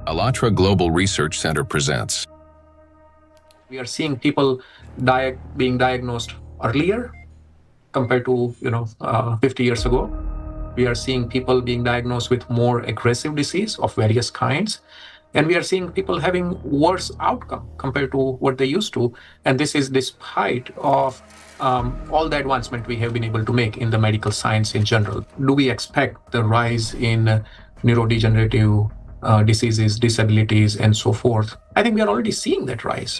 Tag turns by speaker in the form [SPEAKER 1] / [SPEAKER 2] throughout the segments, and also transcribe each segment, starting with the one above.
[SPEAKER 1] AllatRa Global Research Center presents.
[SPEAKER 2] We are seeing people being diagnosed earlier compared to 50 years ago. We are seeing people being diagnosed with more aggressive disease of various kinds. And we are seeing people having worse outcome compared to what they used to. And this is despite of all the advancement we have been able to make in the medical science in general. Do we expect the rise in neurodegenerative diseases, disabilities, and so forth? I think we are already seeing that rise.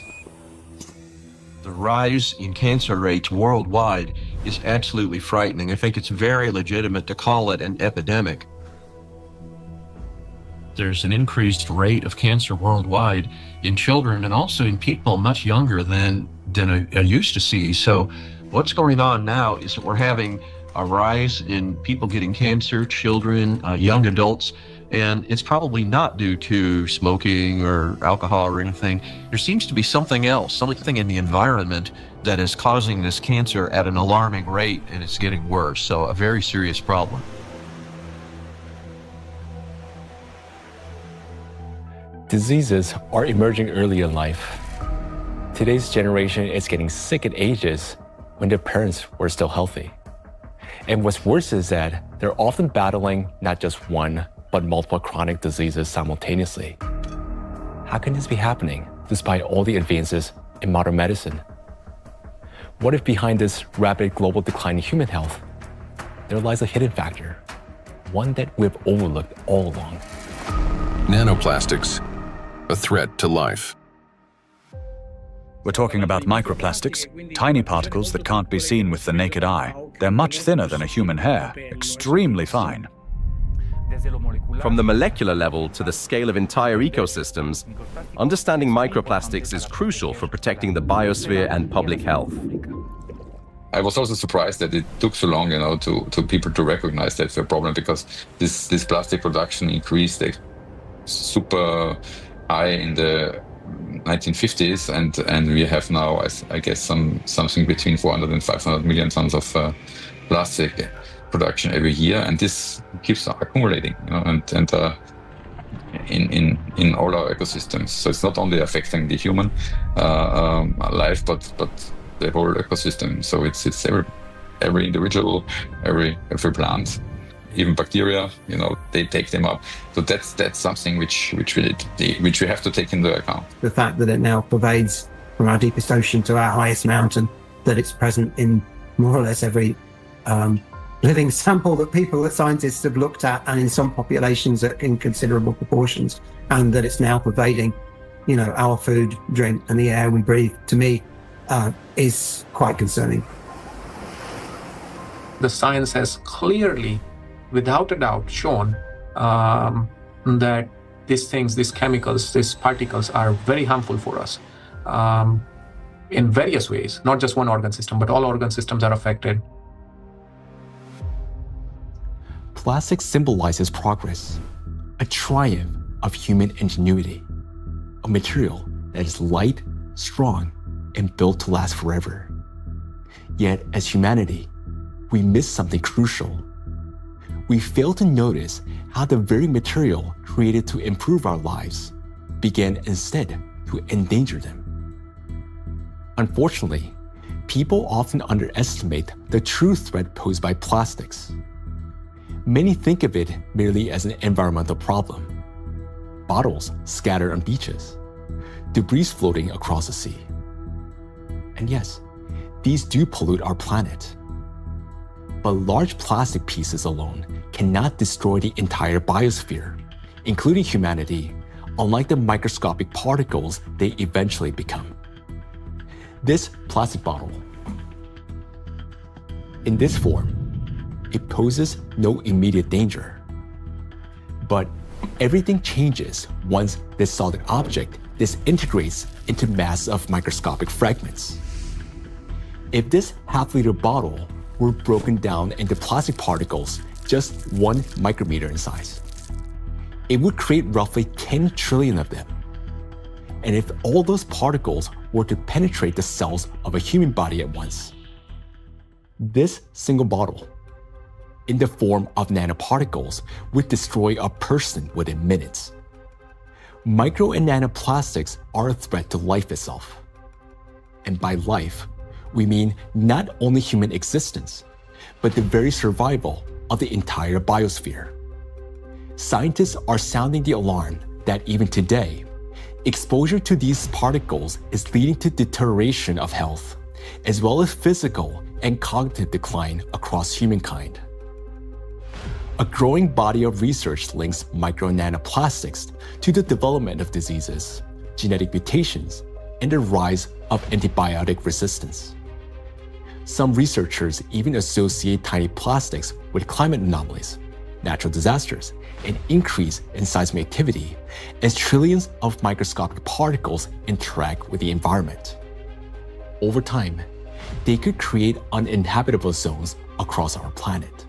[SPEAKER 3] The rise in cancer rates worldwide is absolutely frightening. I think it's very legitimate to call it an epidemic.
[SPEAKER 4] There's an increased rate of cancer worldwide in children and also in people much younger than I used to see. So what's going on now is that we're having a rise in people getting cancer, children, young adults, and it's probably not due to smoking or alcohol or anything. There seems to be something else, something in the environment that is causing this cancer at an alarming rate, and it's getting worse. So a very serious problem.
[SPEAKER 5] Diseases are emerging early in life. Today's generation is getting sick at ages when their parents were still healthy. And what's worse is that they're often battling not just one, but multiple chronic diseases simultaneously. How can this be happening despite all the advances in modern medicine? What if behind this rapid global decline in human health, there lies a hidden factor, one that we've overlooked all along?
[SPEAKER 1] Nanoplastics, a threat to life.
[SPEAKER 6] We're talking about microplastics, tiny particles that can't be seen with the naked eye. They're much thinner than a human hair, extremely fine.
[SPEAKER 7] From the molecular level to the scale of entire ecosystems, understanding microplastics is crucial for protecting the biosphere and public health.
[SPEAKER 8] I was also surprised that it took so long, to people to recognize that's a problem, because this plastic production increased super high in the 1950s, and we have now, I guess, something between 400 and 500 million tons of plastic production every year, and this keeps accumulating, in all our ecosystems. So it's not only affecting the human life, but the whole ecosystem. So it's every individual, every plant, even bacteria. They take them up. So that's something which we have to take into account.
[SPEAKER 9] The fact that it now pervades from our deepest ocean to our highest mountain, that it's present in more or less every living sample that scientists have looked at, and in some populations in considerable proportions, and that it's now pervading, our food, drink, and the air we breathe, to me, is quite concerning.
[SPEAKER 2] The science has clearly, without a doubt, shown that these chemicals, these particles are very harmful for us in various ways, not just one organ system, but all organ systems are affected.
[SPEAKER 5] Plastic symbolizes progress, a triumph of human ingenuity, a material that is light, strong, and built to last forever. Yet, as humanity, we miss something crucial. We fail to notice how the very material created to improve our lives began instead to endanger them. Unfortunately, people often underestimate the true threat posed by plastics. Many think of it merely as an environmental problem. Bottles scattered on beaches, debris floating across the sea. And yes, these do pollute our planet. But large plastic pieces alone cannot destroy the entire biosphere, including humanity, unlike the microscopic particles they eventually become. This plastic bottle, in this form, it poses no immediate danger. But everything changes once this solid object disintegrates into masses of microscopic fragments. If this half-liter bottle were broken down into plastic particles just 1 micrometer in size, it would create roughly 10 trillion of them. And if all those particles were to penetrate the cells of a human body at once, this single bottle, in the form of nanoparticles, would destroy a person within minutes. Micro and nanoplastics are a threat to life itself. And by life, we mean not only human existence, but the very survival of the entire biosphere. Scientists are sounding the alarm that even today, exposure to these particles is leading to deterioration of health, as well as physical and cognitive decline across humankind. A growing body of research links micro and nanoplastics to the development of diseases, genetic mutations, and the rise of antibiotic resistance. Some researchers even associate tiny plastics with climate anomalies, natural disasters, and increase in seismic activity as trillions of microscopic particles interact with the environment. Over time, they could create uninhabitable zones across our planet.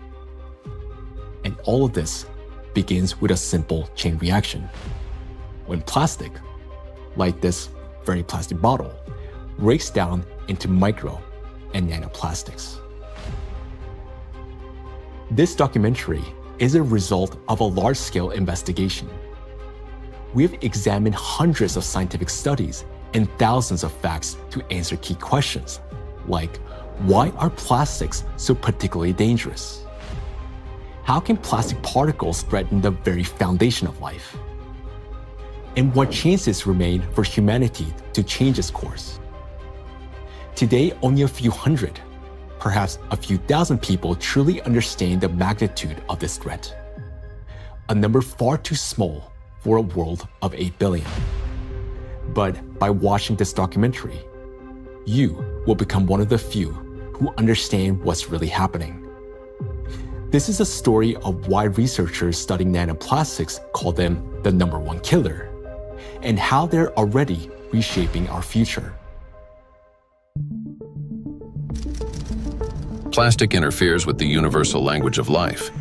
[SPEAKER 5] And all of this begins with a simple chain reaction. When plastic, like this very plastic bottle, breaks down into micro and nanoplastics. This documentary is a result of a large-scale investigation. We have examined hundreds of scientific studies and thousands of facts to answer key questions, like why are plastics so particularly dangerous? How can plastic particles threaten the very foundation of life? And what chances remain for humanity to change its course? Today, only a few hundred, perhaps a few thousand people truly understand the magnitude of this threat. A number far too small for a world of 8 billion. But by watching this documentary, you will become one of the few who understand what's really happening. This is a story of why researchers studying nanoplastics call them the number one killer, and how they're already reshaping our future.
[SPEAKER 1] Plastic interferes with the universal language of life.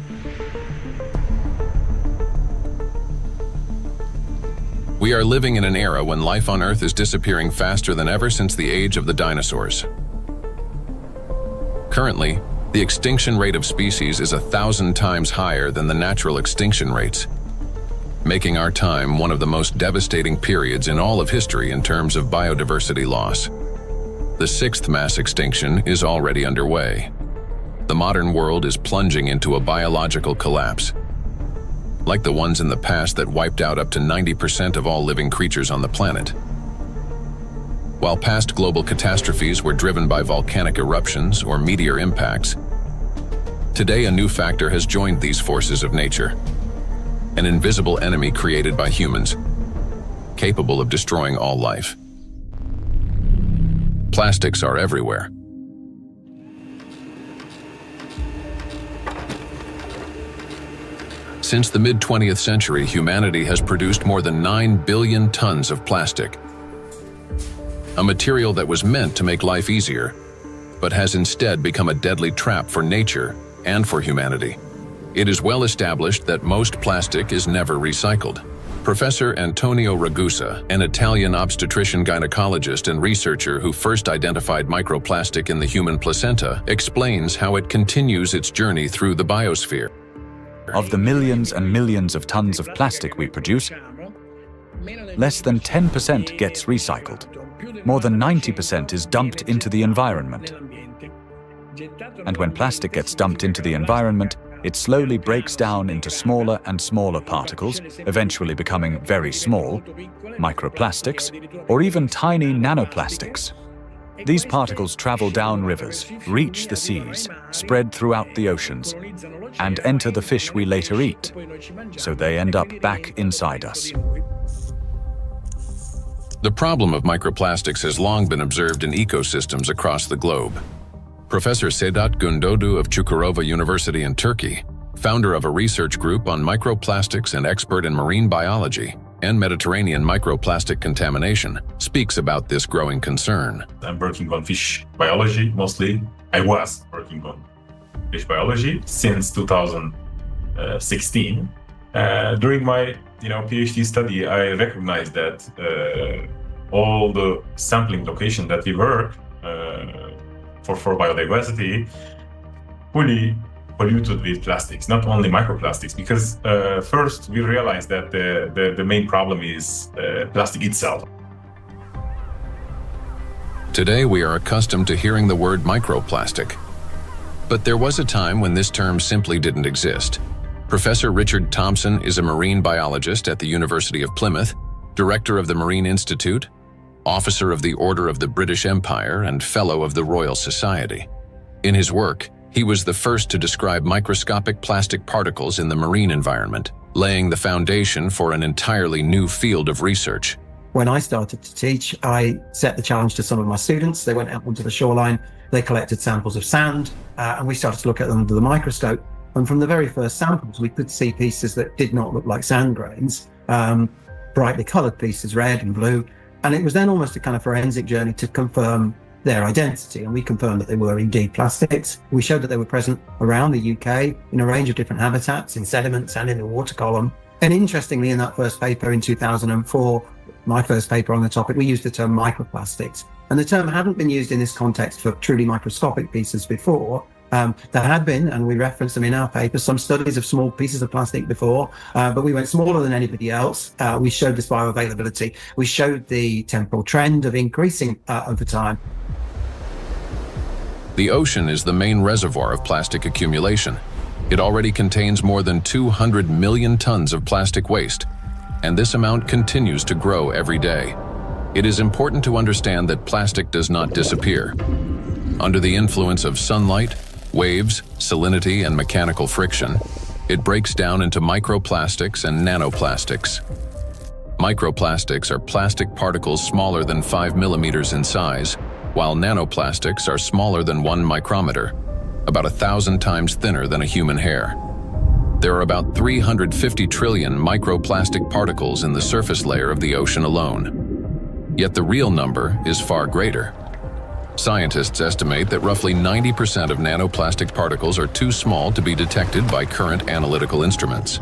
[SPEAKER 1] We are living in an era when life on Earth is disappearing faster than ever since the age of the dinosaurs. Currently, the extinction rate of species is 1,000 times higher than the natural extinction rates, making our time one of the most devastating periods in all of history in terms of biodiversity loss. The 6th mass extinction is already underway. The modern world is plunging into a biological collapse, like the ones in the past that wiped out up to 90% of all living creatures on the planet. While past global catastrophes were driven by volcanic eruptions or meteor impacts, today a new factor has joined these forces of nature, an invisible enemy created by humans, capable of destroying all life. Plastics are everywhere. Since the mid-20th century, humanity has produced more than 9 billion tons of plastic, a material that was meant to make life easier, but has instead become a deadly trap for nature and for humanity. It is well established that most plastic is never recycled. Professor Antonio Ragusa, an Italian obstetrician gynecologist and researcher who first identified microplastic in the human placenta, explains how it continues its journey through the biosphere.
[SPEAKER 6] Of the millions and millions of tons of plastic we produce, less than 10% gets recycled. More than 90% is dumped into the environment. And when plastic gets dumped into the environment, it slowly breaks down into smaller and smaller particles, eventually becoming very small, microplastics, or even tiny nanoplastics. These particles travel down rivers, reach the seas, spread throughout the oceans, and enter the fish we later eat, so they end up back inside us.
[SPEAKER 1] The problem of microplastics has long been observed in ecosystems across the globe. Professor Sedat Gündoğdu of Çukurova University in Turkey, founder of a research group on microplastics and expert in marine biology and Mediterranean microplastic contamination, speaks about this growing concern.
[SPEAKER 10] I'm working on fish biology mostly. I was working on fish biology since 2016. During my PhD study, I recognized that all the sampling location that we work for biodiversity fully polluted with plastics, not only microplastics, because first we realized that the main problem is plastic itself.
[SPEAKER 1] Today we are accustomed to hearing the word microplastic. But there was a time when this term simply didn't exist. Professor Richard Thompson is a marine biologist at the University of Plymouth, director of the Marine Institute, officer of the Order of the British Empire, and fellow of the Royal Society. In his work, he was the first to describe microscopic plastic particles in the marine environment, laying the foundation for an entirely new field of research.
[SPEAKER 9] When I started to teach, I set the challenge to some of my students. They went out onto the shoreline, they collected samples of sand, and we started to look at them under the microscope. And from the very first samples, we could see pieces that did not look like sand grains, brightly colored pieces, red and blue. And it was then almost a kind of forensic journey to confirm their identity. And we confirmed that they were indeed plastics. We showed that they were present around the UK in a range of different habitats, in sediments and in the water column. And interestingly, in that first paper in 2004, my first paper on the topic, we used the term microplastics. And the term hadn't been used in this context for truly microscopic pieces before. There had been, and we referenced them in our paper, some studies of small pieces of plastic before, but we went smaller than anybody else. We showed this bioavailability. We showed the temporal trend of increasing over time.
[SPEAKER 1] The ocean is the main reservoir of plastic accumulation. It already contains more than 200 million tons of plastic waste, and this amount continues to grow every day. It is important to understand that plastic does not disappear. Under the influence of sunlight, waves, salinity, and mechanical friction, it breaks down into microplastics and nanoplastics. Microplastics are plastic particles smaller than 5 millimeters in size, while nanoplastics are smaller than 1 micrometer, about 1,000 times thinner than a human hair. There are about 350 trillion microplastic particles in the surface layer of the ocean alone. Yet the real number is far greater. Scientists estimate that roughly 90% of nanoplastic particles are too small to be detected by current analytical instruments.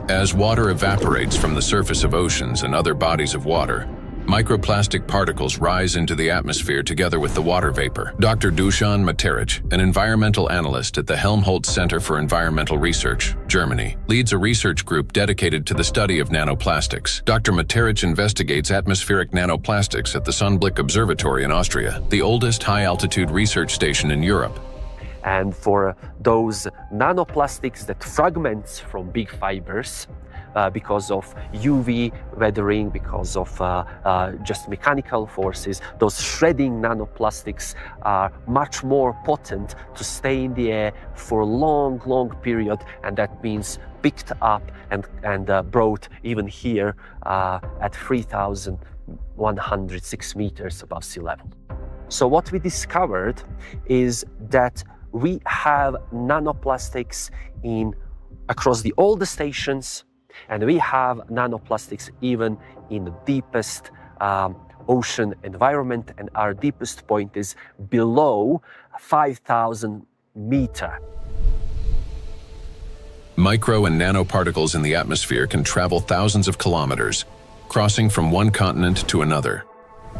[SPEAKER 1] As water evaporates from the surface of oceans and other bodies of water, microplastic particles rise into the atmosphere together with the water vapor. Dr. Dusan Materic, an environmental analyst at the Helmholtz Center for Environmental Research, Germany, leads a research group dedicated to the study of nanoplastics. Dr. Materic investigates atmospheric nanoplastics at the Sonnenblick Observatory in Austria, the oldest high-altitude research station in Europe.
[SPEAKER 11] And for those nanoplastics that fragments from big fibers, because of UV weathering, because of just mechanical forces, those shredding nanoplastics are much more potent to stay in the air for a long period, and that means picked up and brought even here at 3,106 meters above sea level. So what we discovered is that we have nanoplastics across all the stations, and we have nanoplastics even in the deepest ocean environment, and our deepest point is below 5,000 meters.
[SPEAKER 1] Micro and nanoparticles in the atmosphere can travel thousands of kilometers, crossing from one continent to another.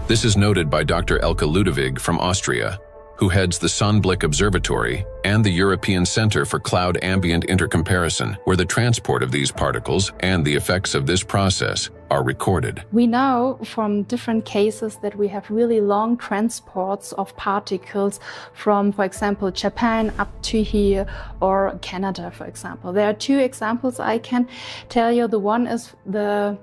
[SPEAKER 1] This is noted by Dr. Elke Ludewig from Austria, who heads the Sonnenblick Observatory and the European Center for Cloud Ambient Intercomparison, where the transport of these particles and the effects of this process are recorded.
[SPEAKER 12] We know from different cases that we have really long transports of particles from, for example, Japan up to here, or Canada, for example. There are two examples I can tell you. The one is the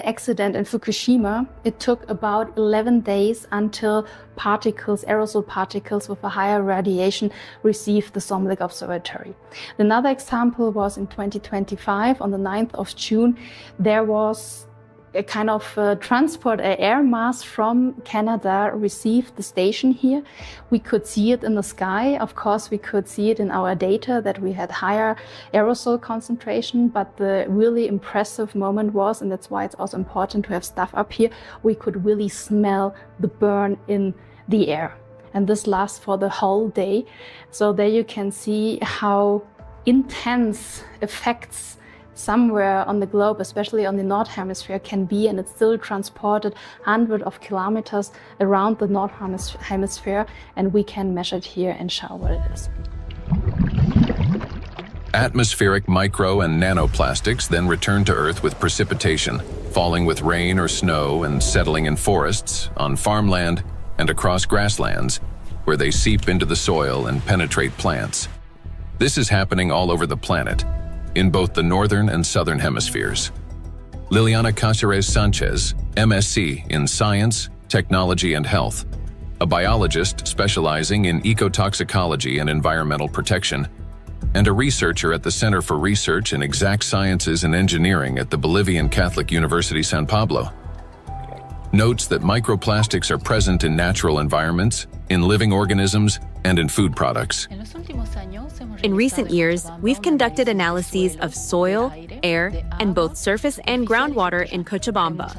[SPEAKER 12] accident in Fukushima. It took about 11 days until aerosol particles with a higher radiation received the Sonnenblick Observatory. Another example was in 2025, on the 9th of June, there was a kind of transport, an air mass from Canada received the station here. We could see it in the sky. Of course, we could see it in our data that we had higher aerosol concentration, but the really impressive moment was, and that's why it's also important to have stuff up here, we could really smell the burn in the air. And this lasts for the whole day. So there you can see how intense effects somewhere on the globe, especially on the North Hemisphere, can be, and it's still transported hundreds of kilometers around the North Hemisphere, and we can measure it here and show what it is.
[SPEAKER 1] Atmospheric micro and nanoplastics then return to Earth with precipitation, falling with rain or snow and settling in forests, on farmland, and across grasslands, where they seep into the soil and penetrate plants. This is happening all over the planet, in both the northern and southern hemispheres. Liliana Cáceres Sanchez, MSc in Science, Technology and Health, a biologist specializing in ecotoxicology and environmental protection, and a researcher at the Center for Research in Exact Sciences and Engineering at the Bolivian Catholic University San Pablo, notes that microplastics are present in natural environments, in living organisms, and in food products.
[SPEAKER 13] In recent years, we've conducted analyses of soil, air, and both surface and groundwater in Cochabamba.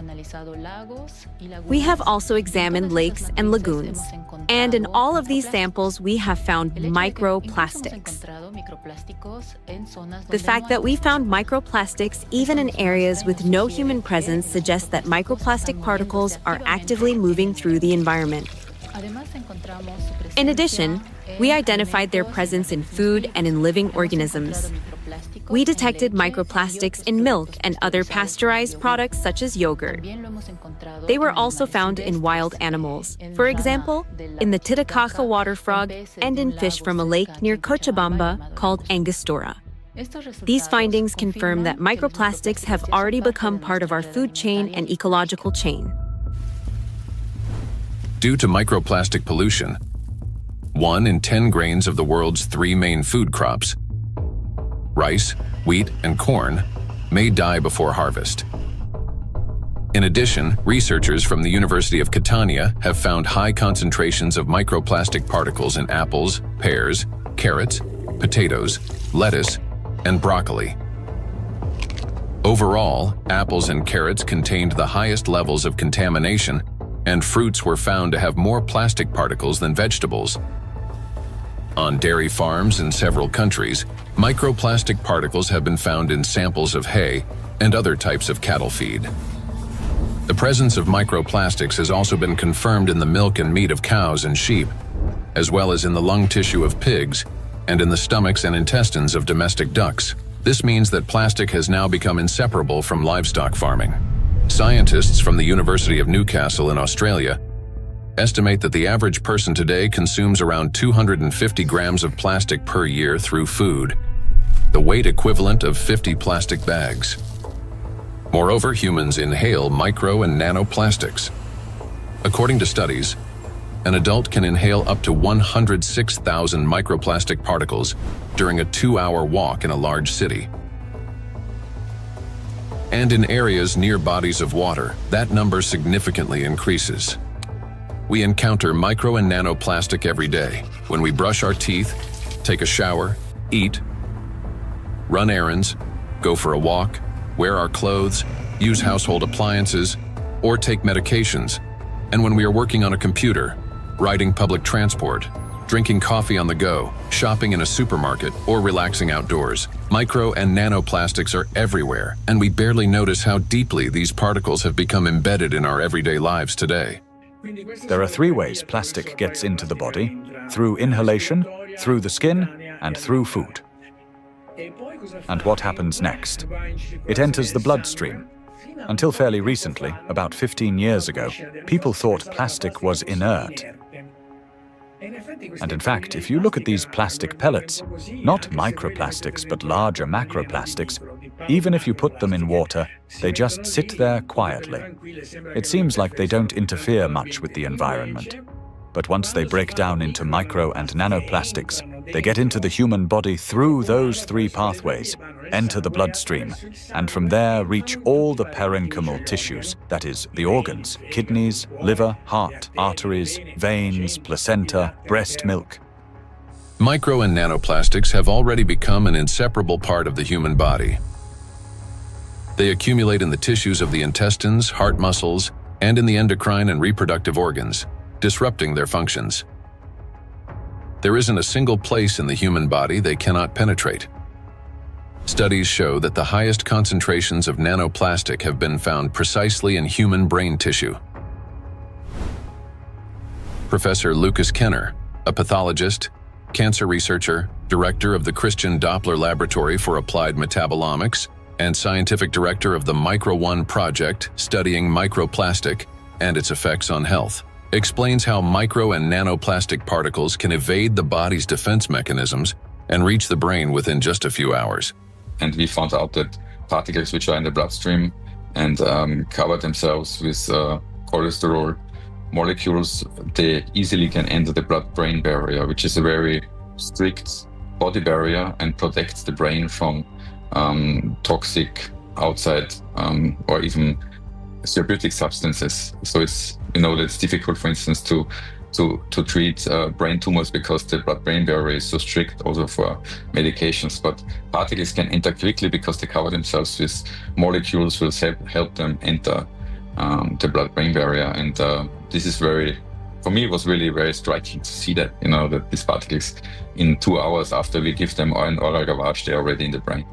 [SPEAKER 13] We have also examined lakes and lagoons, and in all of these samples, we have found microplastics. The fact that we found microplastics even in areas with no human presence suggests that microplastic particles are actively moving through the environment. In addition, we identified their presence in food and in living organisms. We detected microplastics in milk and other pasteurized products such as yogurt. They were also found in wild animals, for example, in the Titicaca water frog and in fish from a lake near Cochabamba called Angostura. These findings confirm that microplastics have already become part of our food chain and ecological chain.
[SPEAKER 1] Due to microplastic pollution, 1 in 10 grains of the world's 3 main food crops, rice, wheat, and corn, may die before harvest. In addition, researchers from the University of Catania have found high concentrations of microplastic particles in apples, pears, carrots, potatoes, lettuce, and broccoli. Overall, apples and carrots contained the highest levels of contamination, and fruits were found to have more plastic particles than vegetables. On dairy farms in several countries, microplastic particles have been found in samples of hay and other types of cattle feed. The presence of microplastics has also been confirmed in the milk and meat of cows and sheep, as well as in the lung tissue of pigs and in the stomachs and intestines of domestic ducks. This means that plastic has now become inseparable from livestock farming. Scientists from the University of Newcastle in Australia estimate that the average person today consumes around 250 grams of plastic per year through food, the weight equivalent of 50 plastic bags. Moreover, humans inhale micro and nanoplastics. According to studies, an adult can inhale up to 106,000 microplastic particles during a 2-hour walk in a large city. And in areas near bodies of water, that number significantly increases. We encounter micro and nanoplastic every day when we brush our teeth, take a shower, eat, run errands, go for a walk, wear our clothes, use household appliances, or take medications, and when we are working on a computer, riding public transport, drinking coffee on the go, shopping in a supermarket, or relaxing outdoors. Micro and nanoplastics are everywhere, and we barely notice how deeply these particles have become embedded in our everyday lives today.
[SPEAKER 6] There are 3 ways plastic gets into the body: through inhalation, through the skin, and through food. And what happens next? It enters the bloodstream. Until fairly recently, about 15 years ago, people thought plastic was inert. And in fact, if you look at these plastic pellets, not microplastics but larger macroplastics, even if you put them in water, they just sit there quietly. It seems like they don't interfere much with the environment. But once they break down into micro and nanoplastics, they get into the human body through those 3 pathways, enter the bloodstream, and from there reach all the parenchymal tissues, that is, the organs, kidneys, liver, heart, arteries, veins, placenta, breast milk.
[SPEAKER 1] Micro and nanoplastics have already become an inseparable part of the human body. They accumulate in the tissues of the intestines, heart muscles, and in the endocrine and reproductive organs, disrupting their functions. There isn't a single place in the human body they cannot penetrate. Studies show that the highest concentrations of nanoplastic have been found precisely in human brain tissue. Professor Lucas Kenner, a pathologist, cancer researcher, director of the Christian Doppler Laboratory for Applied Metabolomics, and scientific director of the Micro-1 project studying microplastic and its effects on health, explains how micro and nanoplastic particles can evade the body's defense mechanisms and reach the brain within just a few hours.
[SPEAKER 8] And we found out that particles which are in the bloodstream and cover themselves with cholesterol molecules, they easily can enter the blood-brain barrier, which is a very strict body barrier and protects the brain from toxic outside or even therapeutic substances. So it's, it's difficult, for instance, to treat brain tumors because the blood-brain barrier is so strict also for medications. But particles can enter quickly because they cover themselves with molecules will help them enter the blood-brain barrier. And this is for me, it was really very striking to see that, that these particles in 2 hours after we give them an oral gavage, they're already in the brain.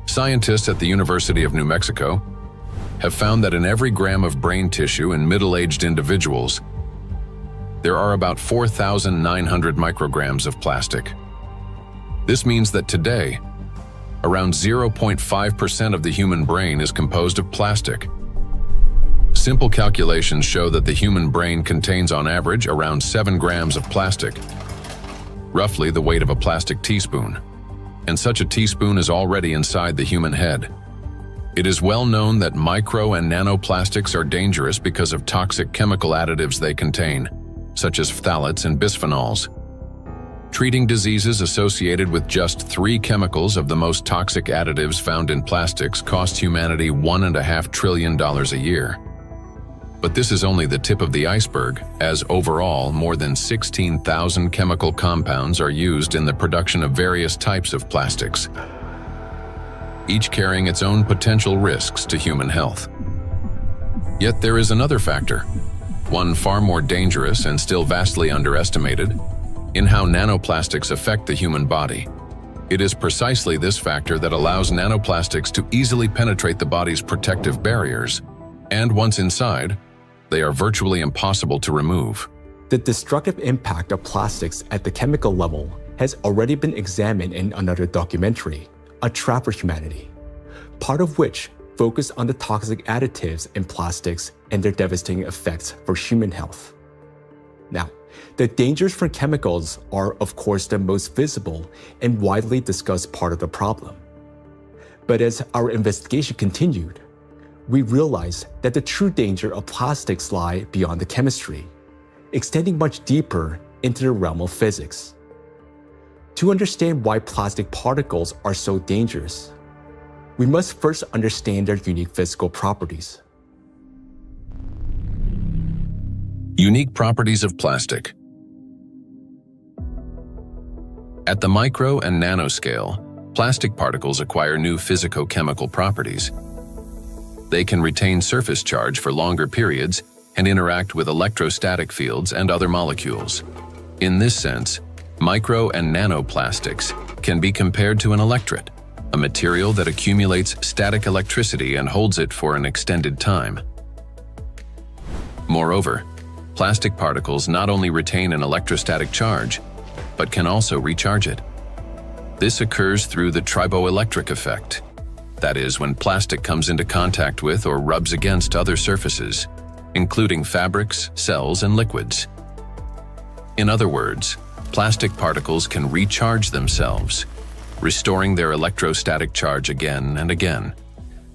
[SPEAKER 1] Scientists at the University of New Mexico have found that in every gram of brain tissue in middle-aged individuals, there are about 4,900 micrograms of plastic. This means that today, around 0.5% of the human brain is composed of plastic. Simple calculations show that the human brain contains on average around 7 grams of plastic, roughly the weight of a plastic teaspoon. And such a teaspoon is already inside the human head. It is well known that micro and nanoplastics are dangerous because of toxic chemical additives they contain, such as phthalates and bisphenols. Treating diseases associated with just 3 chemicals of the most toxic additives found in plastics costs humanity $1.5 trillion a year. But this is only the tip of the iceberg, as overall more than 16,000 chemical compounds are used in the production of various types of plastics, each carrying its own potential risks to human health. Yet there is another factor, one far more dangerous and still vastly underestimated, in how nanoplastics affect the human body. It is precisely this factor that allows nanoplastics to easily penetrate the body's protective barriers, and once inside, they are virtually impossible to remove.
[SPEAKER 5] The destructive impact of plastics at the chemical level has already been examined in another documentary, A Trap for Humanity, part of which focused on the toxic additives in plastics and their devastating effects for human health. Now, the dangers from chemicals are, of course, the most visible and widely discussed part of the problem. But as our investigation continued, we realized that the true danger of plastics lie beyond the chemistry, extending much deeper into the realm of physics. To understand why plastic particles are so dangerous, we must first understand their unique physical properties.
[SPEAKER 1] Unique properties of plastic. At the micro and nanoscale, plastic particles acquire new physicochemical properties. They can retain surface charge for longer periods and interact with electrostatic fields and other molecules. In this sense, micro and nanoplastics can be compared to an electret, a material that accumulates static electricity and holds it for an extended time. Moreover, plastic particles not only retain an electrostatic charge, but can also recharge it. This occurs through the triboelectric effect. That is, when plastic comes into contact with or rubs against other surfaces, including fabrics, cells, and liquids. In other words, plastic particles can recharge themselves, restoring their electrostatic charge again and again.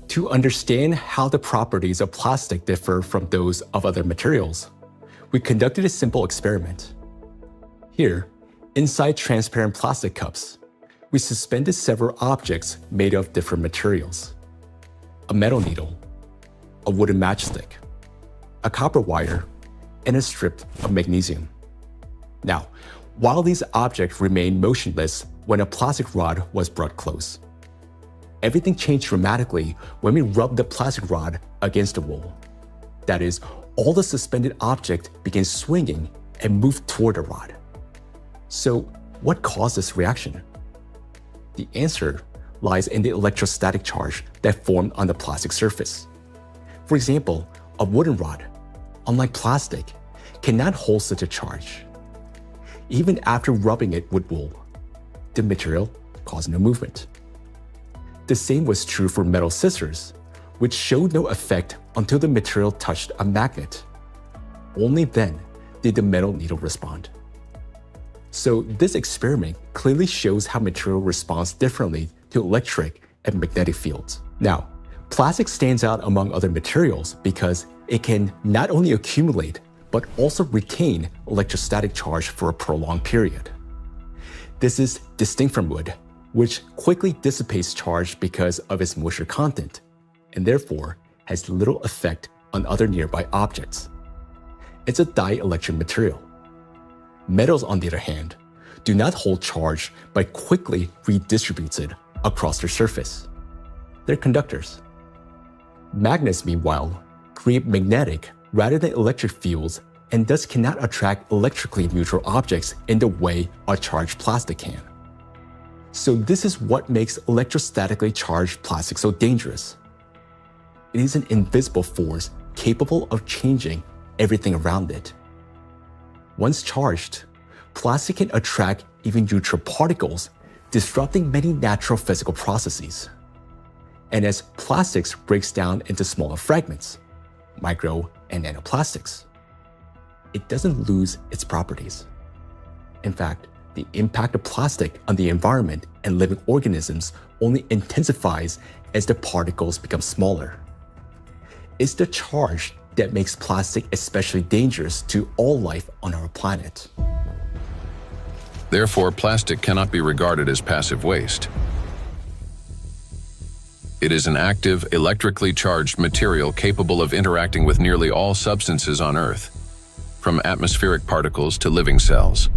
[SPEAKER 5] To understand how the properties of plastic differ from those of other materials, we conducted a simple experiment. Here, inside transparent plastic cups, we suspended several objects made of different materials: a metal needle, a wooden matchstick, a copper wire, and a strip of magnesium. Now, while these objects remained motionless when a plastic rod was brought close, everything changed dramatically when we rubbed the plastic rod against the wall. That is, all the suspended object began swinging and moved toward the rod. So, what caused this reaction? The answer lies in the electrostatic charge that formed on the plastic surface. For example, a wooden rod, unlike plastic, cannot hold such a charge. Even after rubbing it with wool, the material caused no movement. The same was true for metal scissors, which showed no effect until the material touched a magnet. Only then did the metal needle respond. So this experiment clearly shows how material responds differently to electric and magnetic fields. Now, plastic stands out among other materials because it can not only accumulate, but also retain electrostatic charge for a prolonged period. This is distinct from wood, which quickly dissipates charge because of its moisture content, and therefore has little effect on other nearby objects. It's a dielectric material. Metals, on the other hand, do not hold charge but quickly redistributes it across their surface. They're conductors. Magnets, meanwhile, create magnetic rather than electric fields and thus cannot attract electrically neutral objects in the way a charged plastic can. So this is what makes electrostatically charged plastic so dangerous. It is an invisible force capable of changing everything around it. Once charged, plastic can attract even neutral particles, disrupting many natural physical processes. And as plastics breaks down into smaller fragments, micro and nanoplastics, it doesn't lose its properties. In fact, the impact of plastic on the environment and living organisms only intensifies as the particles become smaller. It's the charge that makes plastic especially dangerous to all life on our planet.
[SPEAKER 1] Therefore, plastic cannot be regarded as passive waste. It is an active, electrically charged material capable of interacting with nearly all substances on Earth, from atmospheric particles to living cells.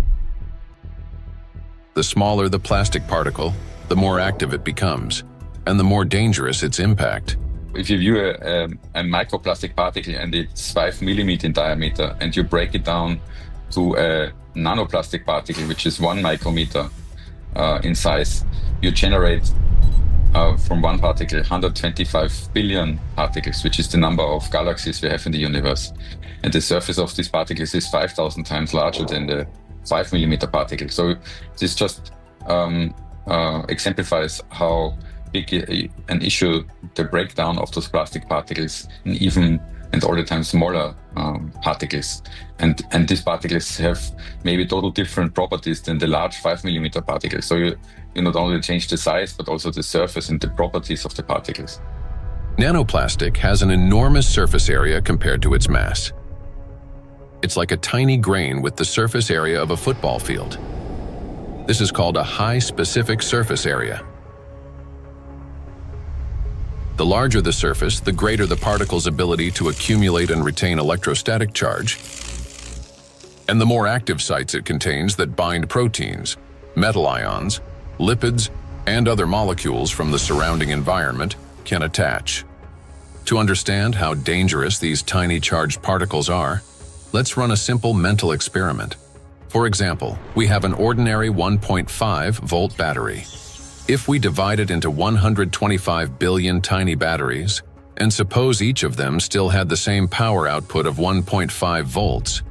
[SPEAKER 1] The smaller the plastic particle, the more active it becomes, and the more dangerous its impact.
[SPEAKER 8] If you view a microplastic particle and it's 5 millimeters in diameter, and you break it down to a nanoplastic particle, which is 1 micrometer in size, you generate from one particle 125 billion particles, which is the number of galaxies we have in the universe. And the surface of these particles is 5,000 times larger than the 5 millimeter particle. So this just exemplifies how big an issue the breakdown of those plastic particles in even and all the time smaller particles. And these particles have maybe total different properties than the large 5 millimeter particles. So you not only change the size, but also the surface and the properties of the particles.
[SPEAKER 1] Nanoplastic has an enormous surface area compared to its mass. It's like a tiny grain with the surface area of a football field. This is called a high specific surface area. The larger the surface, the greater the particle's ability to accumulate and retain electrostatic charge, and the more active sites it contains that bind proteins, metal ions, lipids, and other molecules from the surrounding environment can attach. To understand how dangerous these tiny charged particles are, let's run a simple mental experiment. For example, we have an ordinary 1.5 volt battery. If we divide it into 125 billion tiny batteries, and suppose each of them still had the same power output of 1.5 volts,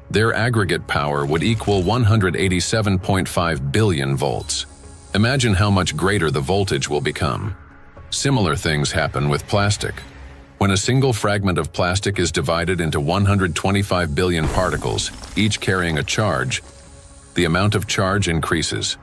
[SPEAKER 1] their aggregate power would equal 187.5 billion volts. Imagine how much greater the voltage will become. Similar things happen with plastic. When a single fragment of plastic is divided into 125 billion particles, each carrying a charge, the amount of charge increases.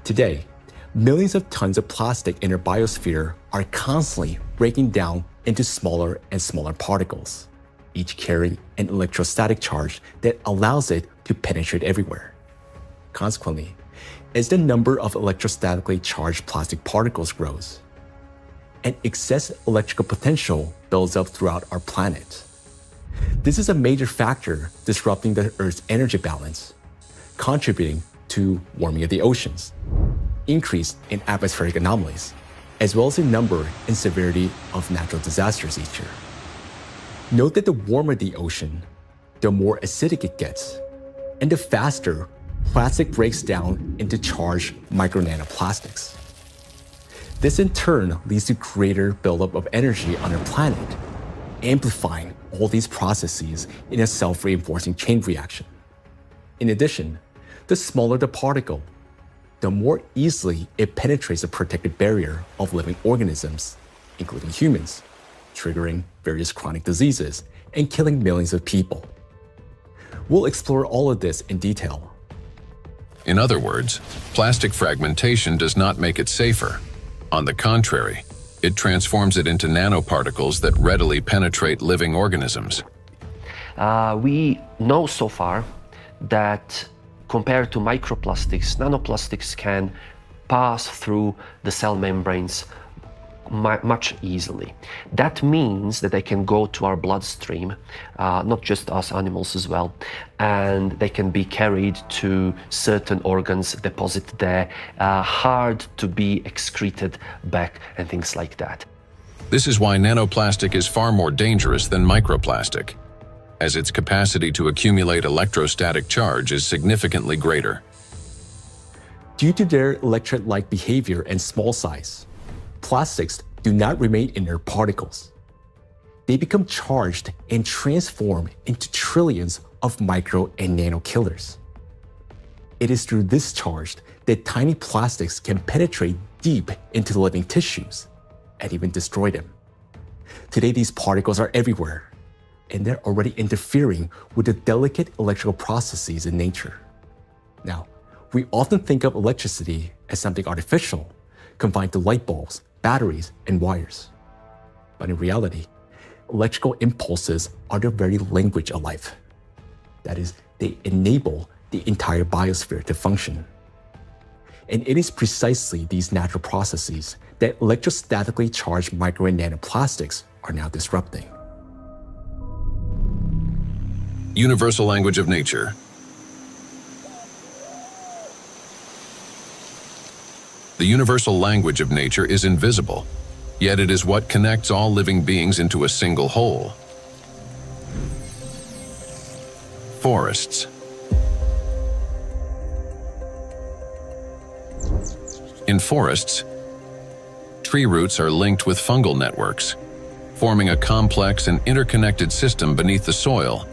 [SPEAKER 5] Today, millions of tons of plastic in our biosphere are constantly breaking down into smaller and smaller particles, each carrying an electrostatic charge that allows it to penetrate everywhere. Consequently, as the number of electrostatically charged plastic particles grows, an excess electrical potential builds up throughout our planet. This is a major factor disrupting the Earth's energy balance, contributing to warming of the oceans, increase in atmospheric anomalies, as well as the number and severity of natural disasters each year. Note that the warmer the ocean, the more acidic it gets, and the faster plastic breaks down into charged micro-nanoplastics. This in turn leads to greater buildup of energy on our planet, amplifying all these processes in a self-reinforcing chain reaction. In addition, The smaller the particle, the more easily it penetrates the protective barrier of living organisms, including humans, triggering various chronic diseases and killing millions of people. We'll explore all of this in detail.
[SPEAKER 1] In other words, plastic fragmentation does not make it safer. On the contrary, it transforms it into nanoparticles that readily penetrate living organisms.
[SPEAKER 11] We know so far that compared to microplastics, nanoplastics can pass through the cell membranes much easily. That means that they can go to our bloodstream, not just us animals as well, and they can be carried to certain organs, deposited there, hard to be excreted back and things like that.
[SPEAKER 1] This is why nanoplastic is far more dangerous than microplastic, as its capacity to accumulate electrostatic charge is significantly greater.
[SPEAKER 5] Due to their electrolyte behavior and small size, plastics do not remain inert particles. They become charged and transform into trillions of micro and nano killers. It is through this charge that tiny plastics can penetrate deep into living tissues and even destroy them. Today, these particles are everywhere, and they're already interfering with the delicate electrical processes in nature. Now, we often think of electricity as something artificial, confined to light bulbs, batteries, and wires. But in reality, electrical impulses are the very language of life. That is, they enable the entire biosphere to function. And it is precisely these natural processes that electrostatically charged micro and nanoplastics are now disrupting.
[SPEAKER 1] Universal language of nature. The universal language of nature is invisible, yet it is what connects all living beings into a single whole. Forests. In forests, tree roots are linked with fungal networks, forming a complex and interconnected system beneath the soil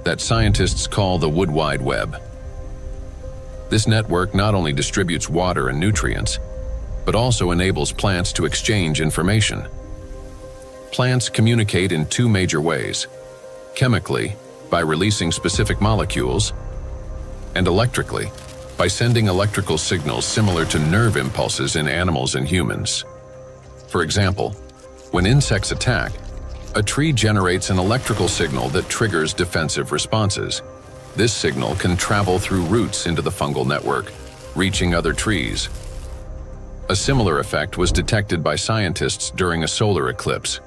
[SPEAKER 1] that scientists call the wood wide web. This network not only distributes water and nutrients, but also enables plants to exchange information. Plants communicate in two major ways: chemically, by releasing specific molecules, and electrically, by sending electrical signals similar to nerve impulses in animals and humans. For example, when insects attack, a tree generates an electrical signal that triggers defensive responses. This signal can travel through roots into the fungal network, reaching other trees. A similar effect was detected by scientists during a solar eclipse.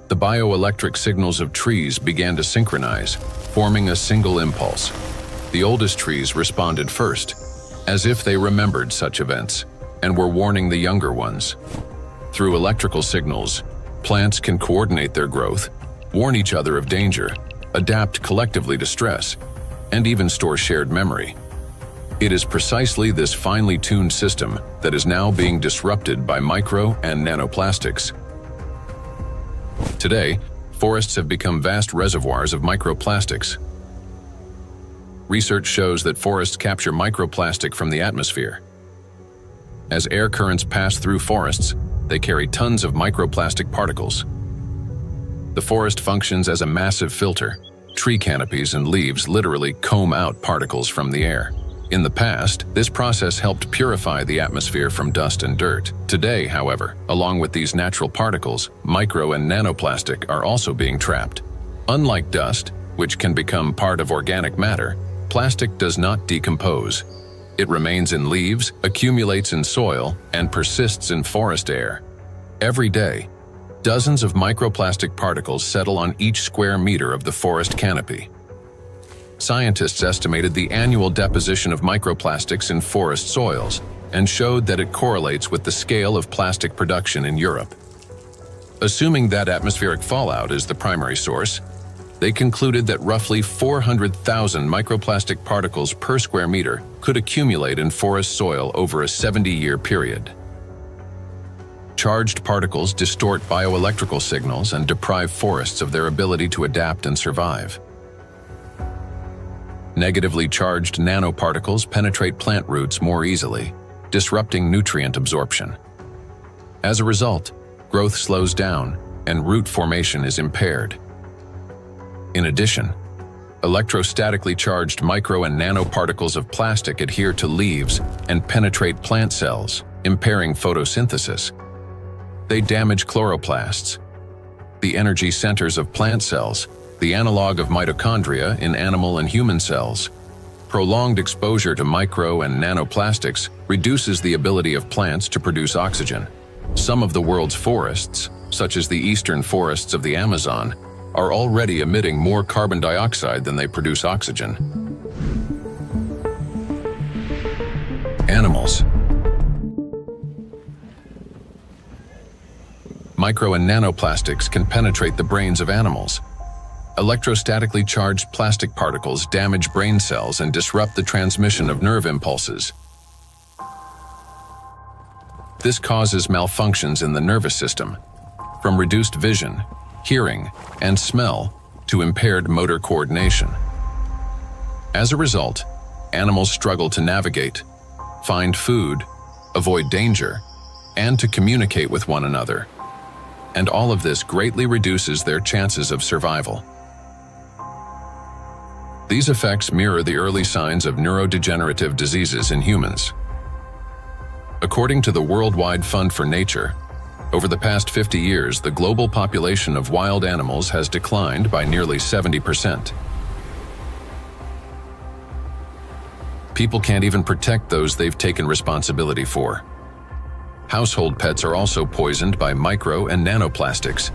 [SPEAKER 1] The bioelectric signals of trees began to synchronize, forming a single impulse. The oldest trees responded first, as if they remembered such events and were warning the younger ones. Through electrical signals, plants can coordinate their growth, warn each other of danger, adapt collectively to stress, and even store shared memory. It is precisely this finely tuned system that is now being disrupted by micro and nanoplastics. Today, forests have become vast reservoirs of microplastics. Research shows that forests capture microplastic from the atmosphere. As air currents pass through forests, they carry tons of microplastic particles. The forest functions as a massive filter. Tree canopies and leaves literally comb out particles from the air. In the past, this process helped purify the atmosphere from dust and dirt. Today, however, along with these natural particles, micro and nanoplastic are also being trapped. Unlike dust, which can become part of organic matter, plastic does not decompose. It remains in leaves, accumulates in soil, and persists in forest air. Every day, dozens of microplastic particles settle on each square meter of the forest canopy. Scientists estimated the annual deposition of microplastics in forest soils and showed that it correlates with the scale of plastic production in Europe. Assuming that atmospheric fallout is the primary source, they concluded that roughly 400,000 microplastic particles per square meter could accumulate in forest soil over a 70-year period. Charged particles distort bioelectrical signals and deprive forests of their ability to adapt and survive. Negatively charged nanoparticles penetrate plant roots more easily, disrupting nutrient absorption. As a result, growth slows down and root formation is impaired. In addition, electrostatically charged micro and nanoparticles of plastic adhere to leaves and penetrate plant cells, impairing photosynthesis. They damage chloroplasts, the energy centers of plant cells, the analog of mitochondria in animal and human cells. Prolonged exposure to micro and nanoplastics reduces the ability of plants to produce oxygen. Some of the world's forests, such as the eastern forests of the Amazon, are already emitting more carbon dioxide than they produce oxygen. Animals. Micro and nanoplastics can penetrate the brains of animals. Electrostatically charged plastic particles damage brain cells and disrupt the transmission of nerve impulses. This causes malfunctions in the nervous system, from reduced vision, hearing, and smell to impaired motor coordination. As a result, animals struggle to navigate, find food, avoid danger, and to communicate with one another. And all of this greatly reduces their chances of survival. These effects mirror the early signs of neurodegenerative diseases in humans. According to the Worldwide Fund for Nature, over the past 50 years, the global population of wild animals has declined by nearly 70%. People can't even protect those they've taken responsibility for. Household pets are also poisoned by micro and nanoplastics.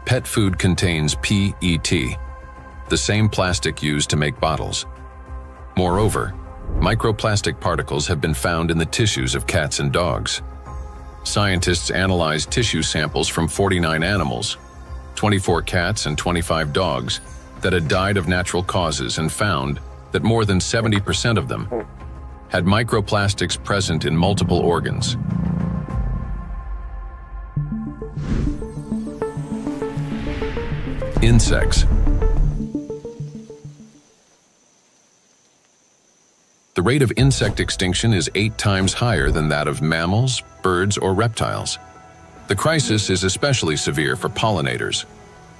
[SPEAKER 1] Pet food contains PET, the same plastic used to make bottles. Moreover, microplastic particles have been found in the tissues of cats and dogs. Scientists analyzed tissue samples from 49 animals, 24 cats and 25 dogs, that had died of natural causes and found that more than 70% of them had microplastics present in multiple organs. Insects. The rate of insect extinction is 8 times higher than that of mammals, birds, or reptiles. The crisis is especially severe for pollinators,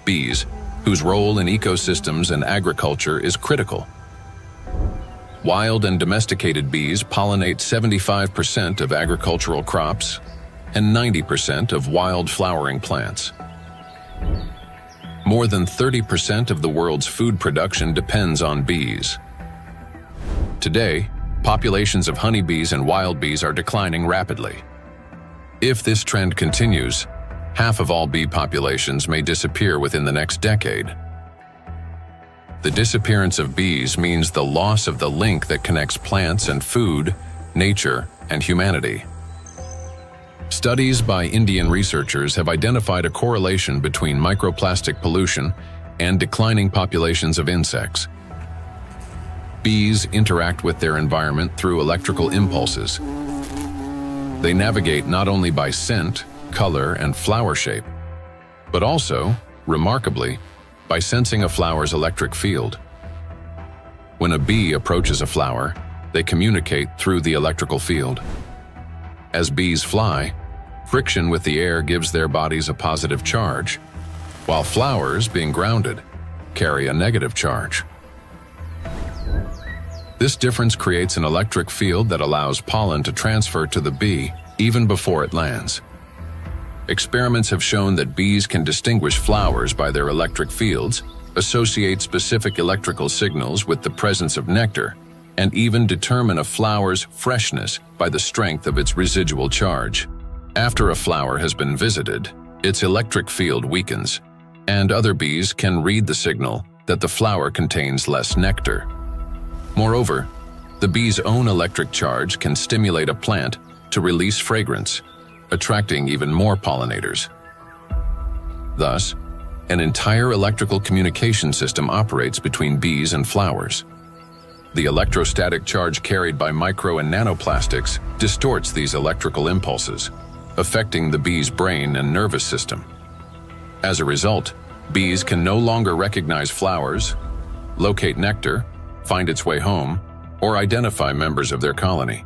[SPEAKER 1] bees, whose role in ecosystems and agriculture is critical. Wild and domesticated bees pollinate 75% of agricultural crops and 90% of wild flowering plants. More than 30% of the world's food production depends on bees. Today, populations of honeybees and wild bees are declining rapidly. If this trend continues, half of all bee populations may disappear within the next decade. The disappearance of bees means the loss of the link that connects plants and food, nature, and humanity. Studies by Indian researchers have identified a correlation between microplastic pollution and declining populations of insects. Bees interact with their environment through electrical impulses. They navigate not only by scent, color, and flower shape, but also, remarkably, by sensing a flower's electric field. When a bee approaches a flower, they communicate through the electrical field. As bees fly, friction with the air gives their bodies a positive charge, while flowers, being grounded, carry a negative charge. This difference creates an electric field that allows pollen to transfer to the bee even before it lands. Experiments have shown that bees can distinguish flowers by their electric fields, associate specific electrical signals with the presence of nectar, and even determine a flower's freshness by the strength of its residual charge. After a flower has been visited, its electric field weakens, and other bees can read the signal that the flower contains less nectar. Moreover, the bee's own electric charge can stimulate a plant to release fragrance, attracting even more pollinators. Thus, an entire electrical communication system operates between bees and flowers. The electrostatic charge carried by micro and nanoplastics distorts these electrical impulses, affecting the bee's brain and nervous system. As a result, bees can no longer recognize flowers, locate nectar, find its way home, or identify members of their colony.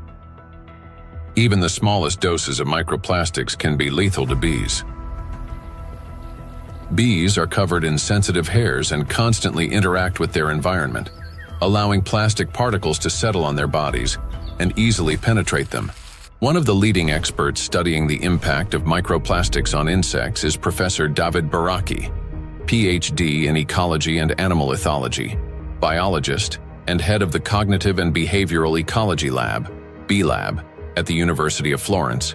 [SPEAKER 1] Even the smallest doses of microplastics can be lethal to bees. Bees are covered in sensitive hairs and constantly interact with their environment, allowing plastic particles to settle on their bodies and easily penetrate them. One of the leading experts studying the impact of microplastics on insects is Professor David Baraki, PhD in ecology and animal ethology, biologist, and head of the Cognitive and Behavioral Ecology Lab, B-Lab, at the University of Florence.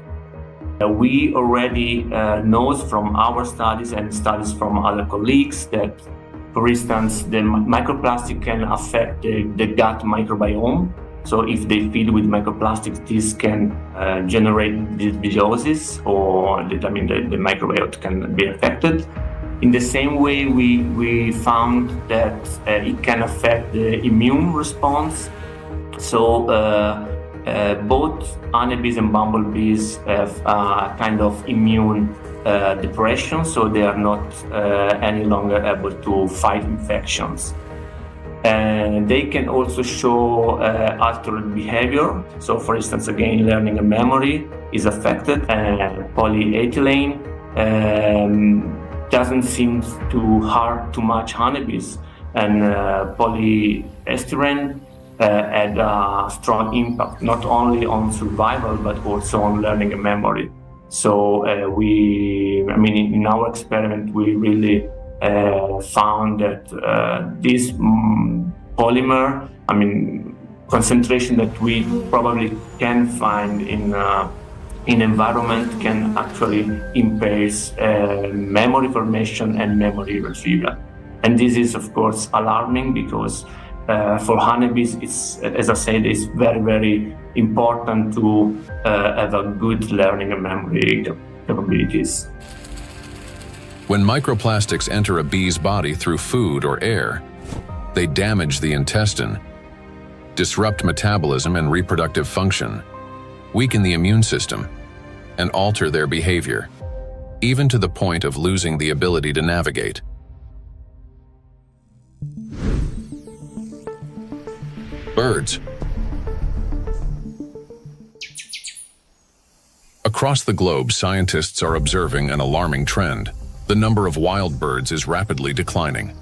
[SPEAKER 14] We already know from our studies and studies from other colleagues that, for instance, the microplastic can affect the gut microbiome. So if they feed with microplastics, this can generate dysbiosis, or the microbiota can be affected. In the same way, we found that it can affect the immune response. So both honeybees and bumblebees have a kind of immune depression, so they are not any longer able to fight infections. And they can also show altered behavior. So, for instance, again, learning and memory is affected, and polyethylene doesn't seem to harm too much honeybees, and polyestyrene had a strong impact not only on survival but also on learning and memory. So in our experiment, we really found that this polymer, concentration that we probably can find in environment, can actually impair memory formation and memory retrieval. And this is, of course, alarming because for honeybees, it's, as I said, it's very, very important to have a good learning and memory capabilities.
[SPEAKER 1] When microplastics enter a bee's body through food or air, they damage the intestine, disrupt metabolism and reproductive function, weaken the immune system, and alter their behavior, even to the point of losing the ability to navigate. Birds. Across the globe, scientists are observing an alarming trend. The number of wild birds is rapidly declining.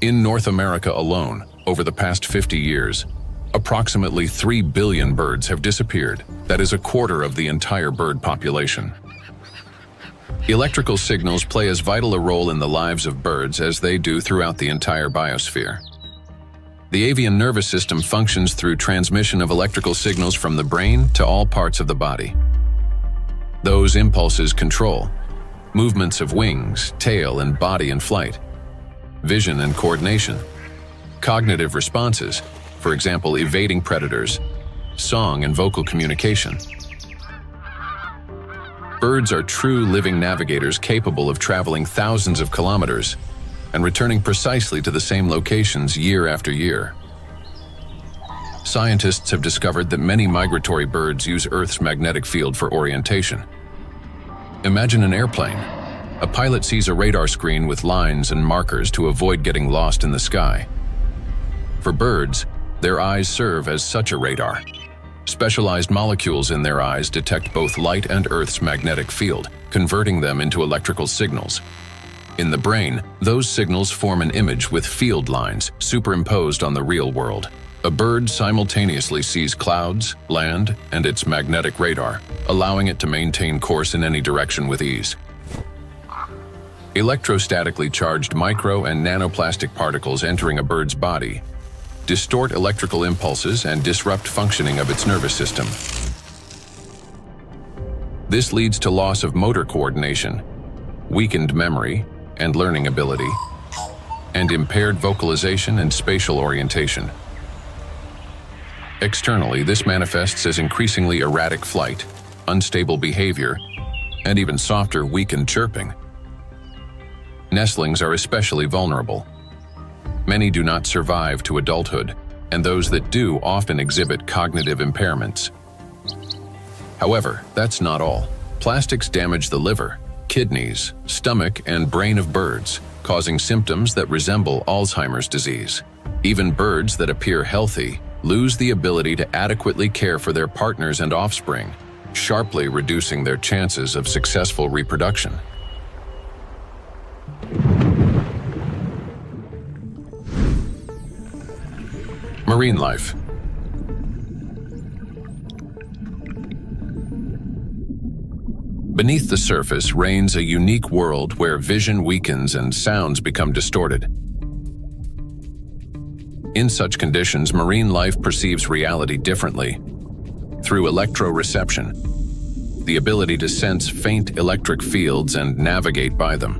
[SPEAKER 1] In North America alone, over the past 50 years, approximately 3 billion birds have disappeared. That is a quarter of the entire bird population. Electrical signals play as vital a role in the lives of birds as they do throughout the entire biosphere. The avian nervous system functions through transmission of electrical signals from the brain to all parts of the body. Those impulses control movements of wings, tail, and body in flight, vision and coordination, cognitive responses, for example, evading predators, song and vocal communication. Birds are true living navigators capable of traveling thousands of kilometers and returning precisely to the same locations year after year. Scientists have discovered that many migratory birds use Earth's magnetic field for orientation. Imagine an airplane. A pilot sees a radar screen with lines and markers to avoid getting lost in the sky. For birds, their eyes serve as such a radar. Specialized molecules in their eyes detect both light and Earth's magnetic field, converting them into electrical signals. In the brain, those signals form an image with field lines superimposed on the real world. A bird simultaneously sees clouds, land, and its magnetic radar, allowing it to maintain course in any direction with ease. Electrostatically charged micro and nanoplastic particles entering a bird's body distort electrical impulses and disrupt functioning of its nervous system. This leads to loss of motor coordination, weakened memory and learning ability, and impaired vocalization and spatial orientation. Externally, this manifests as increasingly erratic flight, unstable behavior, and even softer, weakened chirping. Nestlings are especially vulnerable. Many do not survive to adulthood, and those that do often exhibit cognitive impairments. However, that's not all. Plastics damage the liver, kidneys, stomach, and brain of birds, causing symptoms that resemble Alzheimer's disease. Even birds that appear healthy lose the ability to adequately care for their partners and offspring, sharply reducing their chances of successful reproduction. Marine life. Beneath the surface reigns a unique world where vision weakens and sounds become distorted. In such conditions, marine life perceives reality differently. Through electroreception, the ability to sense faint electric fields and navigate by them.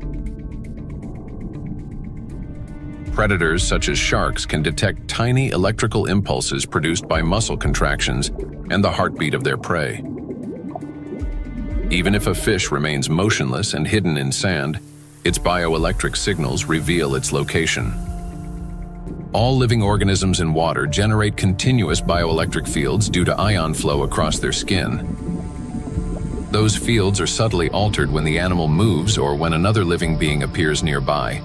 [SPEAKER 1] Predators such as sharks can detect tiny electrical impulses produced by muscle contractions and the heartbeat of their prey. Even if a fish remains motionless and hidden in sand, its bioelectric signals reveal its location. All living organisms in water generate continuous bioelectric fields due to ion flow across their skin. Those fields are subtly altered when the animal moves or when another living being appears nearby.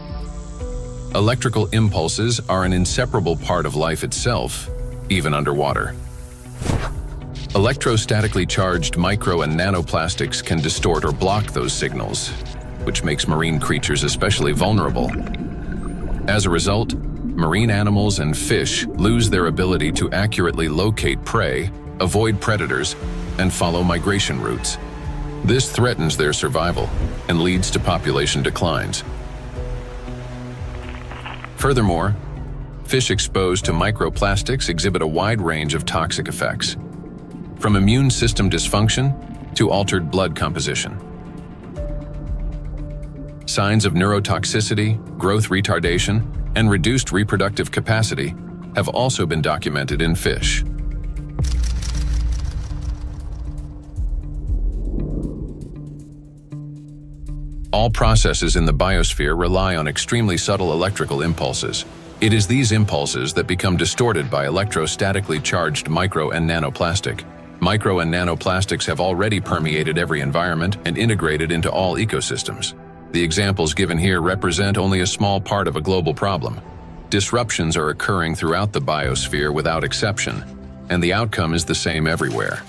[SPEAKER 1] Electrical impulses are an inseparable part of life itself, even underwater. Electrostatically charged micro and nanoplastics can distort or block those signals, which makes marine creatures especially vulnerable. As a result, marine animals and fish lose their ability to accurately locate prey, avoid predators, and follow migration routes. This threatens their survival and leads to population declines. Furthermore, fish exposed to microplastics exhibit a wide range of toxic effects, from immune system dysfunction to altered blood composition. Signs of neurotoxicity, growth retardation, and reduced reproductive capacity have also been documented in fish. All processes in the biosphere rely on extremely subtle electrical impulses. It is these impulses that become distorted by electrostatically charged micro and nanoplastic. Micro and nanoplastics have already permeated every environment and integrated into all ecosystems. The examples given here represent only a small part of a global problem. Disruptions are occurring throughout the biosphere without exception, and the outcome is the same everywhere.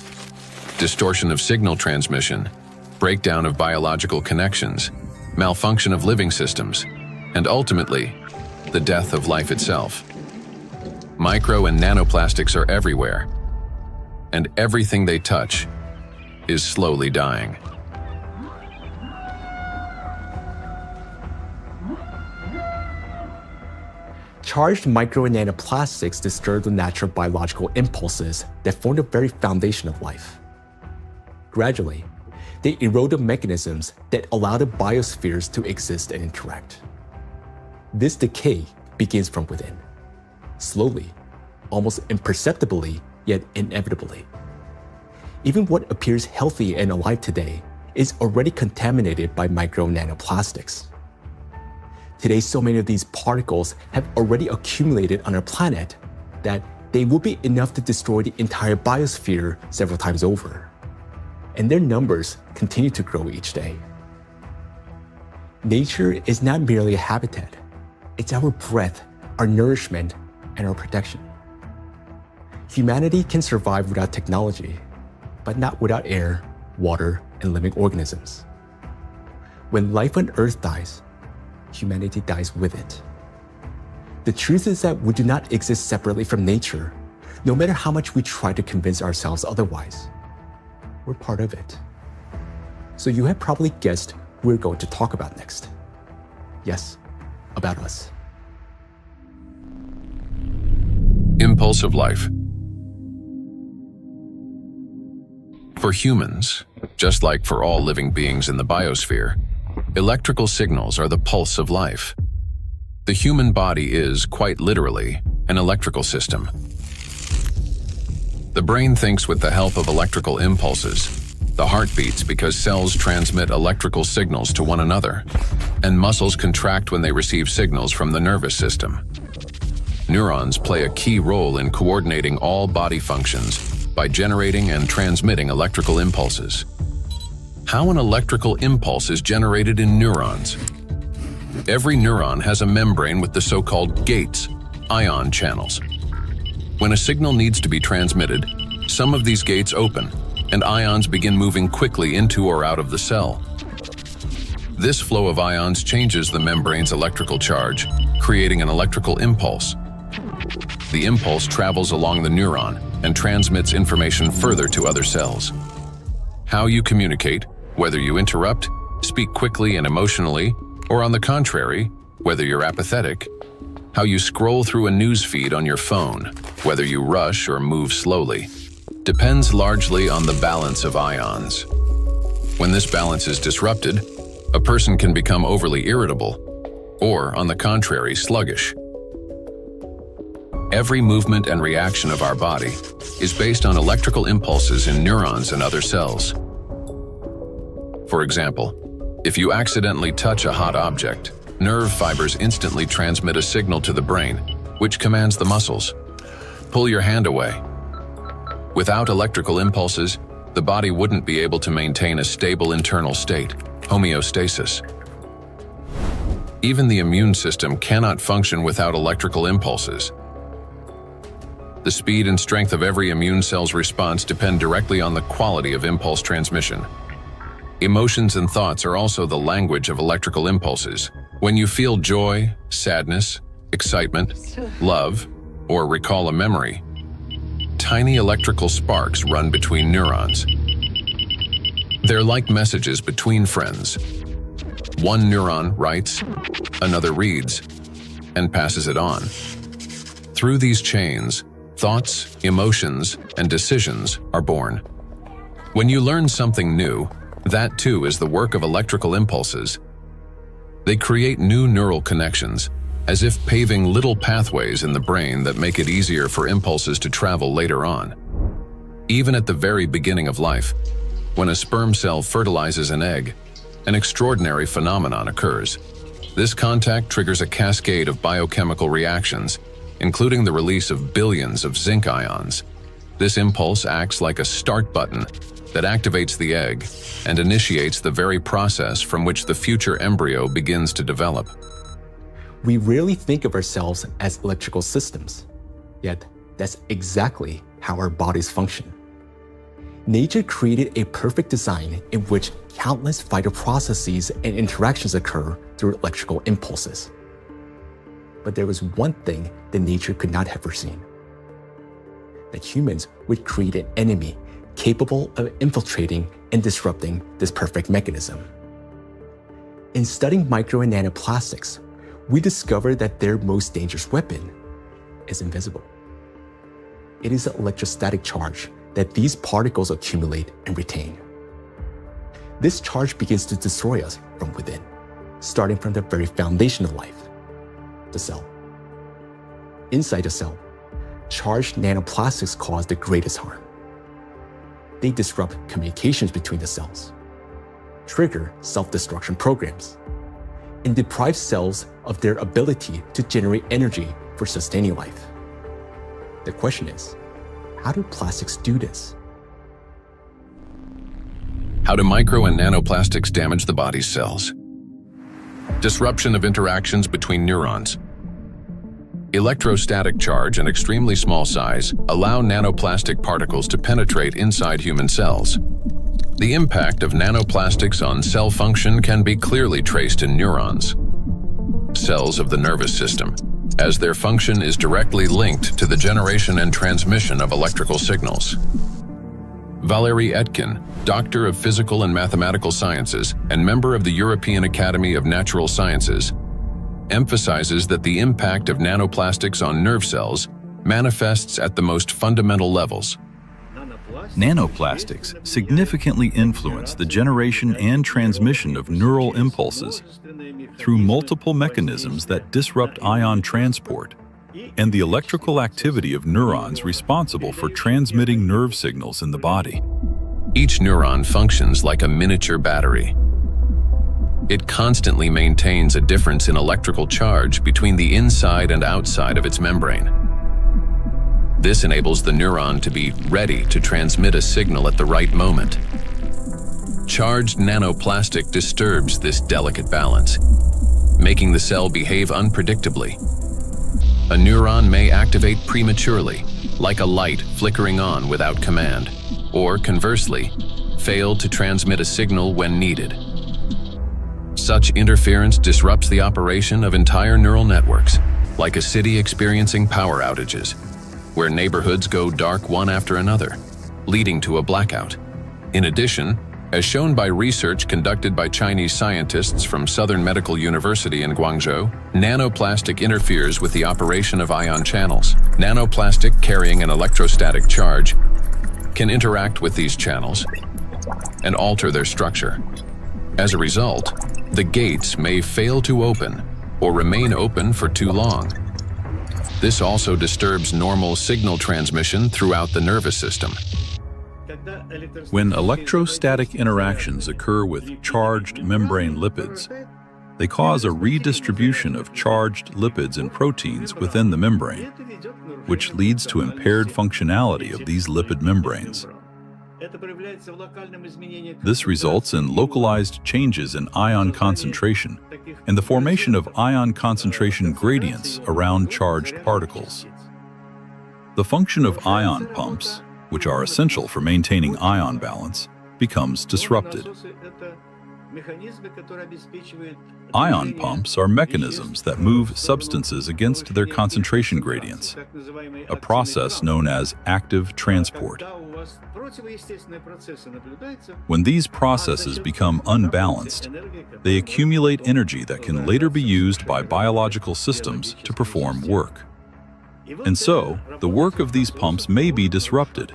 [SPEAKER 1] Distortion of signal transmission, breakdown of biological connections, malfunction of living systems, and ultimately, the death of life itself. Micro and nanoplastics are everywhere, and everything they touch is slowly dying.
[SPEAKER 5] Charged micro and nanoplastics disturb the natural biological impulses that form the very foundation of life. Gradually, they erode the mechanisms that allow the biospheres to exist and interact. This decay begins from within, slowly, almost imperceptibly, yet inevitably. Even what appears healthy and alive today is already contaminated by micro and nanoplastics. Today, so many of these particles have already accumulated on our planet that they will be enough to destroy the entire biosphere several times over. And their numbers continue to grow each day. Nature is not merely a habitat. It's our breath, our nourishment, and our protection. Humanity can survive without technology, but not without air, water, and living organisms. When life on Earth dies, humanity dies with it. The truth is that we do not exist separately from nature, no matter how much we try to convince ourselves otherwise. We're part of it. So you have probably guessed who we're going to talk about next. Yes, about us.
[SPEAKER 1] Impulse of life. For humans, just like for all living beings in the biosphere, electrical signals are the pulse of life. The human body is, quite literally, an electrical system. The brain thinks with the help of electrical impulses. The heart beats because cells transmit electrical signals to one another, and muscles contract when they receive signals from the nervous system. Neurons play a key role in coordinating all body functions by generating and transmitting electrical impulses. How an electrical impulse is generated in neurons? Every neuron has a membrane with the so-called gates, ion channels. When a signal needs to be transmitted, some of these gates open, and ions begin moving quickly into or out of the cell. This flow of ions changes the membrane's electrical charge, creating an electrical impulse. The impulse travels along the neuron and transmits information further to other cells. How you communicate, whether you interrupt, speak quickly and emotionally, or on the contrary, whether you're apathetic, how you scroll through a news feed on your phone, whether you rush or move slowly, depends largely on the balance of ions. When this balance is disrupted, a person can become overly irritable, or, on the contrary, sluggish. Every movement and reaction of our body is based on electrical impulses in neurons and other cells. For example, if you accidentally touch a hot object, nerve fibers instantly transmit a signal to the brain, which commands the muscles. Pull your hand away. Without electrical impulses, the body wouldn't be able to maintain a stable internal state, homeostasis. Even the immune system cannot function without electrical impulses. The speed and strength of every immune cell's response depend directly on the quality of impulse transmission. Emotions and thoughts are also the language of electrical impulses. When you feel joy, sadness, excitement, love, or recall a memory, tiny electrical sparks run between neurons. They're like messages between friends. One neuron writes, another reads, and passes it on. Through these chains, thoughts, emotions, and decisions are born. When you learn something new, that too is the work of electrical impulses. They create new neural connections, as if paving little pathways in the brain that make it easier for impulses to travel later on. Even at the very beginning of life, when a sperm cell fertilizes an egg, an extraordinary phenomenon occurs. This contact triggers a cascade of biochemical reactions, including the release of billions of zinc ions. This impulse acts like a start button that activates the egg and initiates the very process from which the future embryo begins to develop.
[SPEAKER 5] We rarely think of ourselves as electrical systems, yet that's exactly how our bodies function. Nature created a perfect design in which countless vital processes and interactions occur through electrical impulses. But there was one thing that nature could not have foreseen: that humans would create an enemy capable of infiltrating and disrupting this perfect mechanism. In studying micro and nanoplastics, we discovered that their most dangerous weapon is invisible. It is the electrostatic charge that these particles accumulate and retain. This charge begins to destroy us from within, starting from the very foundation of life, the cell. Inside the cell, charged nanoplastics cause the greatest harm. They disrupt communications between the cells, trigger self-destruction programs, and deprive cells of their ability to generate energy for sustaining life. The question is, how do plastics do this?
[SPEAKER 1] How do micro and nanoplastics damage the body's cells? Disruption of interactions between neurons. Electrostatic charge and extremely small size allow nanoplastic particles to penetrate inside human cells. The impact of nanoplastics on cell function can be clearly traced in neurons, cells of the nervous system, as their function is directly linked to the generation and transmission of electrical signals. Valérie Etkin, Doctor of Physical and Mathematical Sciences and member of the European Academy of Natural Sciences, emphasizes that the impact of nanoplastics on nerve cells manifests at the most fundamental levels.
[SPEAKER 6] Nanoplastics significantly influence the generation and transmission of neural impulses through multiple mechanisms that disrupt ion transport and the electrical activity of neurons responsible for transmitting nerve signals in the body.
[SPEAKER 1] Each neuron functions like a miniature battery. It constantly maintains a difference in electrical charge between the inside and outside of its membrane. This enables the neuron to be ready to transmit a signal at the right moment. Charged nanoplastic disturbs this delicate balance, making the cell behave unpredictably. a neuron may activate prematurely, like a light flickering on without command, or conversely, fail to transmit a signal when needed. Such interference disrupts the operation of entire neural networks, like a city experiencing power outages, where neighborhoods go dark one after another, leading to a blackout. In addition, as shown by research conducted by Chinese scientists from Southern Medical University in Guangzhou, nanoplastic interferes with the operation of ion channels. Nanoplastic carrying an electrostatic charge can interact with these channels and alter their structure. As a result, the gates may fail to open or remain open for too long. This also disturbs normal signal transmission throughout the nervous system.
[SPEAKER 15] When electrostatic interactions occur with charged membrane lipids, they cause a redistribution of charged lipids and proteins within the membrane, which leads to impaired functionality of these lipid membranes. This results in localized changes in ion concentration and the formation of ion concentration gradients around charged particles. The function of ion pumps, which are essential for maintaining ion balance, becomes disrupted. Ion pumps are mechanisms that move substances against their concentration gradients, a process known as active transport. When these processes become unbalanced, they accumulate energy that can later be used by biological systems to perform work. And so, the work of these pumps may be disrupted,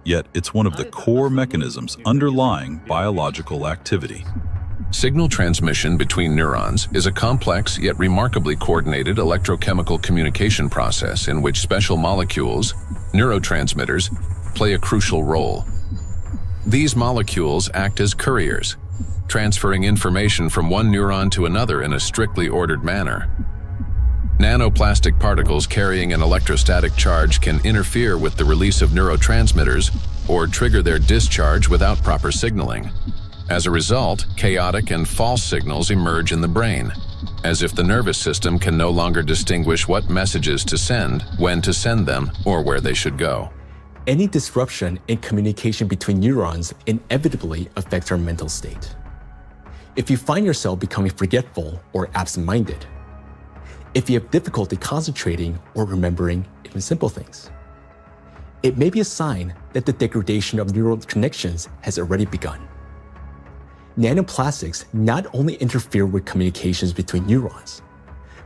[SPEAKER 15] yet it's one of the core mechanisms underlying biological activity.
[SPEAKER 1] Signal transmission between neurons is a complex yet remarkably coordinated electrochemical communication process in which special molecules, neurotransmitters, play a crucial role. These molecules act as couriers, transferring information from one neuron to another in a strictly ordered manner. Nanoplastic particles carrying an electrostatic charge can interfere with the release of neurotransmitters or trigger their discharge without proper signaling. As a result, chaotic and false signals emerge in the brain, as if the nervous system can no longer distinguish what messages to send, when to send them, or where they should go.
[SPEAKER 5] Any disruption in communication between neurons inevitably affects our mental state. If you find yourself becoming forgetful or absent-minded, if you have difficulty concentrating or remembering even simple things, it may be a sign that the degradation of neural connections has already begun. Nanoplastics not only interfere with communications between neurons,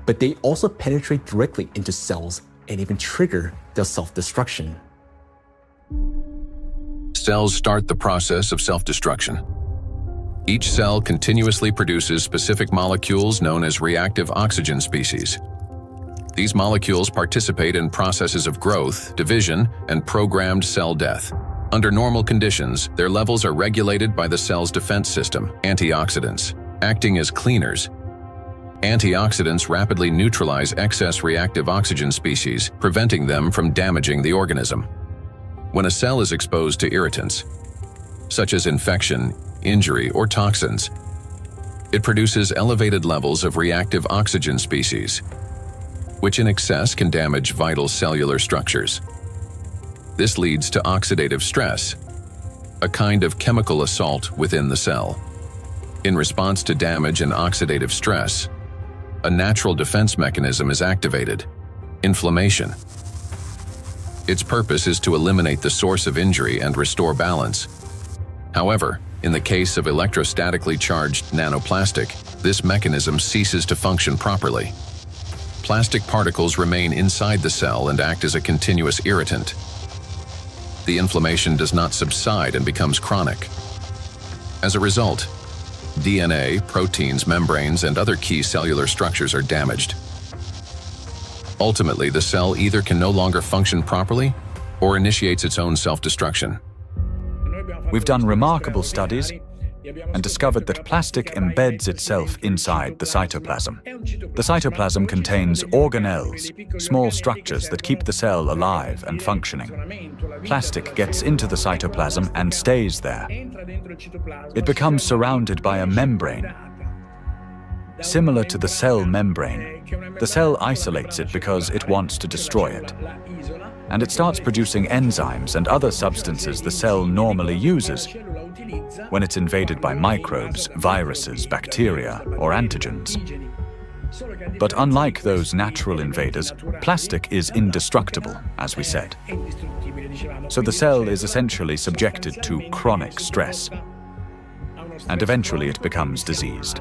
[SPEAKER 5] but they also penetrate directly into cells and even trigger their self-destruction.
[SPEAKER 1] Cells start the process of self-destruction. Each cell continuously produces specific molecules known as reactive oxygen species. These molecules participate in processes of growth, division, and programmed cell death. Under normal conditions, their levels are regulated by the cell's defense system, antioxidants, acting as cleaners. Antioxidants rapidly neutralize excess reactive oxygen species, preventing them from damaging the organism. When a cell is exposed to irritants, such as infection, injury, or toxins, it produces elevated levels of reactive oxygen species, which in excess can damage vital cellular structures. This leads to oxidative stress, a kind of chemical assault within the cell. In response to damage and oxidative stress, a natural defense mechanism is activated: inflammation. Its purpose is to eliminate the source of injury and restore balance. However, in the case of electrostatically charged nanoplastic, this mechanism ceases to function properly. Plastic particles remain inside the cell and act as a continuous irritant. The inflammation does not subside and becomes chronic. As a result, DNA, proteins, membranes, and other key cellular structures are damaged. Ultimately, the cell either can no longer function properly or initiates its own self-destruction.
[SPEAKER 6] We've done remarkable studies and discovered that plastic embeds itself inside the cytoplasm. The cytoplasm contains organelles, small structures that keep the cell alive and functioning. Plastic gets into the cytoplasm and stays there. It becomes surrounded by a membrane. Similar to the cell membrane, The cell isolates it because it wants to destroy it. And it starts producing enzymes and other substances the cell normally uses when it's invaded by microbes, viruses, bacteria, or antigens. But unlike those natural invaders, plastic is indestructible, as we said. So the cell is essentially subjected to chronic stress, and eventually it becomes diseased.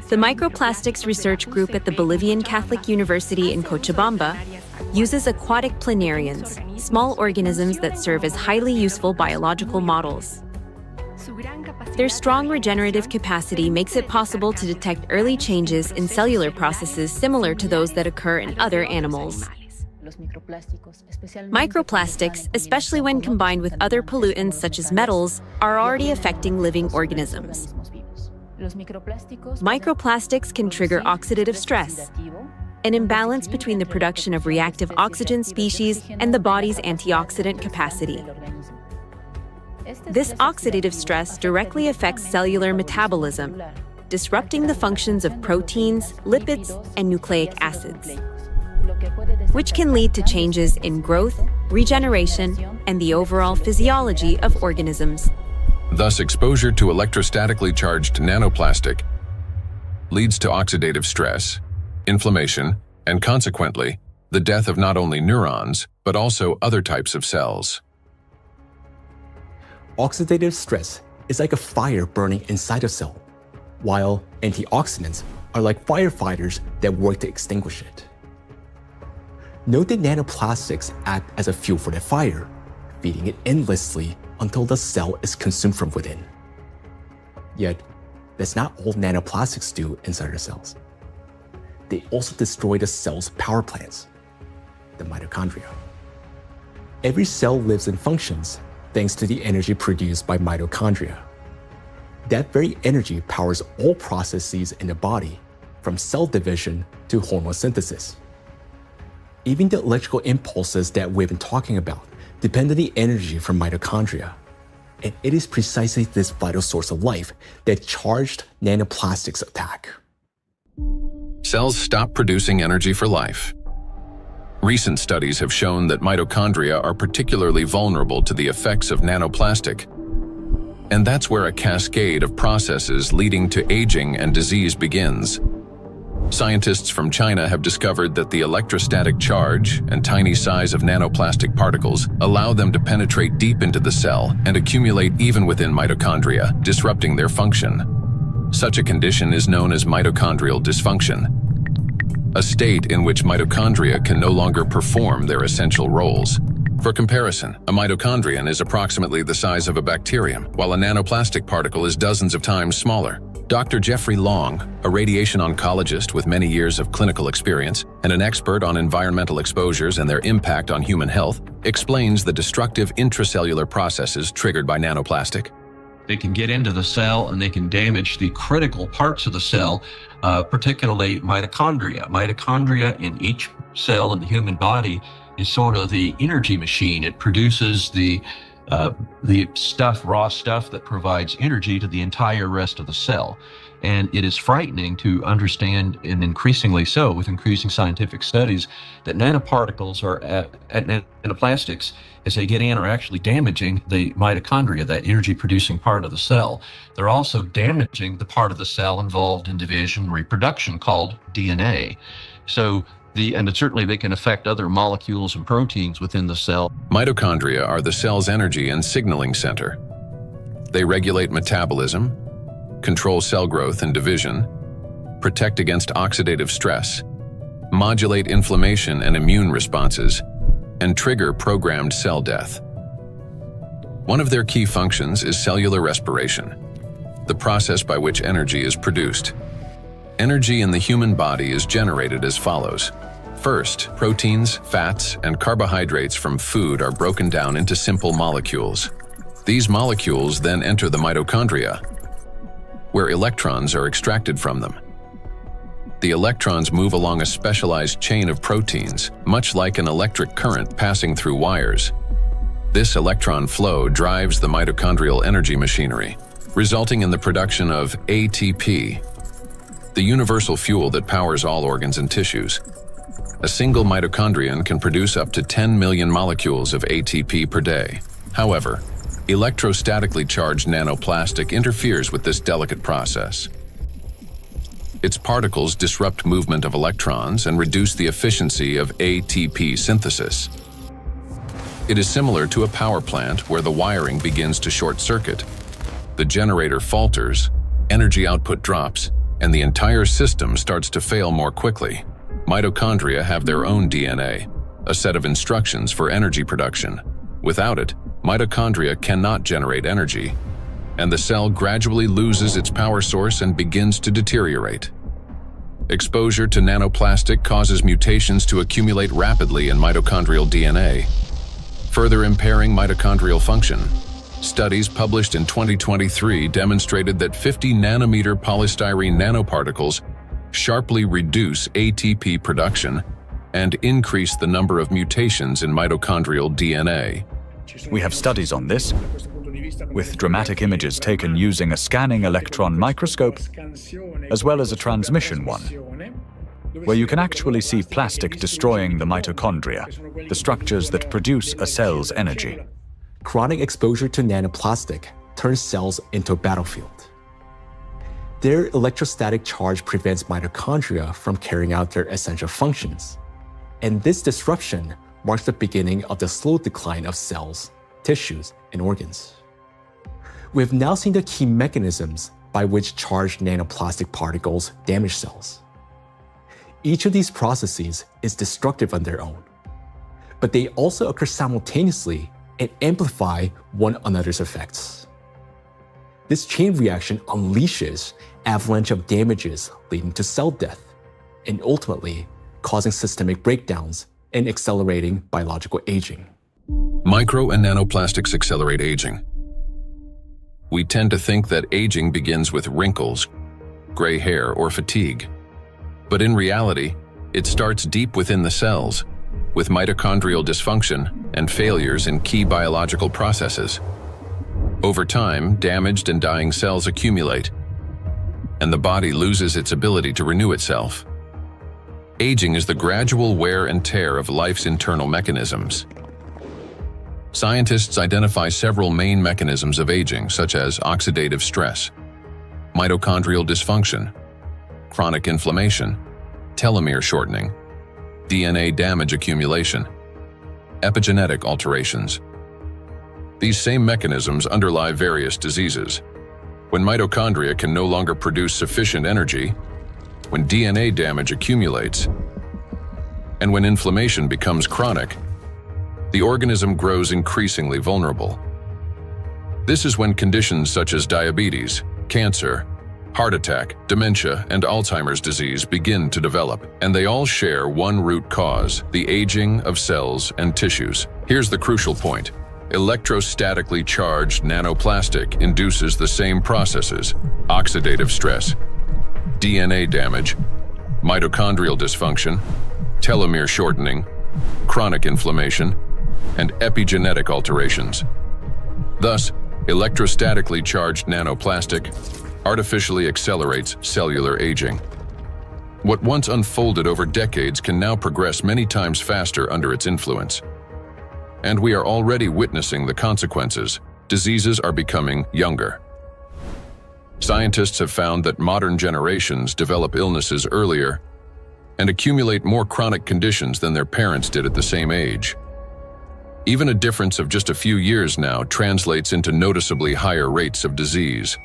[SPEAKER 13] The Microplastics Research Group at the Bolivian Catholic University in Cochabamba uses aquatic planarians, small organisms that serve as highly useful biological models. Their strong regenerative capacity makes it possible to detect early changes in cellular processes similar to those that occur in other animals. Microplastics, especially when combined with other pollutants such as metals, are already affecting living organisms. Microplastics can trigger oxidative stress, an imbalance between the production of reactive oxygen species and the body's antioxidant capacity. This oxidative stress directly affects cellular metabolism, disrupting the functions of proteins, lipids, and nucleic acids, which can lead to changes in growth, regeneration, and the overall physiology of organisms.
[SPEAKER 1] Thus, exposure to electrostatically charged nanoplastic leads to oxidative stress, inflammation, and consequently, the death of not only neurons, but also other types of cells.
[SPEAKER 5] Oxidative stress is like a fire burning inside a cell, while antioxidants are like firefighters that work to extinguish it. Note that nanoplastics act as a fuel for the fire, feeding it endlessly until the cell is consumed from within. Yet, that's not all nanoplastics do inside our cells. They also destroy the cell's power plants, the mitochondria. Every cell lives and functions thanks to the energy produced by mitochondria. That very energy powers all processes in the body, from cell division to hormone synthesis. Even the electrical impulses that we've been talking about depend on the energy from mitochondria. And it is precisely this vital source of life that charged nanoplastics attack.
[SPEAKER 1] Cells stop producing energy for life. Recent studies have shown that mitochondria are particularly vulnerable to the effects of nanoplastic. And that's where a cascade of processes leading to aging and disease begins. Scientists from China have discovered that the electrostatic charge and tiny size of nanoplastic particles allow them to penetrate deep into the cell and accumulate even within mitochondria, disrupting their function. Such a condition is known as mitochondrial dysfunction, a state in which mitochondria can no longer perform their essential roles. For comparison, a mitochondrion is approximately the size of a bacterium, while a nanoplastic particle is dozens of times smaller. Dr. Jeffrey Long, a radiation oncologist with many years of clinical experience and an expert on environmental exposures and their impact on human health, explains the destructive intracellular processes triggered by nanoplastic.
[SPEAKER 4] They can get into the cell and they can damage the critical parts of the cell, particularly mitochondria. Mitochondria in each cell in the human body is sort of the energy machine. It produces the raw stuff that provides energy to the entire rest of the cell. And it is frightening to understand, and increasingly so with increasing scientific studies, that nanoparticles nanoplastics, as they get in, are actually damaging the mitochondria, that energy-producing part of the cell. They're also damaging the part of the cell involved in division and reproduction called DNA. And certainly they can affect other molecules and proteins within the cell.
[SPEAKER 1] Mitochondria are the cell's energy and signaling center. They regulate metabolism, control cell growth and division, protect against oxidative stress, modulate inflammation and immune responses, and trigger programmed cell death. One of their key functions is cellular respiration, the process by which energy is produced. Energy in the human body is generated as follows. First, proteins, fats, and carbohydrates from food are broken down into simple molecules. These molecules then enter the mitochondria, where electrons are extracted from them. The electrons move along a specialized chain of proteins, much like an electric current passing through wires. This electron flow drives the mitochondrial energy machinery, resulting in the production of ATP. the universal fuel that powers all organs and tissues. A single mitochondrion can produce up to 10 million molecules of ATP per day. However, electrostatically charged nanoplastic interferes with this delicate process. Its particles disrupt movement of electrons and reduce the efficiency of ATP synthesis. It is similar to a power plant where the wiring begins to short circuit. The generator falters, energy output drops, and the entire system starts to fail more quickly. Mitochondria have their own DNA, a set of instructions for energy production. Without it, mitochondria cannot generate energy, and the cell gradually loses its power source and begins to deteriorate. Exposure to nanoplastic causes mutations to accumulate rapidly in mitochondrial DNA, further impairing mitochondrial function. Studies published in 2023 demonstrated that 50 nanometer polystyrene nanoparticles sharply reduce ATP production and increase the number of mutations in mitochondrial DNA.
[SPEAKER 6] We have studies on this, with dramatic images taken using a scanning electron microscope, as well as a transmission one, where you can actually see plastic destroying the mitochondria, the structures that produce a cell's energy.
[SPEAKER 5] Chronic exposure to nanoplastic turns cells into a battlefield. Their electrostatic charge prevents mitochondria from carrying out their essential functions, and this disruption marks the beginning of the slow decline of cells, tissues, and organs. We have now seen the key mechanisms by which charged nanoplastic particles damage cells. Each of these processes is destructive on their own, but they also occur simultaneously and amplify one another's effects. This chain reaction unleashes avalanche of damages leading to cell death, and ultimately causing systemic breakdowns and accelerating biological aging.
[SPEAKER 1] Micro and nanoplastics accelerate aging. We tend to think that aging begins with wrinkles, gray hair, or fatigue. But in reality, it starts deep within the cells, with mitochondrial dysfunction and failures in key biological processes. Over time, damaged and dying cells accumulate, and the body loses its ability to renew itself. Aging is the gradual wear and tear of life's internal mechanisms. Scientists identify several main mechanisms of aging, such as oxidative stress, mitochondrial dysfunction, chronic inflammation, telomere shortening, DNA damage accumulation, epigenetic alterations. These same mechanisms underlie various diseases. When mitochondria can no longer produce sufficient energy, when DNA damage accumulates, and when inflammation becomes chronic, the organism grows increasingly vulnerable. This is when conditions such as diabetes, cancer, heart attack, dementia, and Alzheimer's disease begin to develop, and they all share one root cause: the aging of cells and tissues. Here's the crucial point. Electrostatically charged nanoplastic induces the same processes: oxidative stress, DNA damage, mitochondrial dysfunction, telomere shortening, chronic inflammation, and epigenetic alterations. Thus, electrostatically charged nanoplastic artificially accelerates cellular aging. What once unfolded over decades can now progress many times faster under its influence. And we are already witnessing the consequences. Diseases are becoming younger. Scientists have found that modern generations develop illnesses earlier and accumulate more chronic conditions than their parents did at the same age. Even a difference of just a few years now translates into noticeably higher rates of disease.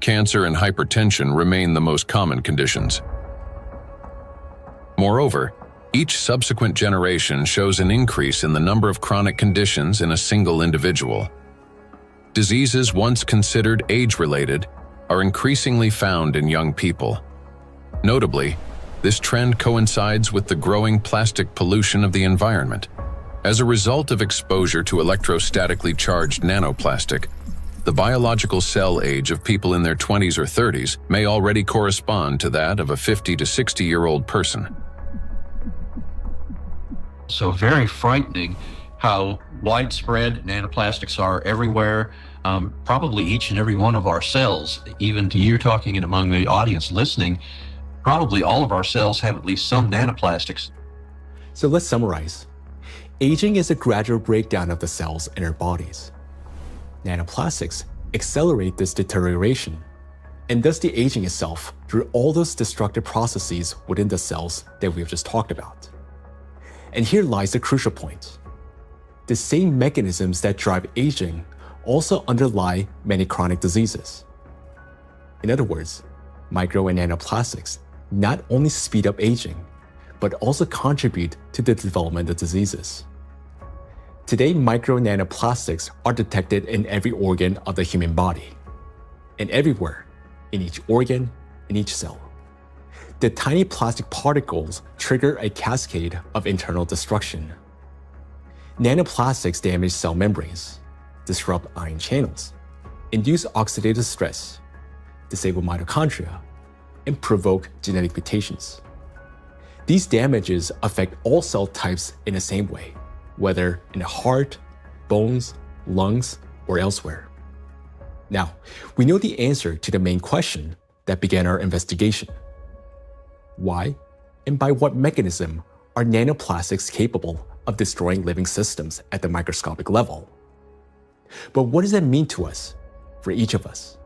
[SPEAKER 1] Cancer and hypertension remain the most common conditions. Moreover, each subsequent generation shows an increase in the number of chronic conditions in a single individual. Diseases once considered age-related are increasingly found in young people. Notably, this trend coincides with the growing plastic pollution of the environment. As a result of exposure to electrostatically charged nanoplastic, the biological cell age of people in their 20s or 30s may already correspond to that of a 50 to 60-year-old person.
[SPEAKER 4] So very frightening how widespread nanoplastics are everywhere, probably each and every one of our cells. Even to you talking and among the audience listening, probably all of our cells have at least some nanoplastics.
[SPEAKER 5] So let's summarize. Aging is a gradual breakdown of the cells in our bodies. Nanoplastics accelerate this deterioration, and thus the aging itself through all those destructive processes within the cells that we've just talked about. And here lies the crucial point. The same mechanisms that drive aging also underlie many chronic diseases. In other words, micro and nanoplastics not only speed up aging, but also contribute to the development of diseases. Today, micro and nanoplastics are detected in every organ of the human body, and everywhere, in each organ, in each cell. The tiny plastic particles trigger a cascade of internal destruction. Nanoplastics damage cell membranes, disrupt ion channels, induce oxidative stress, disable mitochondria, and provoke genetic mutations. These damages affect all cell types in the same way, whether in the heart, bones, lungs, or elsewhere. Now, we know the answer to the main question that began our investigation. Why and by what mechanism are nanoplastics capable of destroying living systems at the microscopic level? But what does that mean to us, for each of us?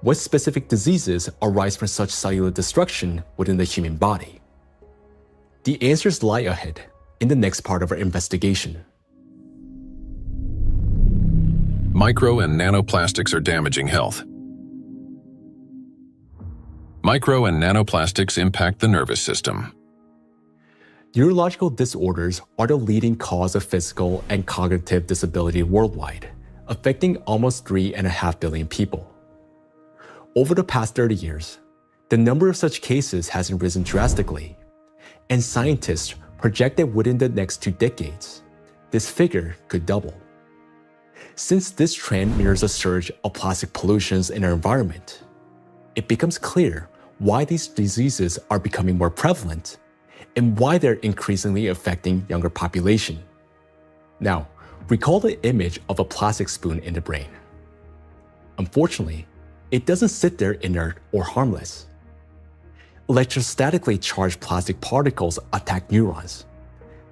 [SPEAKER 5] What specific diseases arise from such cellular destruction within the human body? The answers lie ahead in the next part of our investigation.
[SPEAKER 1] Micro and nanoplastics are damaging health. Micro and nanoplastics impact the nervous system.
[SPEAKER 5] Neurological disorders are the leading cause of physical and cognitive disability worldwide, affecting almost 3.5 billion people. Over the past 30 years, the number of such cases has risen drastically, and scientists project that within the next 2 decades, this figure could double. Since this trend mirrors a surge of plastic pollutions in our environment, it becomes clear why these diseases are becoming more prevalent and why they're increasingly affecting younger population. Now, recall the image of a plastic spoon in the brain. Unfortunately, it doesn't sit there inert or harmless. Electrostatically charged plastic particles attack neurons,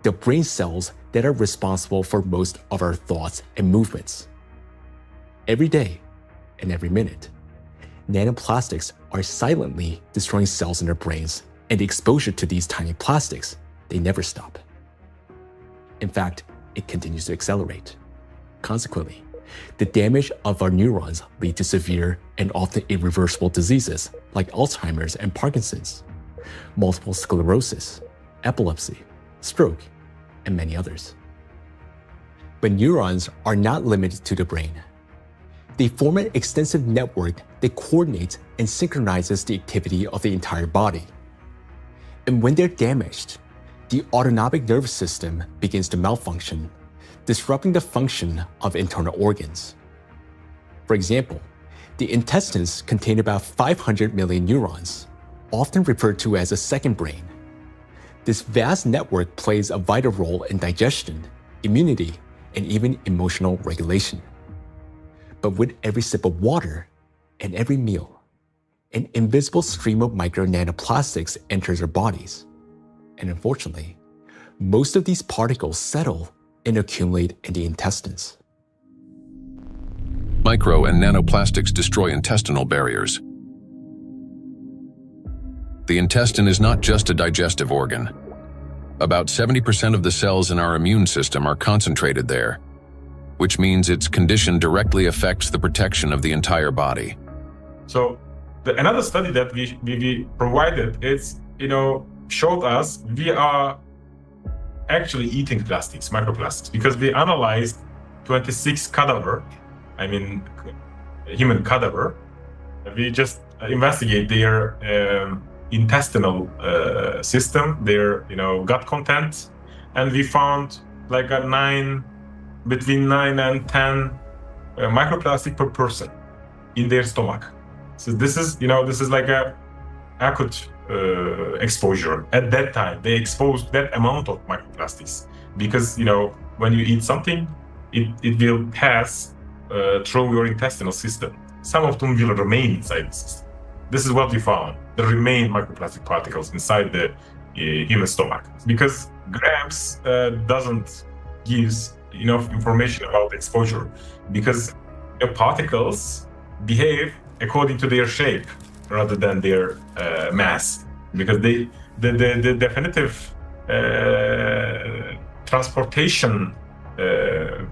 [SPEAKER 5] the brain cells that are responsible for most of our thoughts and movements. Every day and every minute, nanoplastics are silently destroying cells in our brains, and the exposure to these tiny plastics, they never stop. In fact, it continues to accelerate. Consequently, the damage of our neurons lead to severe and often irreversible diseases like Alzheimer's and Parkinson's, multiple sclerosis, epilepsy, stroke, and many others. But neurons are not limited to the brain. They form an extensive network that coordinates and synchronizes the activity of the entire body. And when they're damaged, the autonomic nervous system begins to malfunction, disrupting the function of internal organs. For example, the intestines contain about 500 million neurons, often referred to as a second brain. This vast network plays a vital role in digestion, immunity, and even emotional regulation. But with every sip of water and every meal, an invisible stream of micro nanoplastics enters our bodies. And unfortunately, most of these particles settle and accumulate in the intestines.
[SPEAKER 1] Micro and nanoplastics destroy intestinal barriers. The intestine is not just a digestive organ. About 70% of the cells in our immune system are concentrated there, which means its condition directly affects the protection of the entire body.
[SPEAKER 10] So another study that we provided, showed us we are actually eating plastics, microplastics, because we analyzed 26 human cadaver. We just investigate their intestinal system, their gut content, and we found like between 9 and 10 microplastic per person in their stomach. So this is like a acute exposure. At that time, they exposed that amount of microplastics because when you eat something, it will pass through your intestinal system. Some of them will remain inside the system. This is what we found. there remain microplastic particles inside the human stomach, because grams doesn't give enough information about exposure, because particles behave according to their shape rather than their mass, because the definitive transportation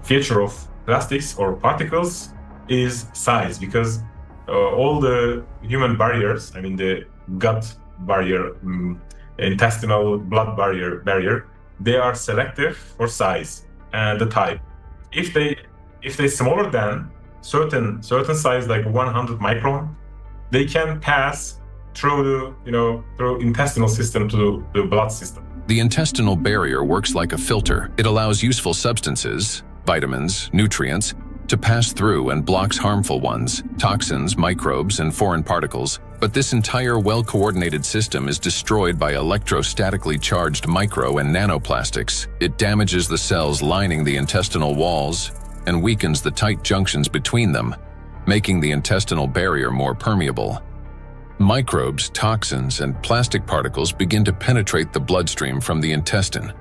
[SPEAKER 10] feature of plastics or particles is size, because all the human barriers, I mean the gut barrier, intestinal blood barrier, they are selective for size and the type. If they smaller than certain size, like 100 micron, they can pass through through intestinal system to the blood system.
[SPEAKER 1] The intestinal barrier works like a filter. It allows useful substances, vitamins, nutrients, to pass through and blocks harmful ones, toxins, microbes, and foreign particles. But this entire well-coordinated system is destroyed by electrostatically charged micro and nanoplastics. It damages the cells lining the intestinal walls and weakens the tight junctions between them, making the intestinal barrier more permeable. Microbes, toxins, and plastic particles begin to penetrate the bloodstream from the intestine.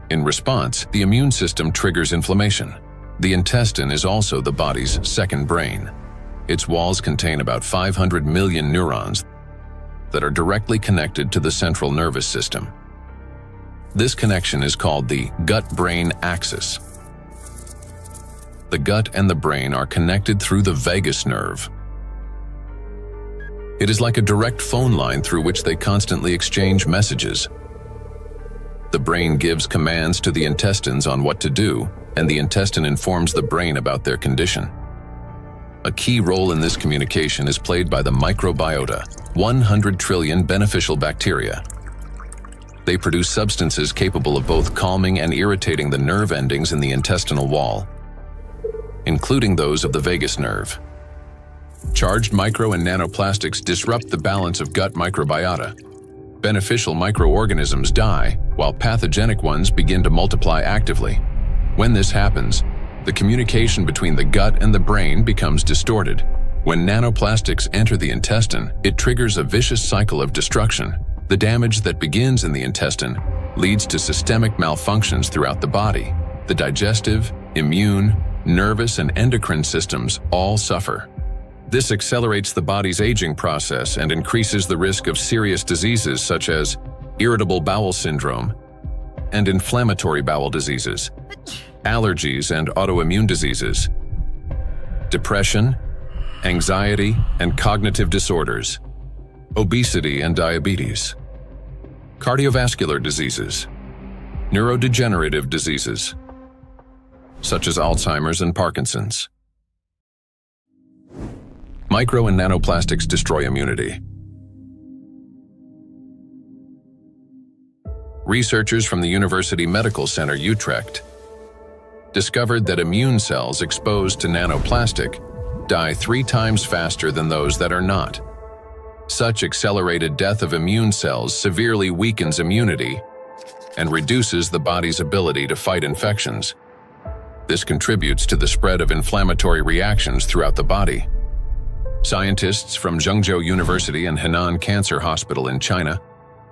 [SPEAKER 1] In response, the immune system triggers inflammation. The intestine is also the body's second brain. Its walls contain about 500 million neurons that are directly connected to the central nervous system. This connection is called the gut-brain axis. The gut and the brain are connected through the vagus nerve. It is like a direct phone line through which they constantly exchange messages. The brain gives commands to the intestines on what to do, and the intestine informs the brain about their condition. A key role in this communication is played by the microbiota, 100 trillion beneficial bacteria. They produce substances capable of both calming and irritating the nerve endings in the intestinal wall, including those of the vagus nerve. Charged micro and nanoplastics disrupt the balance of gut microbiota. Beneficial microorganisms die, while pathogenic ones begin to multiply actively. When this happens, the communication between the gut and the brain becomes distorted. When nanoplastics enter the intestine, it triggers a vicious cycle of destruction. The damage that begins in the intestine leads to systemic malfunctions throughout the body. The digestive, immune, nervous, and endocrine systems all suffer. This accelerates the body's aging process and increases the risk of serious diseases such as irritable bowel syndrome and inflammatory bowel diseases, allergies and autoimmune diseases, depression, anxiety and cognitive disorders, obesity and diabetes, cardiovascular diseases, neurodegenerative diseases, such as Alzheimer's and Parkinson's. Micro and nanoplastics destroy immunity. Researchers from the University Medical Center Utrecht discovered that immune cells exposed to nanoplastic die 3 times faster than those that are not. Such accelerated death of immune cells severely weakens immunity and reduces the body's ability to fight infections. This contributes to the spread of inflammatory reactions throughout the body. Scientists from Zhengzhou University and Henan Cancer Hospital in China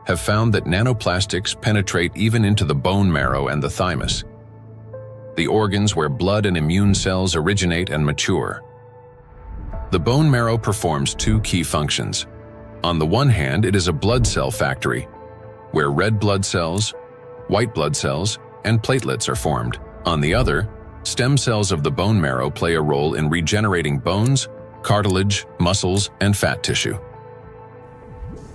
[SPEAKER 1] have found that nanoplastics penetrate even into the bone marrow and the thymus, the organs where blood and immune cells originate and mature. The bone marrow performs 2 key functions. On the one hand, it is a blood cell factory, where red blood cells, white blood cells, and platelets are formed. On the other, stem cells of the bone marrow play a role in regenerating bones, cartilage, muscles, and fat tissue.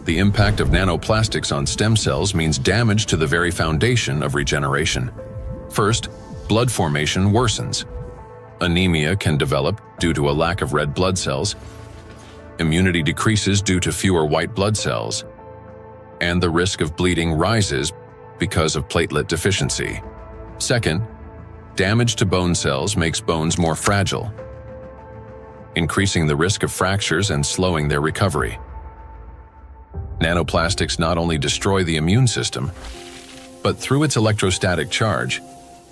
[SPEAKER 1] The impact of nanoplastics on stem cells means damage to the very foundation of regeneration. First, blood formation worsens. Anemia can develop due to a lack of red blood cells. Immunity decreases due to fewer white blood cells. And the risk of bleeding rises because of platelet deficiency. Second, damage to bone cells makes bones more fragile, increasing the risk of fractures and slowing their recovery. Nanoplastics not only destroy the immune system, but through its electrostatic charge,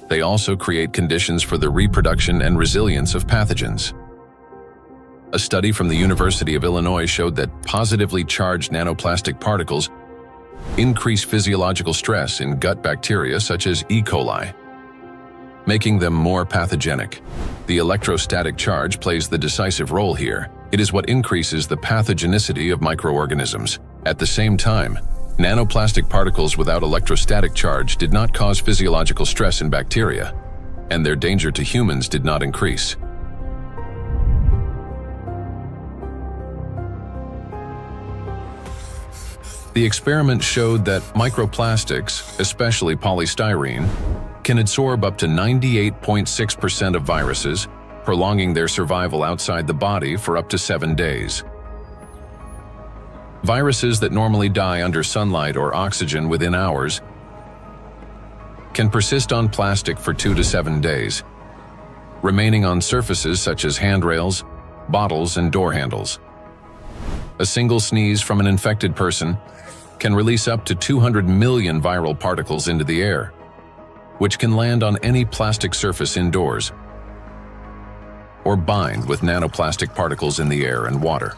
[SPEAKER 1] they also create conditions for the reproduction and resilience of pathogens. A study from the University of Illinois showed that positively charged nanoplastic particles increase physiological stress in gut bacteria such as E. coli, making them more pathogenic. The electrostatic charge plays the decisive role here. It is what increases the pathogenicity of microorganisms. At the same time, nanoplastic particles without electrostatic charge did not cause physiological stress in bacteria, and their danger to humans did not increase. The experiment showed that microplastics, especially polystyrene, can absorb up to 98.6% of viruses, prolonging their survival outside the body for up to 7 days. Viruses that normally die under sunlight or oxygen within hours can persist on plastic for 2 to 7 days, remaining on surfaces such as handrails, bottles, and door handles. A single sneeze from an infected person can release up to 200 million viral particles into the air, which can land on any plastic surface indoors or bind with nanoplastic particles in the air and water.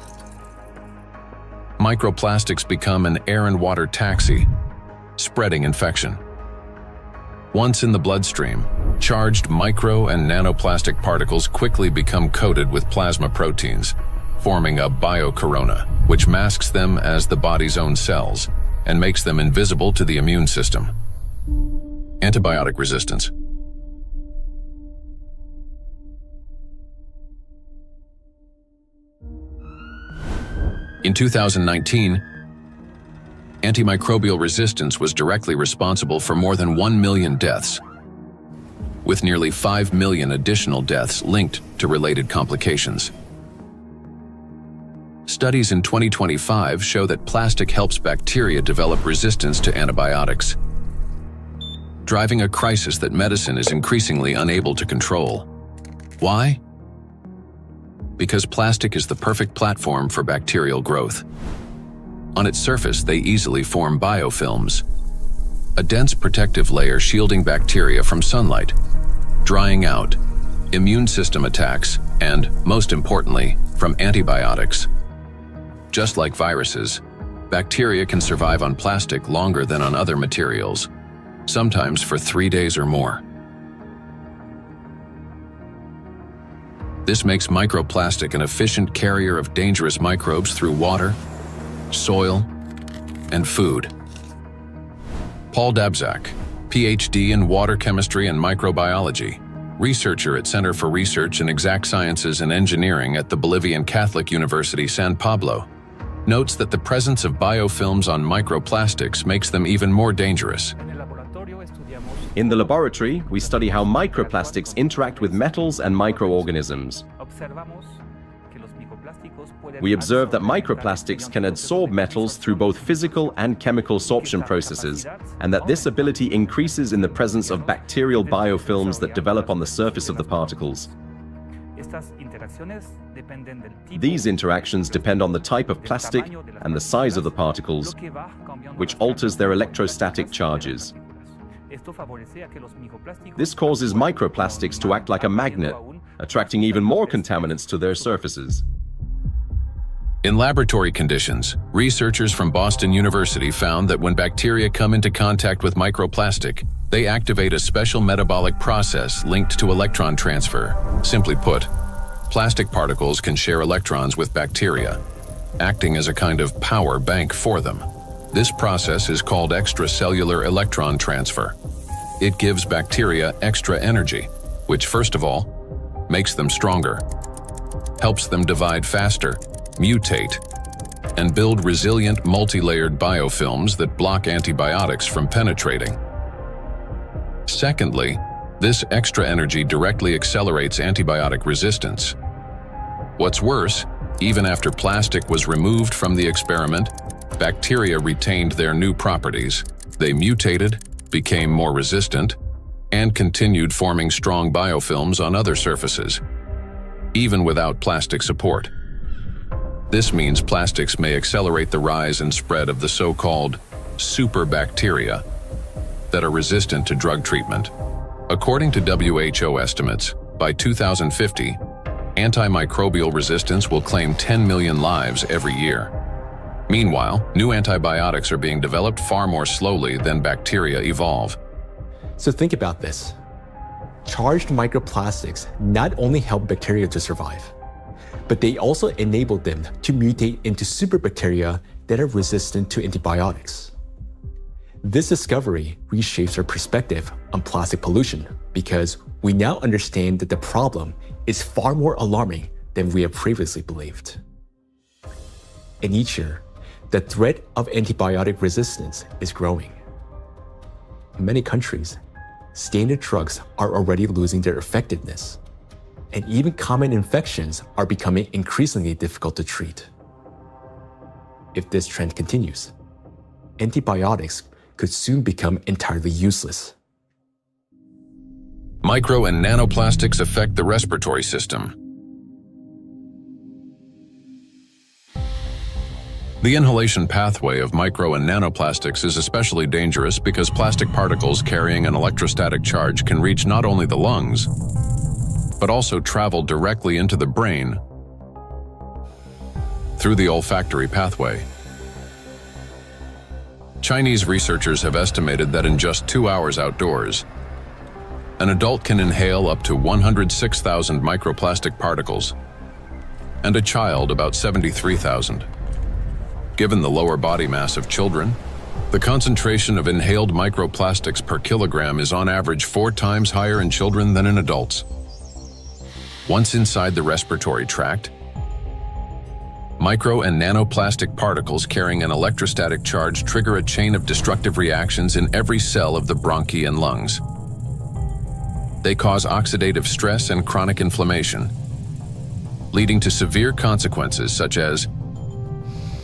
[SPEAKER 1] Microplastics become an air and water taxi, spreading infection. Once in the bloodstream, charged micro and nanoplastic particles quickly become coated with plasma proteins, forming a biocorona, which masks them as the body's own cells and makes them invisible to the immune system. Antibiotic resistance. In 2019, antimicrobial resistance was directly responsible for more than 1 million deaths, with nearly 5 million additional deaths linked to related complications. Studies in 2025 show that plastic helps bacteria develop resistance to antibiotics, driving a crisis that medicine is increasingly unable to control. Why? Because plastic is the perfect platform for bacterial growth. On its surface, they easily form biofilms, a dense protective layer shielding bacteria from sunlight, drying out, immune system attacks, and, most importantly, from antibiotics. Just like viruses, bacteria can survive on plastic longer than on other materials, sometimes for 3 days or more. This makes microplastic an efficient carrier of dangerous microbes through water, soil, and food. Paul Dabzak, PhD in water chemistry and microbiology, researcher at Center for Research in Exact Sciences and Engineering at the Bolivian Catholic University San Pablo, notes that the presence of biofilms on microplastics makes them even more dangerous.
[SPEAKER 7] In the laboratory, we study how microplastics interact with metals and microorganisms. We observe that microplastics can adsorb metals through both physical and chemical sorption processes, and that this ability increases in the presence of bacterial biofilms that develop on the surface of the particles. These interactions depend on the type of plastic and the size of the particles, which alters their electrostatic charges. This causes microplastics to act like a magnet, attracting even more contaminants to their surfaces.
[SPEAKER 1] In laboratory conditions, researchers from Boston University found that when bacteria come into contact with microplastic, they activate a special metabolic process linked to electron transfer. Simply put, plastic particles can share electrons with bacteria, acting as a kind of power bank for them. This process is called extracellular electron transfer. It gives bacteria extra energy, which first of all, makes them stronger, helps them divide faster, mutate, and build resilient multi-layered biofilms that block antibiotics from penetrating. Secondly, this extra energy directly accelerates antibiotic resistance. What's worse, even after plastic was removed from the experiment, bacteria retained their new properties. They mutated, became more resistant, and continued forming strong biofilms on other surfaces, even without plastic support. This means plastics may accelerate the rise and spread of the so-called superbacteria that are resistant to drug treatment. According to WHO estimates, by 2050, Antimicrobial resistance will claim 10 million lives every year. Meanwhile, new antibiotics are being developed far more slowly than bacteria evolve.
[SPEAKER 5] So think about this. Charged microplastics not only help bacteria to survive, but they also enable them to mutate into superbacteria that are resistant to antibiotics. This discovery reshapes our perspective on plastic pollution because we now understand that the problem is far more alarming than we have previously believed. And each year, the threat of antibiotic resistance is growing. In many countries, standard drugs are already losing their effectiveness, and even common infections are becoming increasingly difficult to treat. If this trend continues, antibiotics could soon become entirely useless.
[SPEAKER 1] Micro and nanoplastics affect the respiratory system. The inhalation pathway of micro and nanoplastics is especially dangerous because plastic particles carrying an electrostatic charge can reach not only the lungs, but also travel directly into the brain through the olfactory pathway. Chinese researchers have estimated that in just 2 hours outdoors, an adult can inhale up to 106,000 microplastic particles, and a child about 73,000. Given the lower body mass of children, the concentration of inhaled microplastics per kilogram is on average 4 times higher in children than in adults. Once inside the respiratory tract, micro and nanoplastic particles carrying an electrostatic charge trigger a chain of destructive reactions in every cell of the bronchi and lungs. They cause oxidative stress and chronic inflammation, leading to severe consequences such as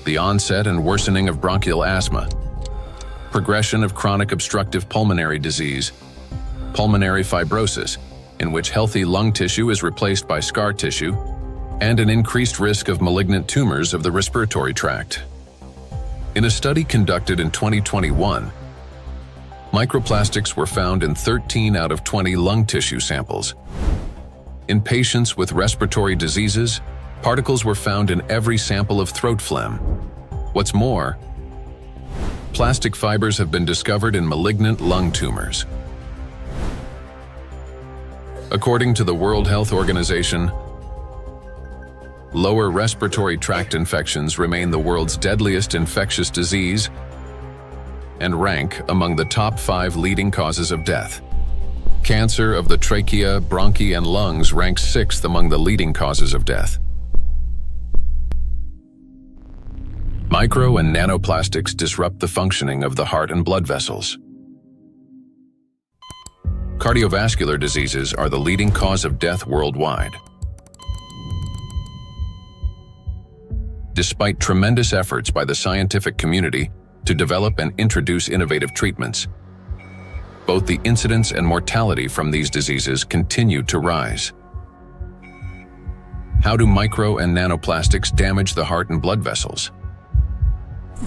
[SPEAKER 1] the onset and worsening of bronchial asthma, progression of chronic obstructive pulmonary disease, pulmonary fibrosis, in which healthy lung tissue is replaced by scar tissue, and an increased risk of malignant tumors of the respiratory tract. In a study conducted in 2021, microplastics were found in 13 out of 20 lung tissue samples. In patients with respiratory diseases, particles were found in every sample of throat phlegm. What's more, plastic fibers have been discovered in malignant lung tumors. According to the World Health Organization, lower respiratory tract infections remain the world's deadliest infectious disease and rank among the top 5 leading causes of death. Cancer of the trachea, bronchi, and lungs ranks 6th among the leading causes of death. Micro and nanoplastics disrupt the functioning of the heart and blood vessels. Cardiovascular diseases are the leading cause of death worldwide. Despite tremendous efforts by the scientific community to develop and introduce innovative treatments, both the incidence and mortality from these diseases continue to rise. How do micro and nanoplastics damage the heart and blood vessels?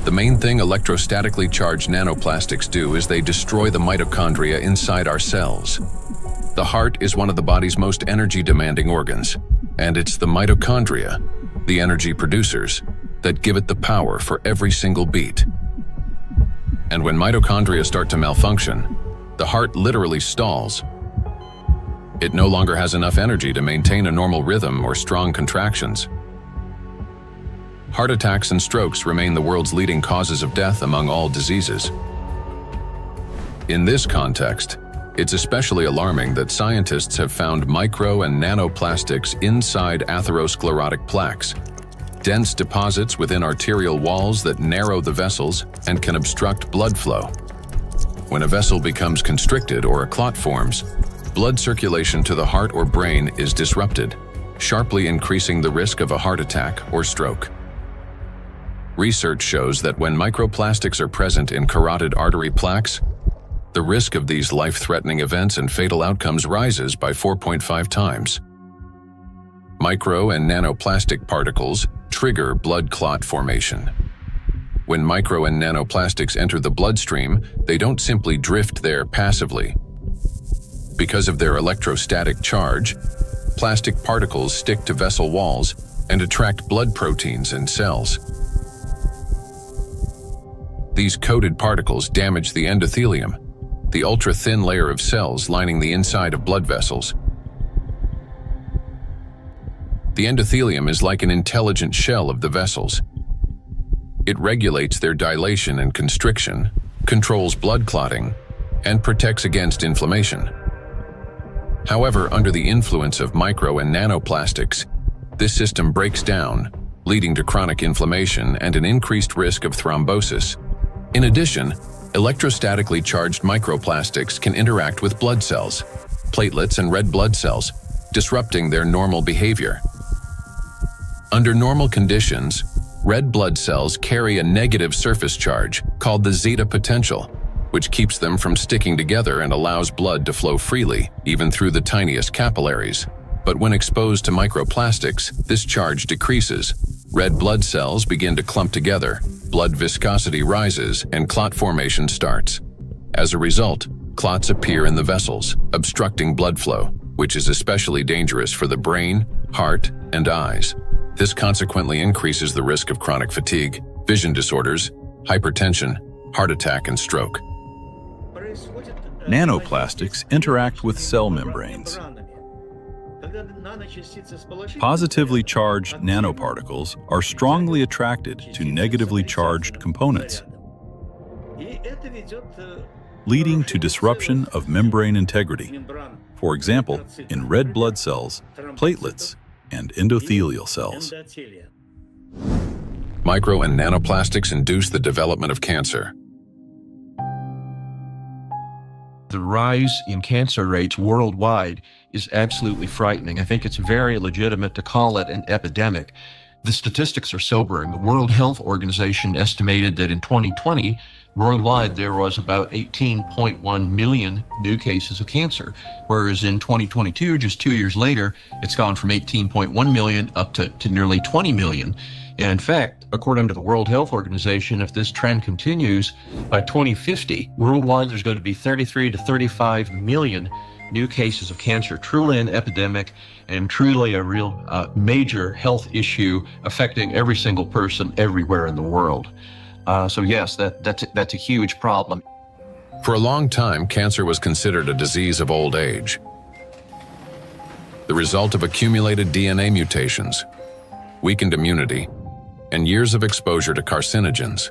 [SPEAKER 1] The main thing electrostatically charged nanoplastics do is they destroy the mitochondria inside our cells. The heart is one of the body's most energy-demanding organs, and it's the mitochondria, the energy producers, that give it the power for every single beat. And when mitochondria start to malfunction, the heart literally stalls. It no longer has enough energy to maintain a normal rhythm or strong contractions. Heart attacks and strokes remain the world's leading causes of death among all diseases. In this context, it's especially alarming that scientists have found micro and nanoplastics inside atherosclerotic plaques, dense deposits within arterial walls that narrow the vessels and can obstruct blood flow. When a vessel becomes constricted or a clot forms, blood circulation to the heart or brain is disrupted, sharply increasing the risk of a heart attack or stroke. Research shows that when microplastics are present in carotid artery plaques, the risk of these life-threatening events and fatal outcomes rises by 4.5 times. Micro and nanoplastic particles trigger blood clot formation. When micro and nanoplastics enter the bloodstream, they don't simply drift there passively. Because of their electrostatic charge, plastic particles stick to vessel walls and attract blood proteins and cells. These coated particles damage the endothelium, the ultra-thin layer of cells lining the inside of blood vessels. The endothelium is like an intelligent shell of the vessels. It regulates their dilation and constriction, controls blood clotting, and protects against inflammation. However, under the influence of micro and nanoplastics, this system breaks down, leading to chronic inflammation and an increased risk of thrombosis. In addition, electrostatically charged microplastics can interact with blood cells, platelets and red blood cells, disrupting their normal behavior. Under normal conditions, red blood cells carry a negative surface charge called the zeta potential, which keeps them from sticking together and allows blood to flow freely, even through the tiniest capillaries. But when exposed to microplastics, this charge decreases. Red blood cells begin to clump together, blood viscosity rises, and clot formation starts. As a result, clots appear in the vessels, obstructing blood flow, which is especially dangerous for the brain, heart, and eyes. This consequently increases the risk of chronic fatigue, vision disorders, hypertension, heart attack, and stroke.
[SPEAKER 15] Nanoplastics interact with cell membranes. Positively charged nanoparticles are strongly attracted to negatively charged components, leading to disruption of membrane integrity, for example, in red blood cells, platelets, and endothelial cells.
[SPEAKER 1] Micro and nanoplastics induce the development of cancer.
[SPEAKER 4] The rise in cancer rates worldwide is absolutely frightening. I think it's very legitimate to call it an epidemic. The statistics are sobering. The World Health Organization estimated that in 2020, worldwide there was about 18.1 million new cases of cancer, whereas in 2022, just 2 years later, it's gone from 18.1 million up to nearly 20 million. And in fact, according to the World Health Organization, if this trend continues, by 2050, worldwide there's going to be 33 to 35 million new cases of cancer, truly an epidemic and truly a real major health issue affecting every single person everywhere in the world. So yes, that's a huge problem.
[SPEAKER 1] For a long time, cancer was considered a disease of old age, the result of accumulated DNA mutations, weakened immunity, and years of exposure to carcinogens.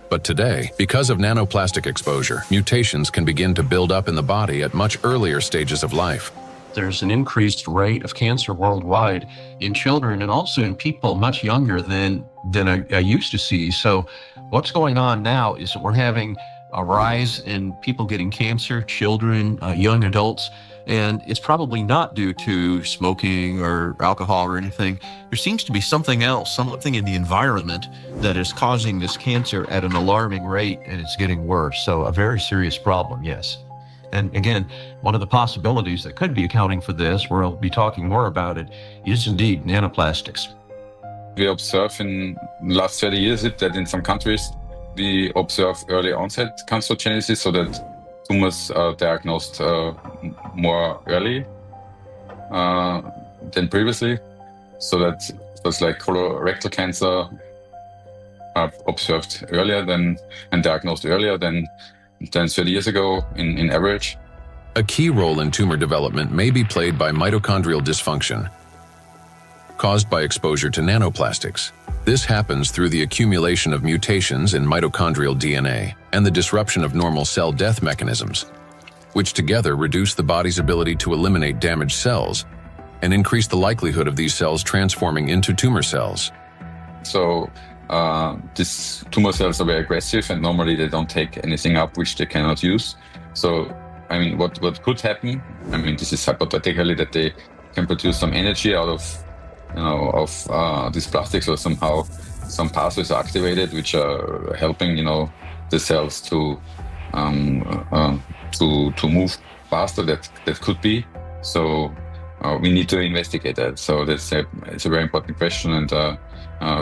[SPEAKER 1] But today, because of nanoplastic exposure, mutations can begin to build up in the body at much earlier stages of life.
[SPEAKER 4] There's an increased rate of cancer worldwide in children and also in people much younger than I used to see. So what's going on now is that we're having a rise in people getting cancer, children, young adults, and it's probably not due to smoking or alcohol or anything. There seems to be something else, something in the environment that is causing this cancer at an alarming rate, and it's getting worse. So a very serious problem, yes. And again, one of the possibilities that could be accounting for this, we'll be talking more about it, is indeed nanoplastics.
[SPEAKER 8] We observe in the last 30 years that in some countries, we observe early onset cancerogenesis, so that tumors are diagnosed more early than previously. So that was like colorectal cancer observed earlier and diagnosed earlier than 30 years ago in average.
[SPEAKER 1] A key role in tumor development may be played by mitochondrial dysfunction, caused by exposure to nanoplastics. This happens through the accumulation of mutations in mitochondrial DNA and the disruption of normal cell death mechanisms, which together reduce the body's ability to eliminate damaged cells and increase the likelihood of these cells transforming into tumor cells.
[SPEAKER 8] So these tumor cells are very aggressive, and normally they don't take anything up which they cannot use. So, I mean, what could happen? I mean, this is hypothetically that they can produce some energy out of these plastics, or somehow some pathways are activated which are helping the cells to move faster. That could be. So we need to investigate that. So it's a very important question, and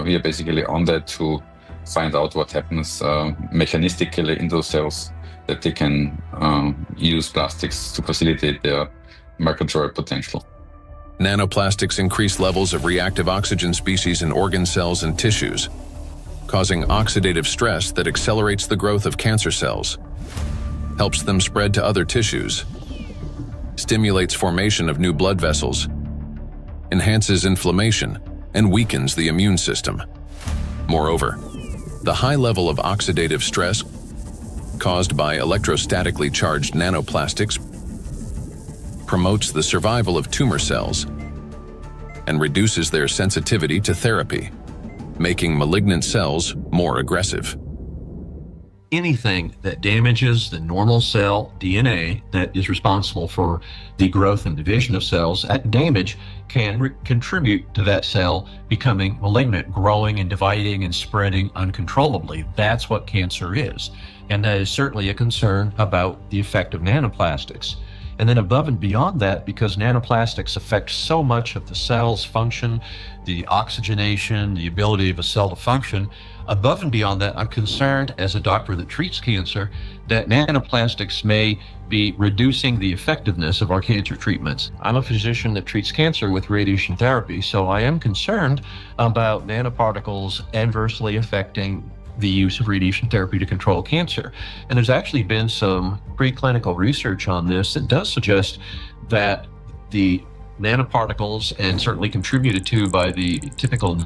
[SPEAKER 8] we are basically on that to find out what happens mechanistically in those cells, that they can use plastics to facilitate their microbial potential.
[SPEAKER 1] Nanoplastics increase levels of reactive oxygen species in organ cells and tissues, causing oxidative stress that accelerates the growth of cancer cells, helps them spread to other tissues, stimulates formation of new blood vessels, enhances inflammation, and weakens the immune system. Moreover, the high level of oxidative stress caused by electrostatically charged nanoplastics promotes the survival of tumor cells and reduces their sensitivity to therapy, making malignant cells more aggressive.
[SPEAKER 4] Anything that damages the normal cell DNA that is responsible for the growth and division of cells, that damage can contribute to that cell becoming malignant, growing and dividing and spreading uncontrollably. That's what cancer is. And that is certainly a concern about the effect of nanoplastics. And then above and beyond that, because nanoplastics affect so much of the cell's function, the oxygenation, the ability of a cell to function, above and beyond that, I'm concerned as a doctor that treats cancer that nanoplastics may be reducing the effectiveness of our cancer treatments. I'm a physician that treats cancer with radiation therapy, so I am concerned about nanoparticles adversely affecting the use of radiation therapy to control cancer. And there's actually been some preclinical research on this that does suggest that the nanoparticles, and certainly contributed to by the typical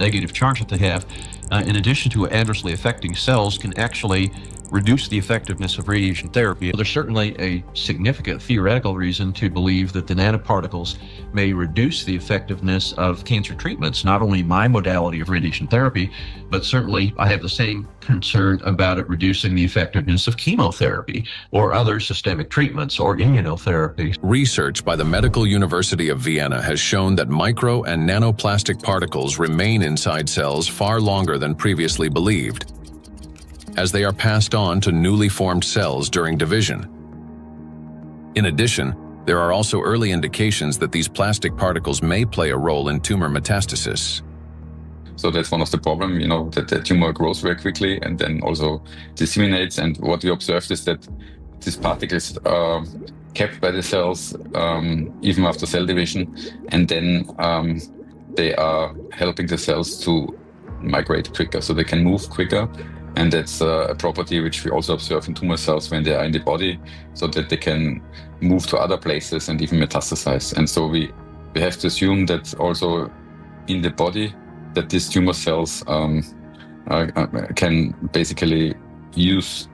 [SPEAKER 4] negative charge that they have, in addition to adversely affecting cells, can actually reduce the effectiveness of radiation therapy. There's certainly a significant theoretical reason to believe that the nanoparticles may reduce the effectiveness of cancer treatments, not only my modality of radiation therapy, but certainly I have the same concern about it reducing the effectiveness of chemotherapy or other systemic treatments or immunotherapy.
[SPEAKER 1] Research by the Medical University of Vienna has shown that micro and nanoplastic particles remain inside cells far longer than previously believed, as they are passed on to newly formed cells during division. In addition, there are also early indications that these plastic particles may play a role in tumor metastasis.
[SPEAKER 8] So that's one of the problems, that the tumor grows very quickly and then also disseminates. And what we observed is that these particles are kept by the cells even after cell division, and then they are helping the cells to migrate quicker, so they can move quicker. And that's a property which we also observe in tumor cells when they are in the body, so that they can move to other places and even metastasize. And so we have to assume that also in the body, that these tumor cells can basically use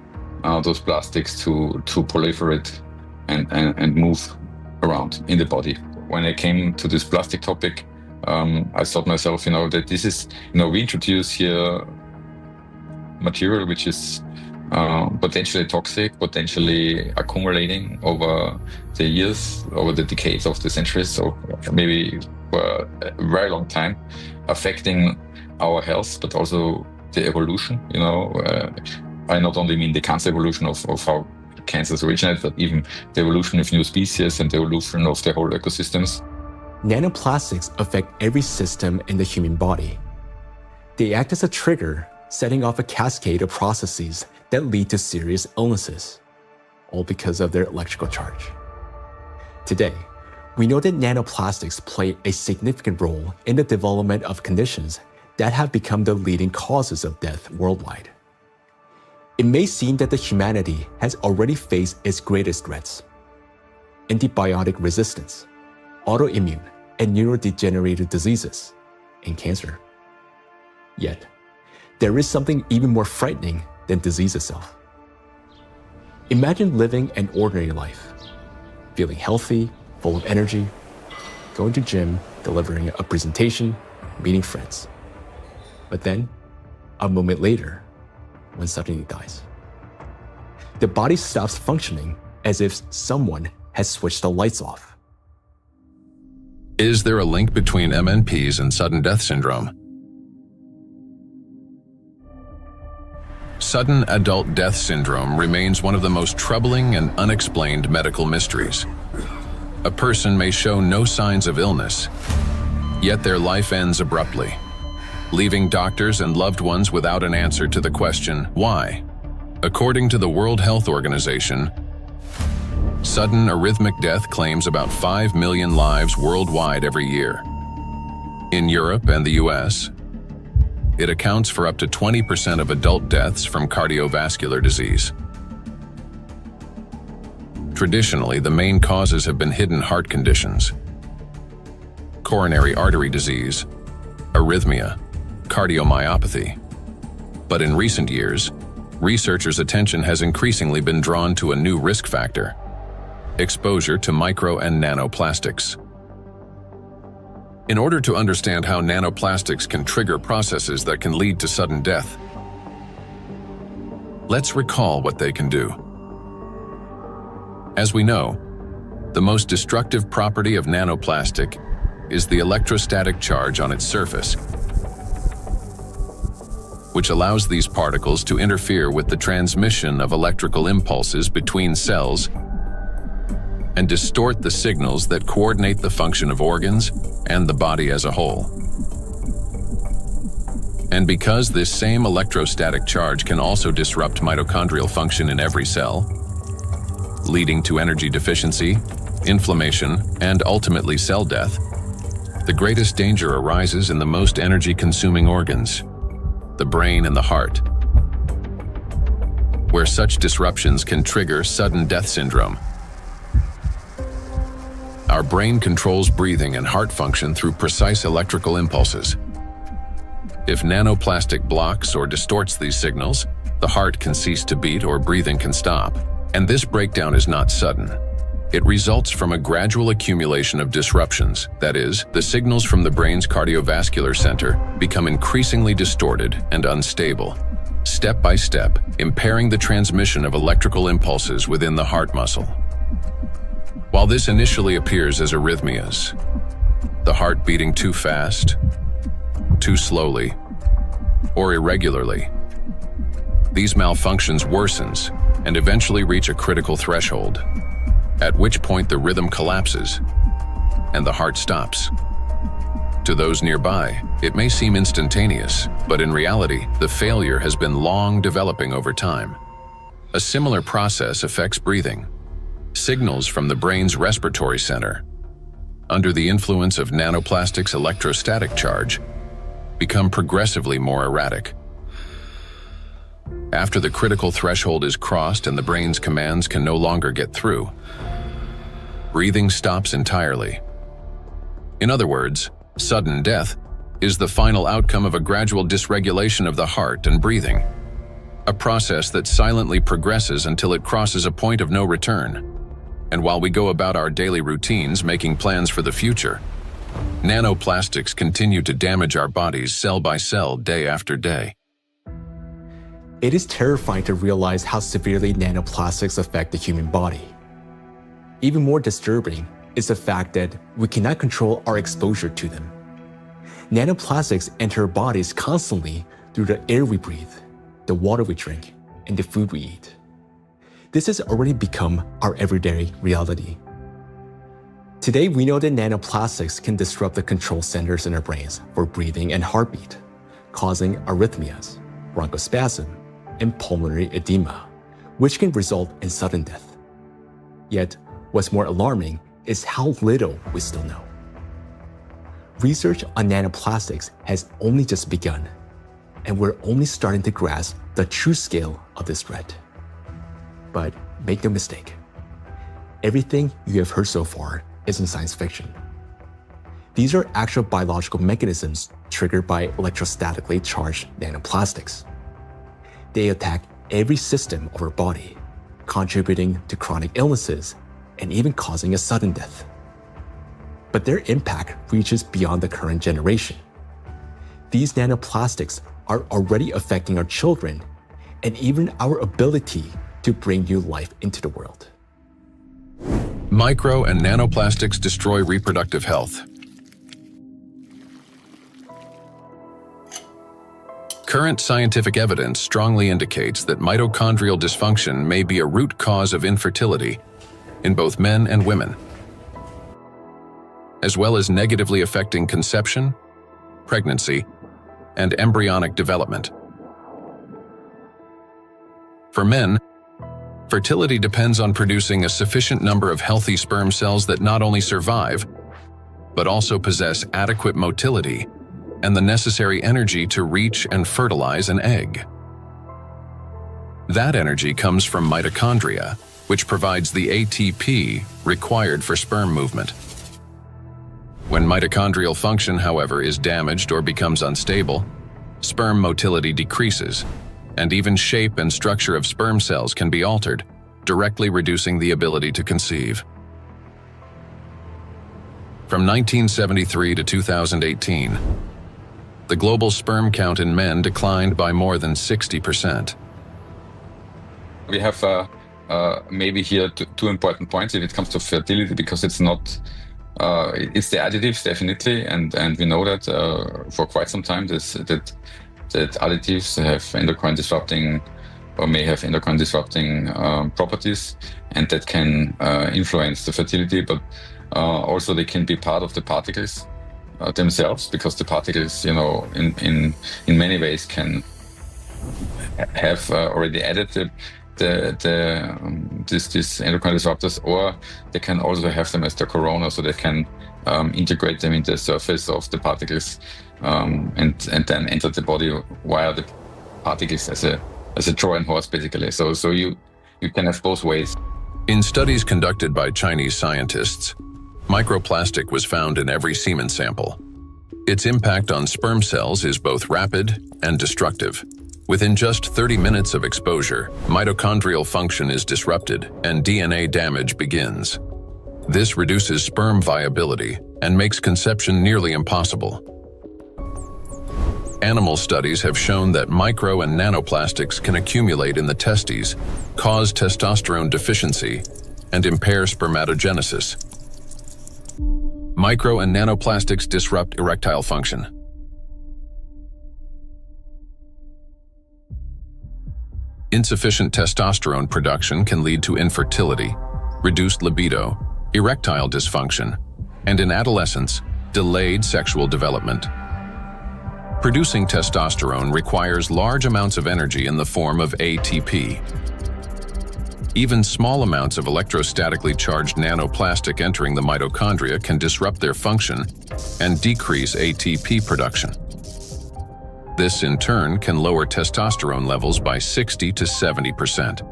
[SPEAKER 8] those plastics to proliferate and move around in the body. When I came to this plastic topic, I thought myself, that this is, we introduce here material which is potentially toxic, potentially accumulating over the years, over the decades of the centuries, so maybe for a very long time, affecting our health, but also the evolution. I not only mean the cancer evolution of how cancers originate, but even the evolution of new species and the evolution of the whole ecosystems.
[SPEAKER 5] Nanoplastics affect every system in the human body. They act as a trigger, setting off a cascade of processes that lead to serious illnesses, all because of their electrical charge. Today, we know that nanoplastics play a significant role in the development of conditions that have become the leading causes of death worldwide. It may seem that the humanity has already faced its greatest threats: antibiotic resistance, autoimmune and neurodegenerative diseases, and cancer. Yet, there is something even more frightening than disease itself. Imagine living an ordinary life, feeling healthy, full of energy, going to gym, delivering a presentation, meeting friends. But then, a moment later, one suddenly dies. The body stops functioning as if someone has switched the lights off.
[SPEAKER 1] Is there a link between MNPs and sudden death syndrome? Sudden adult death syndrome remains one of the most troubling and unexplained medical mysteries. A person may show no signs of illness, yet their life ends abruptly, leaving doctors and loved ones without an answer to the question, why? According to the World Health Organization, Sudden arrhythmic death claims about 5 million lives worldwide every year. In Europe and the US, it accounts for up to 20% of adult deaths from cardiovascular disease. Traditionally, the main causes have been hidden heart conditions: coronary artery disease, arrhythmia, cardiomyopathy. But in recent years, researchers' attention has increasingly been drawn to a new risk factor: exposure to micro and nanoplastics. In order to understand how nanoplastics can trigger processes that can lead to sudden death, let's recall what they can do. As we know, the most destructive property of nanoplastic is the electrostatic charge on its surface, which allows these particles to interfere with the transmission of electrical impulses between cells and distort the signals that coordinate the function of organs and the body as a whole. And because this same electrostatic charge can also disrupt mitochondrial function in every cell, leading to energy deficiency, inflammation, and ultimately cell death, the greatest danger arises in the most energy-consuming organs, the brain and the heart, where such disruptions can trigger sudden death syndrome. Our brain controls breathing and heart function through precise electrical impulses. If nanoplastic blocks or distorts these signals, the heart can cease to beat or breathing can stop. And this breakdown is not sudden. It results from a gradual accumulation of disruptions. That is, the signals from the brain's cardiovascular center become increasingly distorted and unstable, step by step, impairing the transmission of electrical impulses within the heart muscle. While this initially appears as arrhythmias, the heart beating too fast, too slowly, or irregularly, these malfunctions worsens and eventually reach a critical threshold, at which point the rhythm collapses and the heart stops. To those nearby, it may seem instantaneous, but in reality, the failure has been long developing over time. A similar process affects breathing. Signals from the brain's respiratory center, under the influence of nanoplastics' electrostatic charge, become progressively more erratic. After the critical threshold is crossed and the brain's commands can no longer get through, breathing stops entirely. In other words, sudden death is the final outcome of a gradual dysregulation of the heart and breathing, a process that silently progresses until it crosses a point of no return. And while we go about our daily routines making plans for the future, nanoplastics continue to damage our bodies cell by cell, day after day.
[SPEAKER 5] It is terrifying to realize how severely nanoplastics affect the human body. Even more disturbing is the fact that we cannot control our exposure to them. Nanoplastics enter our bodies constantly through the air we breathe, the water we drink, and the food we eat. This has already become our everyday reality. Today, we know that nanoplastics can disrupt the control centers in our brains for breathing and heartbeat, causing arrhythmias, bronchospasm, and pulmonary edema, which can result in sudden death. Yet, what's more alarming is how little we still know. Research on nanoplastics has only just begun, and we're only starting to grasp the true scale of this threat. But make no mistake, everything you have heard so far isn't science fiction. These are actual biological mechanisms triggered by electrostatically charged nanoplastics. They attack every system of our body, contributing to chronic illnesses and even causing a sudden death. But their impact reaches beyond the current generation. These nanoplastics are already affecting our children and even our ability to bring new life into the world.
[SPEAKER 1] Micro and nanoplastics destroy reproductive health. Current scientific evidence strongly indicates that mitochondrial dysfunction may be a root cause of infertility in both men and women, as well as negatively affecting conception, pregnancy, and embryonic development. For men, Fertility depends on producing a sufficient number of healthy sperm cells that not only survive, but also possess adequate motility and the necessary energy to reach and fertilize an egg. That energy comes from mitochondria, which provides the ATP required for sperm movement. When mitochondrial function, however, is damaged or becomes unstable, sperm motility decreases, and even shape and structure of sperm cells can be altered, directly reducing the ability to conceive. From 1973 to 2018, the global sperm count in men declined by more than 60%.
[SPEAKER 8] We have maybe here two important points if it comes to fertility, because it's not, it's the additives definitely, and we know that for quite some time that additives have endocrine disrupting or may have endocrine disrupting properties, and that can influence the fertility, but also they can be part of the particles themselves, because the particles, you know, in many ways can have already added these endocrine disruptors, or they can also have them as the corona, so they can integrate them into the surface of the particles and then enter the body via the particles as a Trojan horse, basically. So you can have both ways.
[SPEAKER 1] In studies conducted by Chinese scientists, microplastic was found in every semen sample. Its impact on sperm cells is both rapid and destructive. Within just 30 minutes of exposure, mitochondrial function is disrupted and DNA damage begins. This reduces sperm viability and makes conception nearly impossible. Animal studies have shown that micro and nanoplastics can accumulate in the testes, cause testosterone deficiency, and impair spermatogenesis. Micro and nanoplastics disrupt erectile function. Insufficient testosterone production can lead to infertility, reduced libido, erectile dysfunction, and in adolescence, delayed sexual development. Producing testosterone requires large amounts of energy in the form of ATP. Even small amounts of electrostatically charged nanoplastic entering the mitochondria can disrupt their function and decrease ATP production. This, in turn, can lower testosterone levels by 60 to 70%.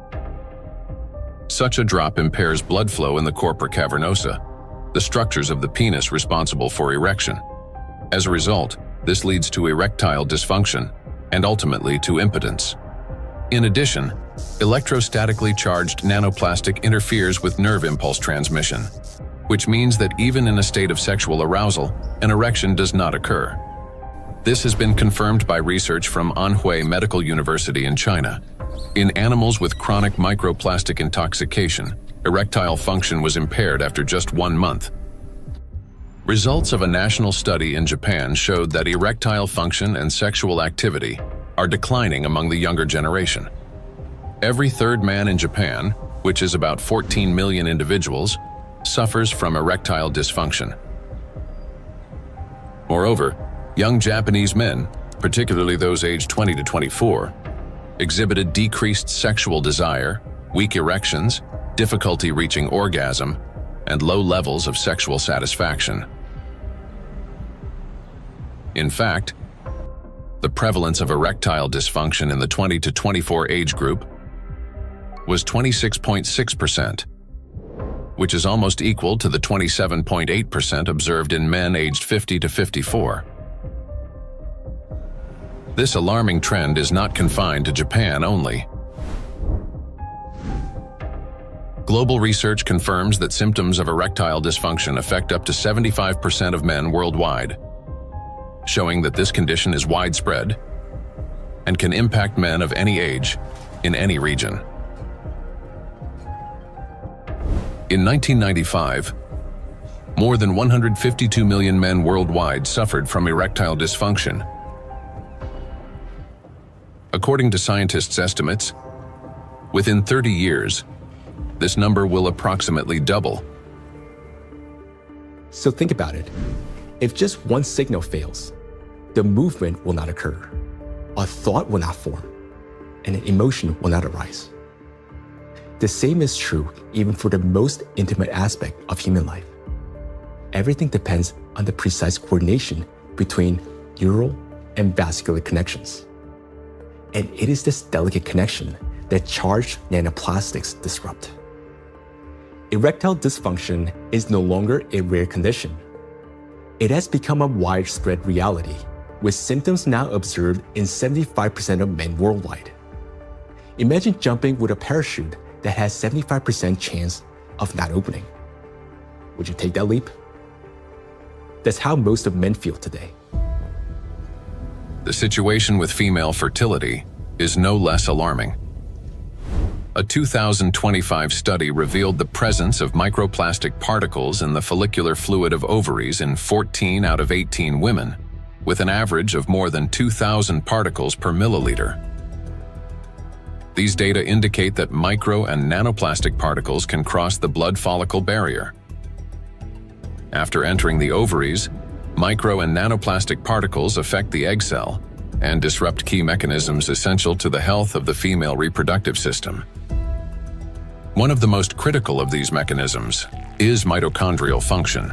[SPEAKER 1] Such a drop impairs blood flow in the corpora cavernosa, the structures of the penis responsible for erection. As a result, this leads to erectile dysfunction and ultimately to impotence. In addition, electrostatically charged nanoplastic interferes with nerve impulse transmission, which means that even in a state of sexual arousal, an erection does not occur. This has been confirmed by research from Anhui Medical University in China. In animals with chronic microplastic intoxication, erectile function was impaired after just 1 month. Results of a national study in Japan showed that erectile function and sexual activity are declining among the younger generation. Every third man in Japan, which is about 14 million individuals, suffers from erectile dysfunction. Moreover, young Japanese men, particularly those aged 20 to 24, exhibited decreased sexual desire, weak erections, difficulty reaching orgasm, and low levels of sexual satisfaction. In fact, the prevalence of erectile dysfunction in the 20 to 24 age group was 26.6%, which is almost equal to the 27.8% observed in men aged 50 to 54. This alarming trend is not confined to Japan only. Global research confirms that symptoms of erectile dysfunction affect up to 75% of men worldwide, showing that this condition is widespread and can impact men of any age in any region. In 1995, more than 152 million men worldwide suffered from erectile dysfunction. According to scientists' estimates, within 30 years, this number will approximately double.
[SPEAKER 5] So think about it. If just one signal fails, the movement will not occur, a thought will not form, and an emotion will not arise. The same is true even for the most intimate aspect of human life. Everything depends on the precise coordination between neural and vascular connections. And it is this delicate connection that charged nanoplastics disrupt. Erectile dysfunction is no longer a rare condition. It has become a widespread reality, with symptoms now observed in 75% of men worldwide. Imagine jumping with a parachute that has 75% chance of not opening. Would you take that leap? That's how most of men feel today.
[SPEAKER 1] The situation with female fertility is no less alarming. A 2025 study revealed the presence of microplastic particles in the follicular fluid of ovaries in 14 out of 18 women, with an average of more than 2,000 particles per milliliter. These data indicate that micro and nanoplastic particles can cross the blood follicle barrier. After entering the ovaries, micro and nanoplastic particles affect the egg cell and disrupt key mechanisms essential to the health of the female reproductive system. One of the most critical of these mechanisms is mitochondrial function.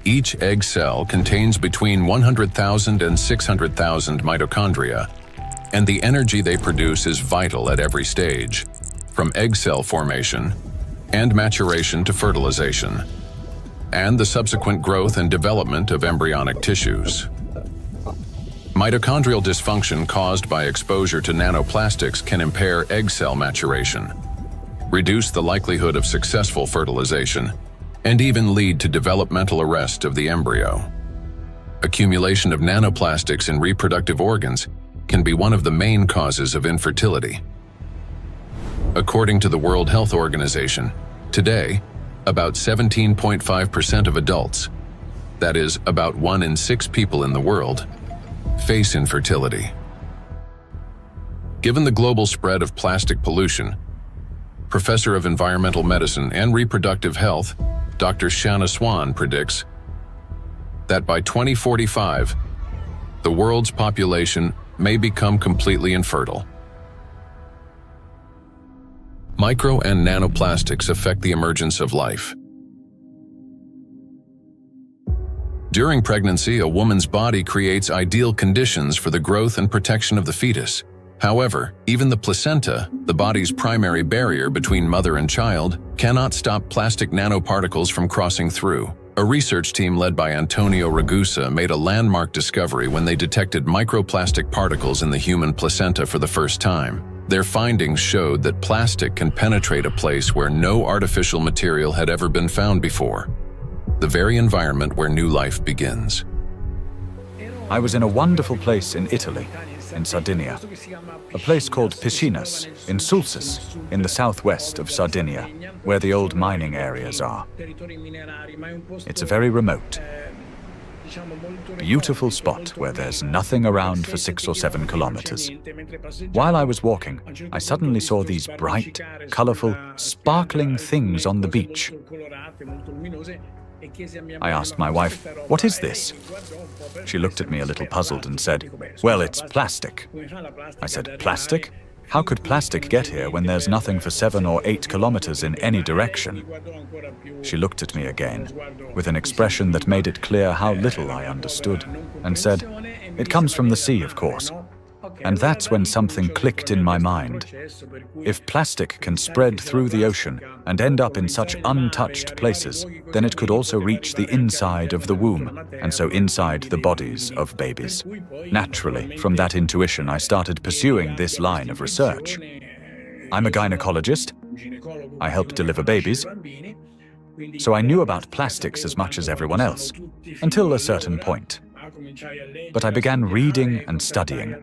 [SPEAKER 1] Each egg cell contains between 100,000 and 600,000 mitochondria, and the energy they produce is vital at every stage, from egg cell formation and maturation to fertilization, and the subsequent growth and development of embryonic tissues. Mitochondrial dysfunction caused by exposure to nanoplastics can impair egg cell maturation, reduce the likelihood of successful fertilization, and even lead to developmental arrest of the embryo. Accumulation of nanoplastics in reproductive organs can be one of the main causes of infertility. According to the World Health Organization, today, about 17.5% of adults, that is, about 1 in 6 people in the world, face infertility. Given the global spread of plastic pollution, Professor of Environmental Medicine and Reproductive Health, Dr. Shanna Swan predicts that by 2045, the world's population may become completely infertile. Micro and nanoplastics affect the emergence of life. During pregnancy, a woman's body creates ideal conditions for the growth and protection of the fetus. However, even the placenta, the body's primary barrier between mother and child, cannot stop plastic nanoparticles from crossing through. A research team led by Antonio Ragusa made a landmark discovery when they detected microplastic particles in the human placenta for the first time. Their findings showed that plastic can penetrate a place where no artificial material had ever been found before, the very environment where new life begins.
[SPEAKER 6] I was in a wonderful place in Italy, in Sardinia, a place called Piscinas, in Sulcis, in the southwest of Sardinia, where the old mining areas are. It's a very remote, beautiful spot where there's nothing around for 6 or 7 kilometers. While I was walking, I suddenly saw these bright, colorful, sparkling things on the beach. I asked my wife, "What is this?" She looked at me a little puzzled and said, "Well, it's plastic." I said, "Plastic? How could plastic get here when there's nothing for 7 or 8 kilometers in any direction?" She looked at me again, with an expression that made it clear how little I understood, and said, "It comes from the sea, of course." And that's when something clicked in my mind. If plastic can spread through the ocean and end up in such untouched places, then it could also reach the inside of the womb, and so inside the bodies of babies. Naturally, from that intuition, I started pursuing this line of research. I'm a gynecologist. I help deliver babies. So I knew about plastics as much as everyone else, until a certain point. But I began reading and studying,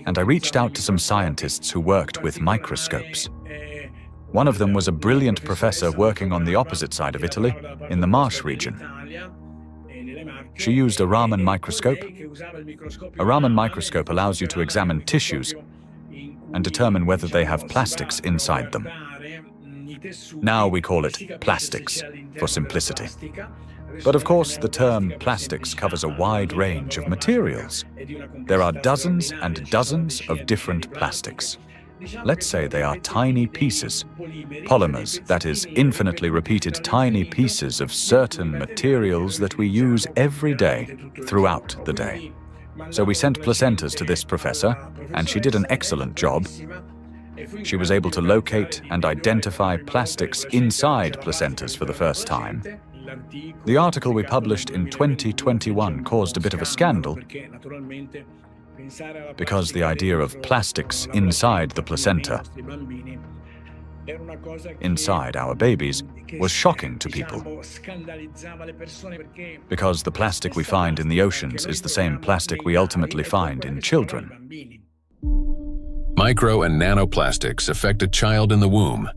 [SPEAKER 6] and I reached out to some scientists who worked with microscopes. One of them was a brilliant professor working on the opposite side of Italy, in the Marsh region. She used a Raman microscope. A Raman microscope allows you to examine tissues and determine whether they have plastics inside them. Now we call it plastics, for simplicity. But of course, the term plastics covers a wide range of materials. There are dozens and dozens of different plastics. Let's say they are tiny pieces, polymers, that is, infinitely repeated tiny pieces of certain materials that we use every day, throughout the day. So we sent placentas to this professor, and she did an excellent job. She was able to locate and identify plastics inside placentas for the first time. The article we published in 2021 caused a bit of a scandal because the idea of plastics inside the placenta, inside our babies, was shocking to people. Because the plastic we find in the oceans is the same plastic we ultimately find in children.
[SPEAKER 1] Micro and nanoplastics affect a child in the womb.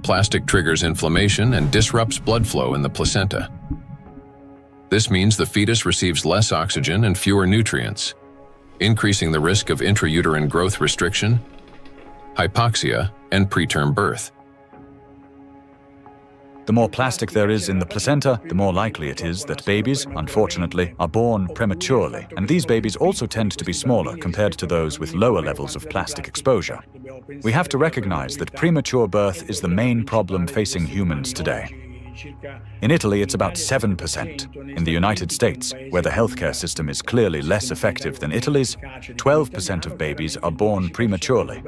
[SPEAKER 1] Plastic triggers inflammation and disrupts blood flow in the placenta. This means the fetus receives less oxygen and fewer nutrients, increasing the risk of intrauterine growth restriction, hypoxia, and preterm birth.
[SPEAKER 6] The more plastic there is in the placenta, the more likely it is that babies, unfortunately, are born prematurely. And these babies also tend to be smaller compared to those with lower levels of plastic exposure. We have to recognize that premature birth is the main problem facing humans today. In Italy, it's about 7%. In the United States, where the healthcare system is clearly less effective than Italy's, 12% of babies are born prematurely.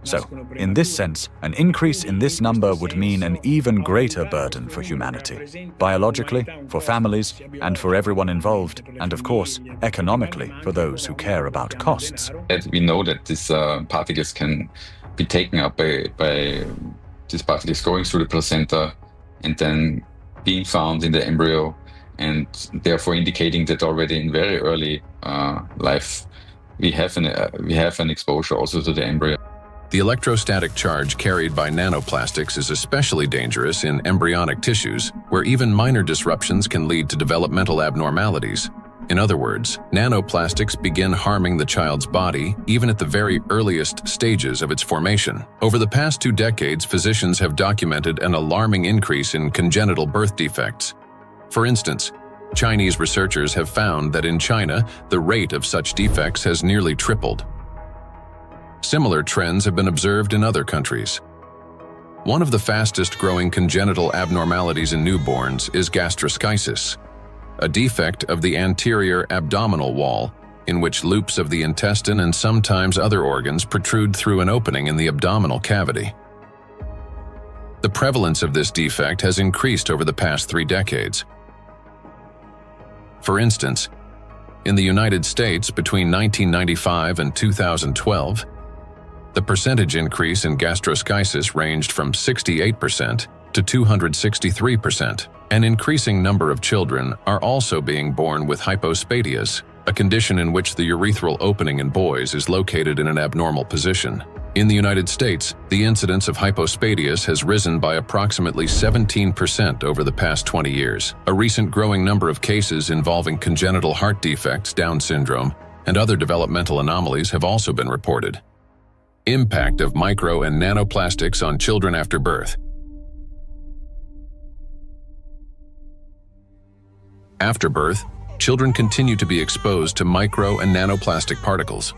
[SPEAKER 6] So, in this sense, an increase in this number would mean an even greater burden for humanity, biologically, for families, and for everyone involved, and of course, economically, for those who care about costs.
[SPEAKER 8] We know that these particles can be taken up by these particles going through the placenta and then being found in the embryo, and therefore indicating that already in very early life we have an exposure also to the embryo.
[SPEAKER 1] The electrostatic charge carried by nanoplastics is especially dangerous in embryonic tissues, where even minor disruptions can lead to developmental abnormalities. In other words, nanoplastics begin harming the child's body even at the very earliest stages of its formation. Over the past 2 decades, physicians have documented an alarming increase in congenital birth defects. For instance, Chinese researchers have found that in China, the rate of such defects has nearly tripled. Similar trends have been observed in other countries. One of the fastest-growing congenital abnormalities in newborns is gastroschisis, a defect of the anterior abdominal wall in which loops of the intestine and sometimes other organs protrude through an opening in the abdominal cavity. The prevalence of this defect has increased over the past 3 decades. For instance, in the United States between 1995 and 2012, the percentage increase in gastroschisis ranged from 68% to 263%. An increasing number of children are also being born with hypospadias, a condition in which the urethral opening in boys is located in an abnormal position. In the United States, the incidence of hypospadias has risen by approximately 17% over the past 20 years. A recent growing number of cases involving congenital heart defects, Down syndrome, and other developmental anomalies have also been reported. Impact of micro and nanoplastics on children after birth. After birth, children continue to be exposed to micro and nanoplastic particles.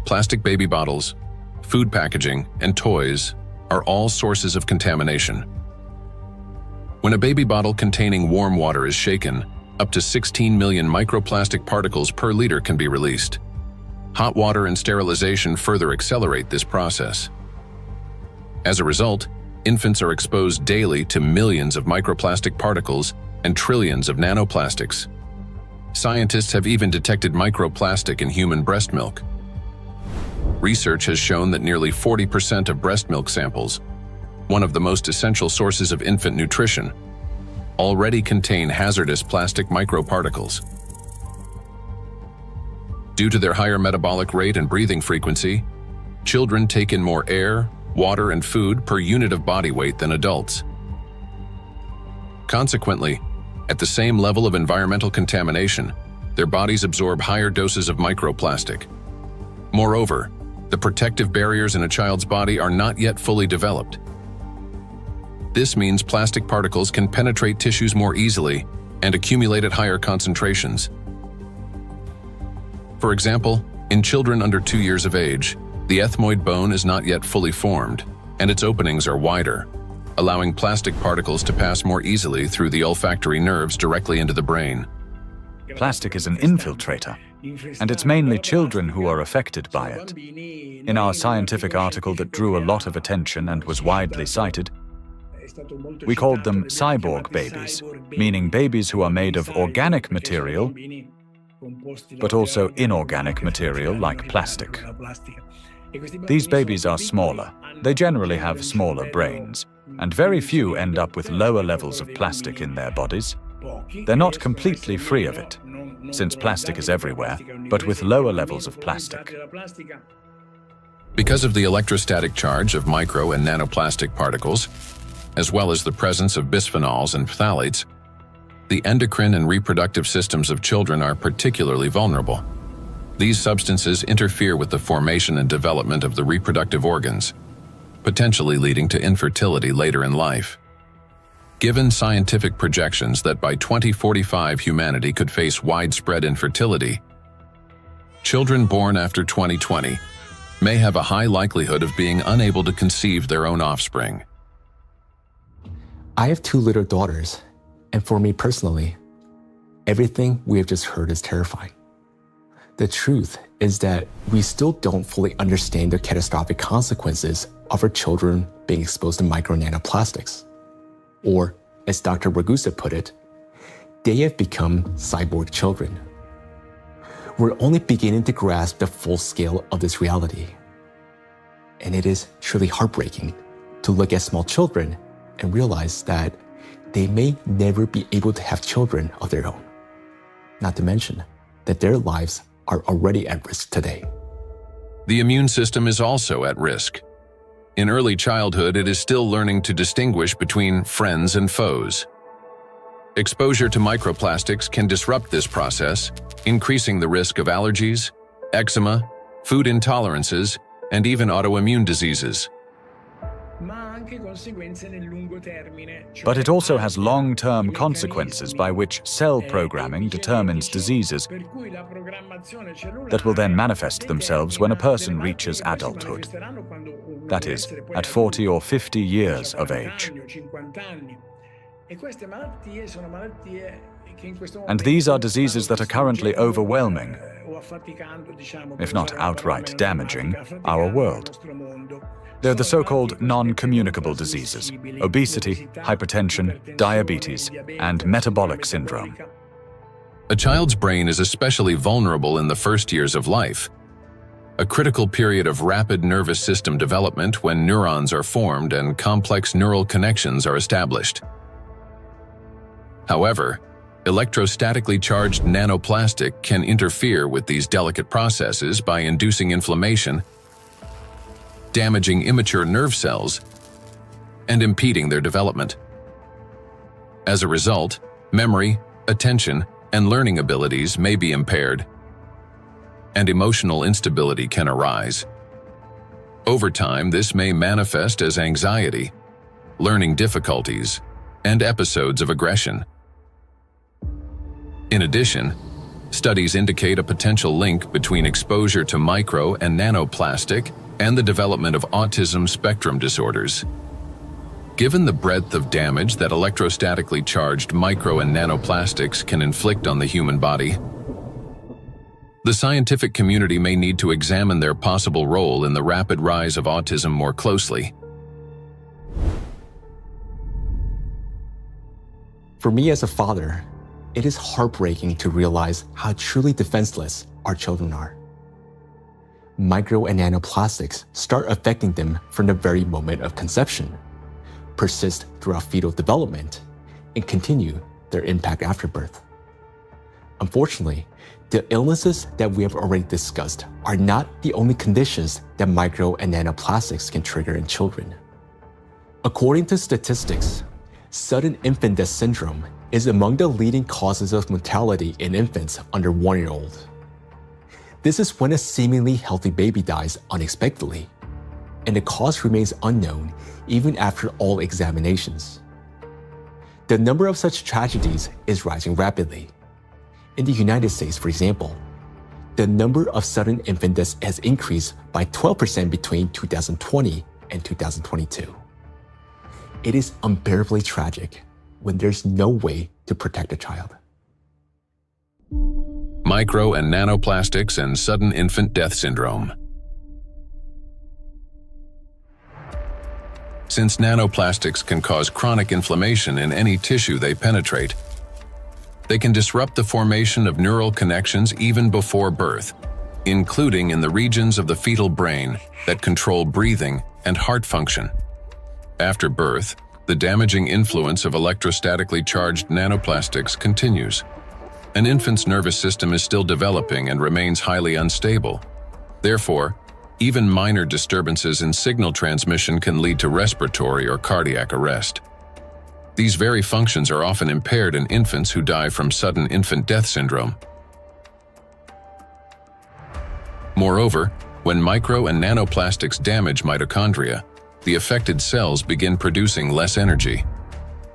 [SPEAKER 1] Plastic baby bottles, food packaging, and toys are all sources of contamination. When a baby bottle containing warm water is shaken, up to 16 million microplastic particles per liter can be released. Hot water and sterilization further accelerate this process. As a result, infants are exposed daily to millions of microplastic particles and trillions of nanoplastics. Scientists have even detected microplastic in human breast milk. Research has shown that nearly 40% of breast milk samples, one of the most essential sources of infant nutrition, already contain hazardous plastic microparticles. Due to their higher metabolic rate and breathing frequency, children take in more air, water, and food per unit of body weight than adults. Consequently, at the same level of environmental contamination, their bodies absorb higher doses of microplastic. Moreover, the protective barriers in a child's body are not yet fully developed. This means plastic particles can penetrate tissues more easily and accumulate at higher concentrations. For example, in children under 2 years of age, the ethmoid bone is not yet fully formed, and its openings are wider, allowing plastic particles to pass more easily through the olfactory nerves directly into the brain.
[SPEAKER 6] Plastic is an infiltrator, and it's mainly children who are affected by it. In our scientific article that drew a lot of attention and was widely cited, we called them cyborg babies, meaning babies who are made of organic material, but also inorganic material like plastic. These babies are smaller. They generally have smaller brains, and very few end up with lower levels of plastic in their bodies. They're not completely free of it, since plastic is everywhere, but with lower levels of plastic.
[SPEAKER 1] Because of the electrostatic charge of micro and nanoplastic particles, as well as the presence of bisphenols and phthalates, the endocrine and reproductive systems of children are particularly vulnerable. These substances interfere with the formation and development of the reproductive organs, potentially leading to infertility later in life. Given scientific projections that by 2045 humanity could face widespread infertility, children born after 2020 may have a high likelihood of being unable to conceive their own offspring.
[SPEAKER 5] I have 2 little daughters, and for me personally, everything we have just heard is terrifying. The truth is that we still don't fully understand the catastrophic consequences of our children being exposed to micro nanoplastics. Or, as Dr. Ragusa put it, they have become cyborg children. We're only beginning to grasp the full scale of this reality. And it is truly heartbreaking to look at small children and realize that they may never be able to have children of their own. Not to mention that their lives are already at risk today.
[SPEAKER 1] The immune system is also at risk. In early childhood, it is still learning to distinguish between friends and foes. Exposure to microplastics can disrupt this process, increasing the risk of allergies, eczema, food intolerances, and even autoimmune diseases.
[SPEAKER 6] But it also has long-term consequences by which cell programming determines diseases that will then manifest themselves when a person reaches adulthood. That is, at 40 or 50 years of age. And these are diseases that are currently overwhelming, if not outright damaging, our world. They're the so-called non-communicable diseases: obesity, hypertension, diabetes, and metabolic syndrome.
[SPEAKER 1] A child's brain is especially vulnerable in the first years of life, a critical period of rapid nervous system development when neurons are formed and complex neural connections are established. However, electrostatically charged nanoplastic can interfere with these delicate processes by inducing inflammation, damaging immature nerve cells, and impeding their development. As a result, memory, attention, and learning abilities may be impaired, and emotional instability can arise. Over time, this may manifest as anxiety, learning difficulties, and episodes of aggression. In addition, studies indicate a potential link between exposure to micro and nanoplastic and the development of autism spectrum disorders. Given the breadth of damage that electrostatically charged micro and nanoplastics can inflict on the human body, the scientific community may need to examine their possible role in the rapid rise of autism more closely.
[SPEAKER 5] For me as a father, it is heartbreaking to realize how truly defenseless our children are. Micro and nanoplastics start affecting them from the very moment of conception, persist throughout fetal development, and continue their impact after birth. Unfortunately, the illnesses that we have already discussed are not the only conditions that micro and nanoplastics can trigger in children. According to statistics, sudden infant death syndrome is among the leading causes of mortality in infants under 1 year old. This is when a seemingly healthy baby dies unexpectedly, and the cause remains unknown even after all examinations. The number of such tragedies is rising rapidly. In the United States, for example, the number of sudden infant deaths has increased by 12% between 2020 and 2022. It is unbearably tragic when there's no way to protect a child.
[SPEAKER 1] Micro and nanoplastics and sudden infant death syndrome. Since nanoplastics can cause chronic inflammation in any tissue they penetrate, they can disrupt the formation of neural connections even before birth, including in the regions of the fetal brain that control breathing and heart function. After birth, the damaging influence of electrostatically charged nanoplastics continues. An infant's nervous system is still developing and remains highly unstable. Therefore, even minor disturbances in signal transmission can lead to respiratory or cardiac arrest. These very functions are often impaired in infants who die from sudden infant death syndrome. Moreover, when micro and nanoplastics damage mitochondria, the affected cells begin producing less energy.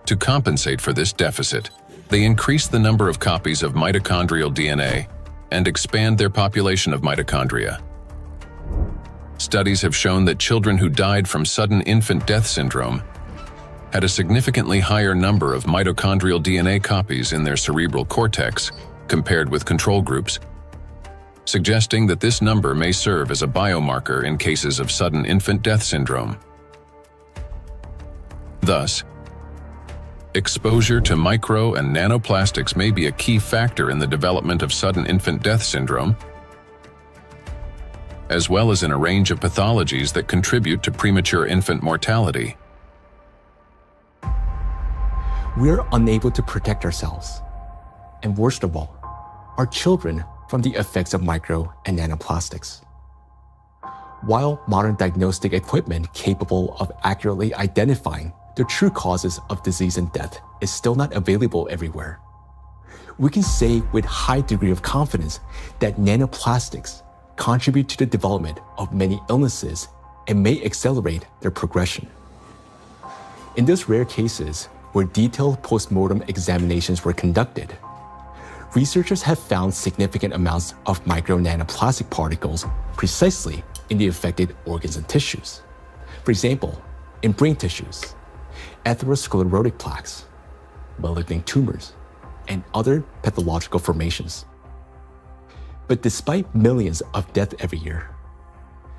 [SPEAKER 1] To compensate for this deficit, they increase the number of copies of mitochondrial DNA and expand their population of mitochondria. Studies have shown that children who died from sudden infant death syndrome had a significantly higher number of mitochondrial DNA copies in their cerebral cortex compared with control groups, suggesting that this number may serve as a biomarker in cases of sudden infant death syndrome. Thus, exposure to micro and nanoplastics may be a key factor in the development of sudden infant death syndrome, as well as in a range of pathologies that contribute to premature infant mortality.
[SPEAKER 5] We're unable to protect ourselves, and worst of all, our children from the effects of micro and nanoplastics. While modern diagnostic equipment capable of accurately identifying the true causes of disease and death is still not available everywhere, we can say with high degree of confidence that nanoplastics contribute to the development of many illnesses and may accelerate their progression. In those rare cases where detailed postmortem examinations were conducted, researchers have found significant amounts of micro-nanoplastic particles precisely in the affected organs and tissues. For example, in brain tissues, atherosclerotic plaques, malignant tumors, and other pathological formations. But despite millions of deaths every year,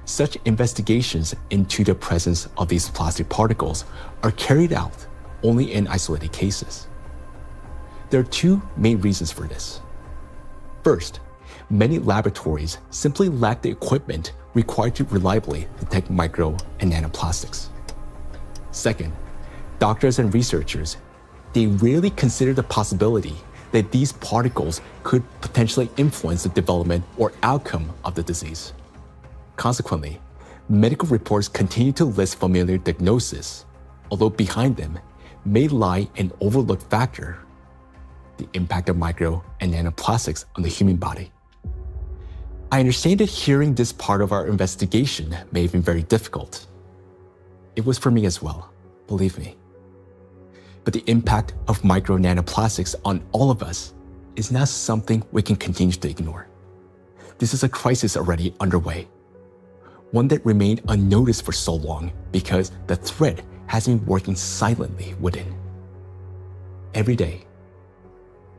[SPEAKER 5] such investigations into the presence of these plastic particles are carried out only in isolated cases. There are two main reasons for this. First, many laboratories simply lack the equipment required to reliably detect micro and nanoplastics. Second, doctors and researchers, they rarely consider the possibility that these particles could potentially influence the development or outcome of the disease. Consequently, medical reports continue to list familiar diagnoses, although behind them may lie an overlooked factor: the impact of micro and nanoplastics on the human body. I understand that hearing this part of our investigation may have been very difficult. It was for me as well, believe me. But the impact of micro nanoplastics on all of us is not something we can continue to ignore. This is a crisis already underway, one that remained unnoticed for so long because the threat has been working silently within. Every day,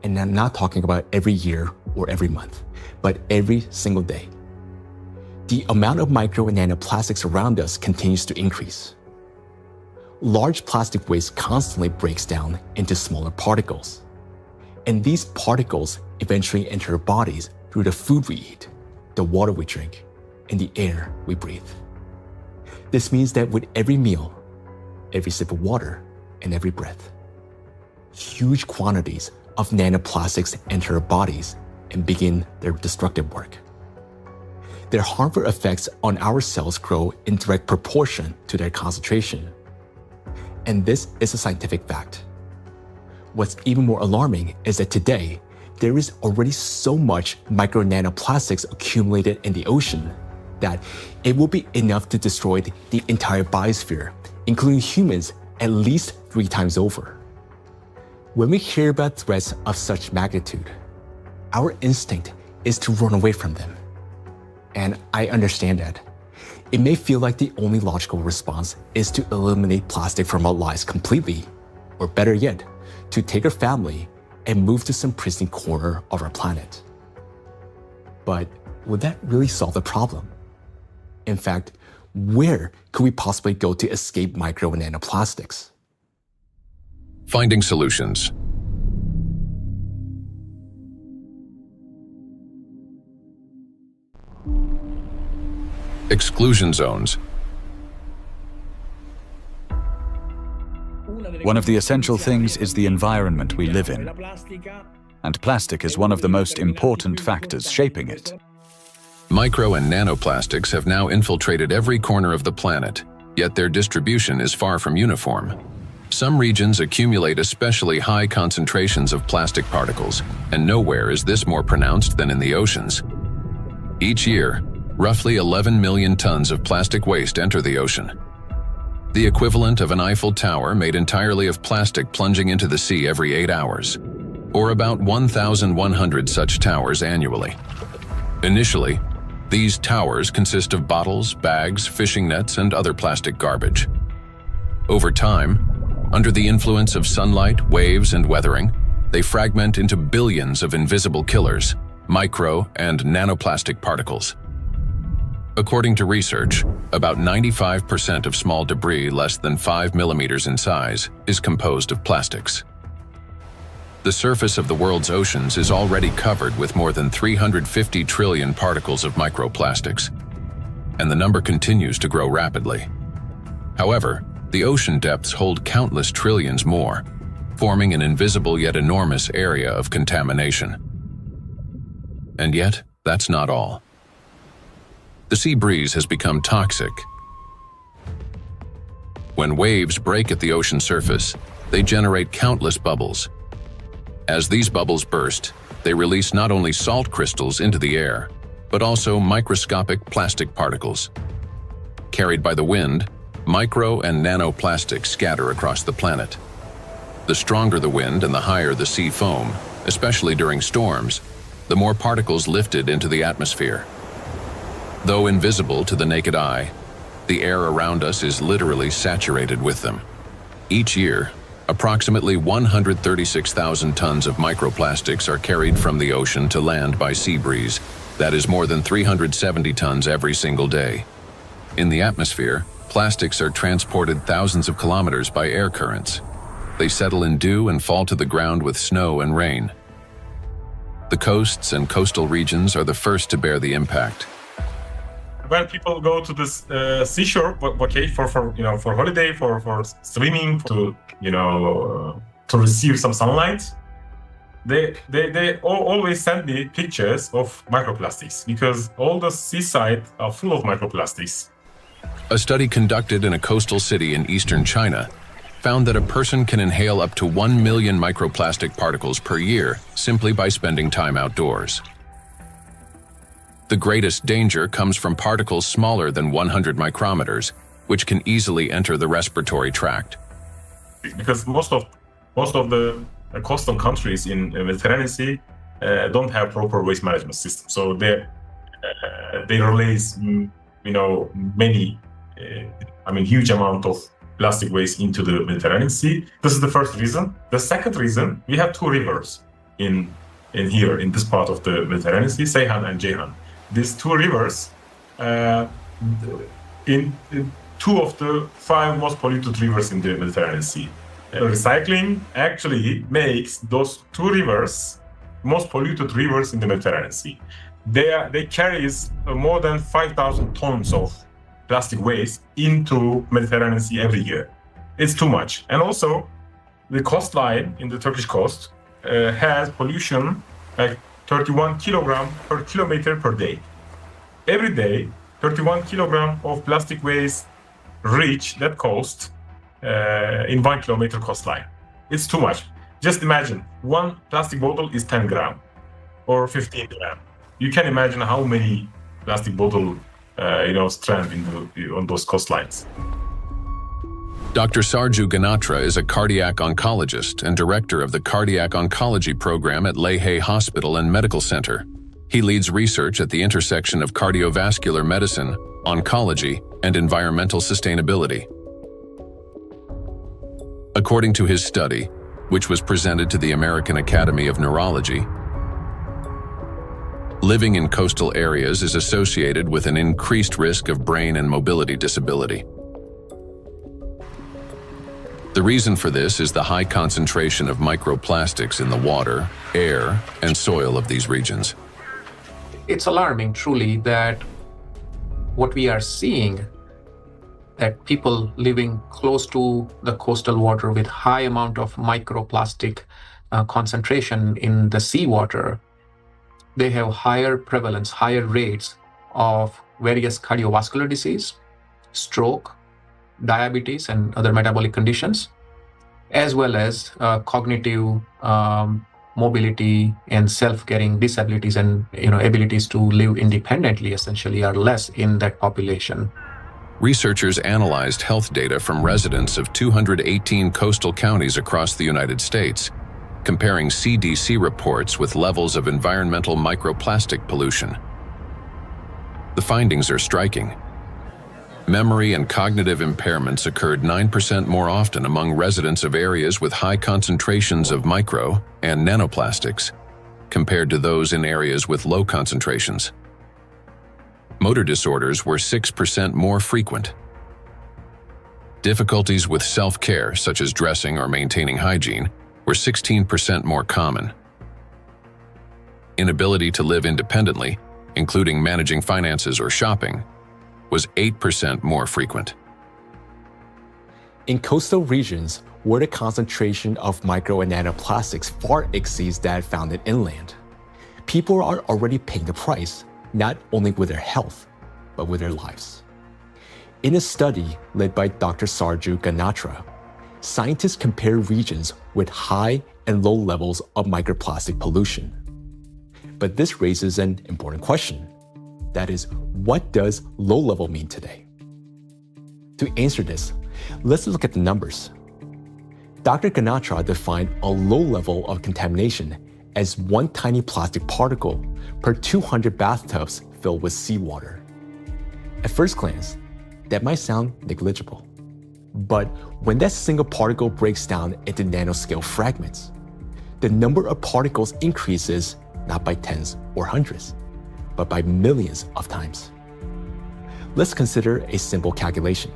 [SPEAKER 5] and I'm not talking about every year or every month, but every single day, the amount of micro and nanoplastics around us continues to increase. Large plastic waste constantly breaks down into smaller particles, and these particles eventually enter our bodies through the food we eat, the water we drink, and the air we breathe. This means that with every meal, every sip of water, and every breath, huge quantities of nanoplastics enter our bodies and begin their destructive work. Their harmful effects on our cells grow in direct proportion to their concentration. And this is a scientific fact. What's even more alarming is that today, there is already so much micro nanoplastics accumulated in the ocean that it will be enough to destroy the entire biosphere, including humans, at least 3 times over. When we hear about threats of such magnitude, our instinct is to run away from them. And I understand that. It may feel like the only logical response is to eliminate plastic from our lives completely, or better yet, to take our family and move to some pristine corner of our planet. But would that really solve the problem? In fact, where could we possibly go to escape micro and nanoplastics?
[SPEAKER 1] Finding solutions. Exclusion zones.
[SPEAKER 6] One of the essential things is the environment we live in, and plastic is one of the most important factors shaping it.
[SPEAKER 1] Micro and nanoplastics have now infiltrated every corner of the planet, yet their distribution is far from uniform. Some regions accumulate especially high concentrations of plastic particles, and nowhere is this more pronounced than in the oceans. Each year, roughly 11 million tons of plastic waste enter the ocean. The equivalent of an Eiffel Tower made entirely of plastic plunging into the sea every 8 hours, or about 1,100 such towers annually. Initially, these towers consist of bottles, bags, fishing nets, and other plastic garbage. Over time, under the influence of sunlight, waves, and weathering, they fragment into billions of invisible killers, micro and nanoplastic particles. According to research, about 95% of small debris less than 5 millimeters in size is composed of plastics. The surface of the world's oceans is already covered with more than 350 trillion particles of microplastics, and the number continues to grow rapidly. However, the ocean depths hold countless trillions more, forming an invisible yet enormous area of contamination. And yet, that's not all. The sea breeze has become toxic. When waves break at the ocean surface, they generate countless bubbles. As these bubbles burst, they release not only salt crystals into the air, but also microscopic plastic particles. Carried by the wind, micro and nanoplastics scatter across the planet. The stronger the wind and the higher the sea foam, especially during storms, the more particles lifted into the atmosphere. Though invisible to the naked eye, the air around us is literally saturated with them. Each year, approximately 136,000 tons of microplastics are carried from the ocean to land by sea breeze. That is more than 370 tons every single day. In the atmosphere, plastics are transported thousands of kilometers by air currents. They settle in dew and fall to the ground with snow and rain. The coasts and coastal regions are the first to bear the impact.
[SPEAKER 10] When people go to this seashore, okay, for holiday, for swimming, to receive some sunlight, they always send me pictures of microplastics because all the seaside are full of microplastics.
[SPEAKER 1] A study conducted in a coastal city in eastern China found that a person can inhale up to 1 million microplastic particles per year simply by spending time outdoors. The greatest danger comes from particles smaller than 100 micrometers, which can easily enter the respiratory tract.
[SPEAKER 10] Because most of the coastal countries in the Mediterranean Sea don't have proper waste management system, so they release huge amount of plastic waste into the Mediterranean Sea. This is the first reason. The second reason, we have two rivers in here in this part of the Mediterranean Sea, Seyhan and Ceyhan. These two rivers, in two of the 5 most polluted rivers in the Mediterranean Sea. Recycling actually makes those two rivers most polluted rivers in the Mediterranean Sea. They carry more than 5,000 tons of plastic waste into Mediterranean Sea every year. It's too much. And also, the coastline in the Turkish coast has pollution like 31 kilogram per kilometer per day. Every day, 31 kilogram of plastic waste reach that coast in 1 kilometer coastline. It's too much. Just imagine, one plastic bottle is 10 gram or 15 gram. You can imagine how many plastic bottles strand on those coastlines.
[SPEAKER 1] Dr. Sarju Ganatra is a cardiac oncologist and director of the Cardiac Oncology Program at Lehe Hospital and Medical Center. He leads research at the intersection of cardiovascular medicine, oncology, and environmental sustainability. According to his study, which was presented to the American Academy of Neurology, living in coastal areas is associated with an increased risk of brain and mobility disability. The reason for this is the high concentration of microplastics in the water, air, and soil of these regions.
[SPEAKER 2] It's alarming, truly, that what we are seeing, that people living close to the coastal water with high amount of microplastic concentration in the seawater, they have higher prevalence, higher rates of various cardiovascular disease, stroke, diabetes, and other metabolic conditions, as well as cognitive mobility and self-caring disabilities and abilities to live independently essentially are less in that population.
[SPEAKER 1] Researchers analyzed health data from residents of 218 coastal counties across the United States, comparing CDC reports with levels of environmental microplastic pollution. The findings are striking. Memory and cognitive impairments occurred 9% more often among residents of areas with high concentrations of micro and nanoplastics, compared to those in areas with low concentrations. Motor disorders were 6% more frequent. Difficulties with self-care, such as dressing or maintaining hygiene, were 16% more common. Inability to live independently, including managing finances or shopping, was 8% more frequent.
[SPEAKER 5] In coastal regions, where the concentration of micro and nanoplastics far exceeds that found in inland, people are already paying the price, not only with their health, but with their lives. In a study led by Dr. Sarju Ganatra, scientists compared regions with high and low levels of microplastic pollution. But this raises an important question. That is, what does low level mean today? To answer this, let's look at the numbers. Dr. Ganatra defined a low level of contamination as one tiny plastic particle per 200 bathtubs filled with seawater. At first glance, that might sound negligible. But when that single particle breaks down into nanoscale fragments, the number of particles increases not by tens or hundreds, but by millions of times. Let's consider a simple calculation.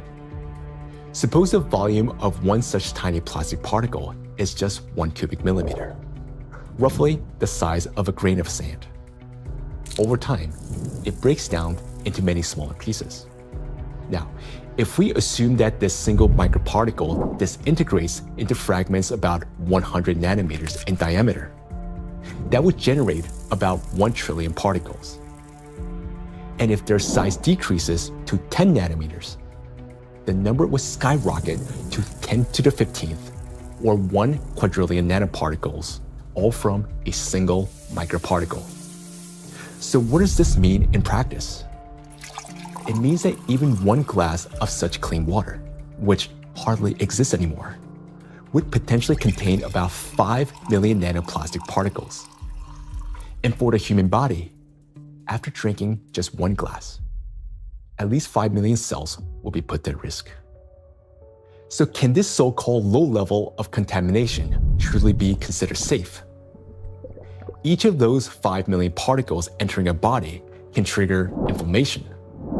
[SPEAKER 5] Suppose the volume of one such tiny plastic particle is just 1 cubic millimeter, roughly the size of a grain of sand. Over time, it breaks down into many smaller pieces. Now, if we assume that this single microparticle disintegrates into fragments about 100 nanometers in diameter, that would generate about 1 trillion particles. And if their size decreases to 10 nanometers, the number would skyrocket to 10 to the 15th, or 1 quadrillion nanoparticles, all from a single microparticle. So what does this mean in practice? It means that even one glass of such clean water, which hardly exists anymore, would potentially contain about 5 million nanoplastic particles. And for the human body, after drinking just one glass, at least 5 million cells will be put at risk. So can this so-called low level of contamination truly be considered safe? Each of those 5 million particles entering a body can trigger inflammation,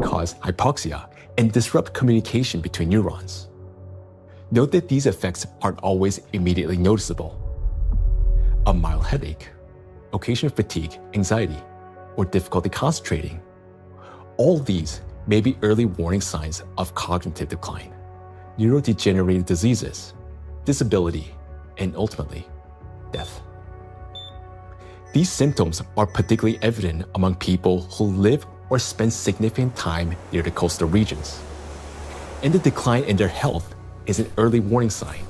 [SPEAKER 5] cause hypoxia, and disrupt communication between neurons. Note that these effects aren't always immediately noticeable. A mild headache, occasional fatigue, anxiety, or difficulty concentrating. All these may be early warning signs of cognitive decline, neurodegenerative diseases, disability, and ultimately, death. These symptoms are particularly evident among people who live or spend significant time near the coastal regions. And the decline in their health is an early warning sign,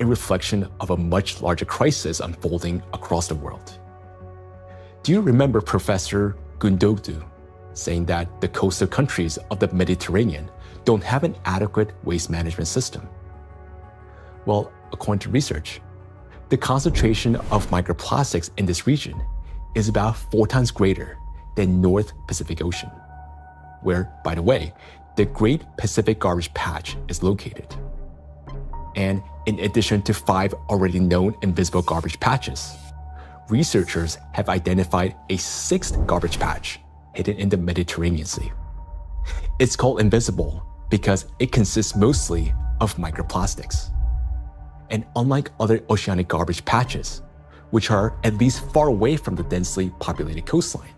[SPEAKER 5] a reflection of a much larger crisis unfolding across the world. Do you remember Professor Gundotu saying that the coastal countries of the Mediterranean don't have an adequate waste management system? Well, according to research, the concentration of microplastics in this region is about 4 times greater than North Pacific Ocean, where, by the way, the Great Pacific Garbage Patch is located. And in addition to 5 already known invisible garbage patches, researchers have identified a 6th garbage patch hidden in the Mediterranean Sea. It's called invisible because it consists mostly of microplastics. And unlike other oceanic garbage patches, which are at least far away from the densely populated coastline,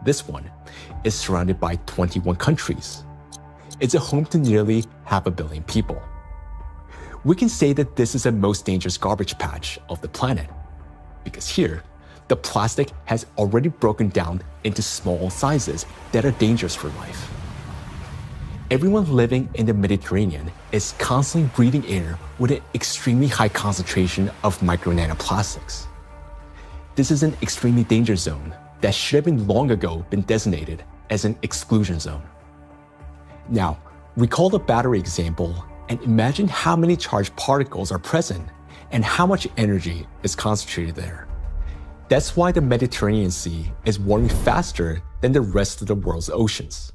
[SPEAKER 5] this one is surrounded by 21 countries. It's a home to nearly 500 million people. We can say that this is the most dangerous garbage patch of the planet, because here, the plastic has already broken down into small sizes that are dangerous for life. Everyone living in the Mediterranean is constantly breathing air with an extremely high concentration of micro-nanoplastics. This is an extremely dangerous zone that should have been long ago been designated as an exclusion zone. Now, recall the battery example and imagine how many charged particles are present and how much energy is concentrated there. That's why the Mediterranean Sea is warming faster than the rest of the world's oceans.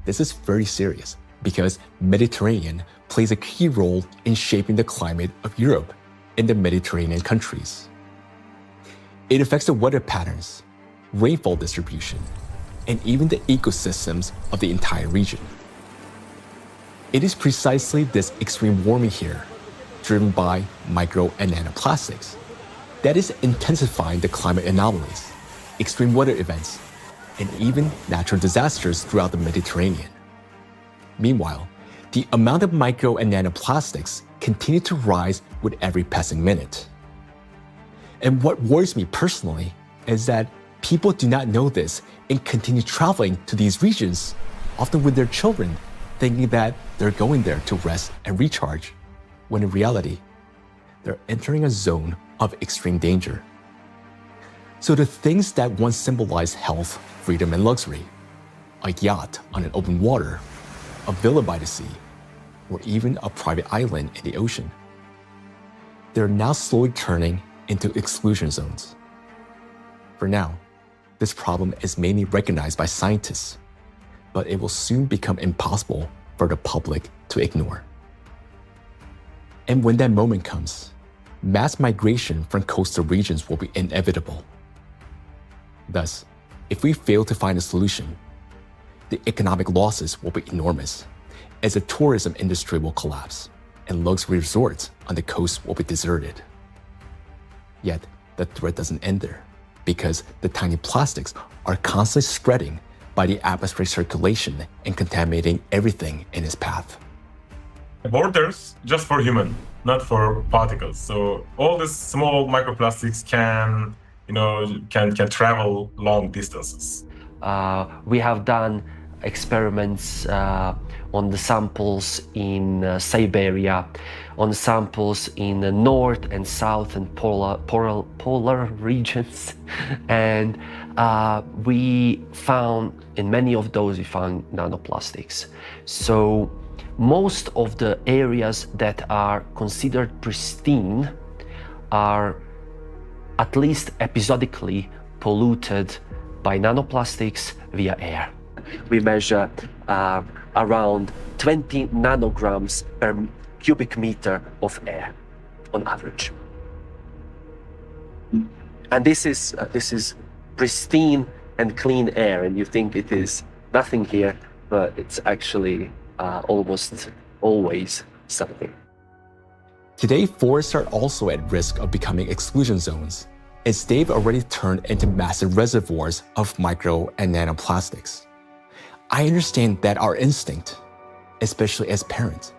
[SPEAKER 5] This is very serious because Mediterranean plays a key role in shaping the climate of Europe and the Mediterranean countries. It affects the weather patterns, rainfall distribution, and even the ecosystems of the entire region. It is precisely this extreme warming here, driven by micro and nanoplastics, that is intensifying the climate anomalies, extreme weather events, and even natural disasters throughout the Mediterranean. Meanwhile, the amount of micro and nanoplastics continue to rise with every passing minute. And what worries me personally is that people do not know this and continue traveling to these regions, often with their children, thinking that they're going there to rest and recharge, when in reality, they're entering a zone of extreme danger. So the things that once symbolized health, freedom, and luxury, a yacht on an open water, a villa by the sea, or even a private island in the ocean, they're now slowly turning into exclusion zones. For now, this problem is mainly recognized by scientists, but it will soon become impossible for the public to ignore. And when that moment comes, mass migration from coastal regions will be inevitable. Thus, if we fail to find a solution, the economic losses will be enormous, as the tourism industry will collapse and luxury resorts on the coast will be deserted. Yet, the threat doesn't end there, because the tiny plastics are constantly spreading by the atmospheric circulation and contaminating everything in its path.
[SPEAKER 10] Borders just for human, not for particles. So all these small microplastics can travel long distances.
[SPEAKER 11] We have done experiments on the samples in Siberia, on samples in the north and south and polar regions, and we found in many of those we found nanoplastics. So most of the areas that are considered pristine are at least episodically polluted by nanoplastics via air. We measure around 20 nanograms per cubic meter of air on average. And this is pristine and clean air, and you think it is nothing here, but it's actually almost always something.
[SPEAKER 5] Today, forests are also at risk of becoming exclusion zones, as they've already turned into massive reservoirs of micro and nanoplastics. I understand that our instinct, especially as parents,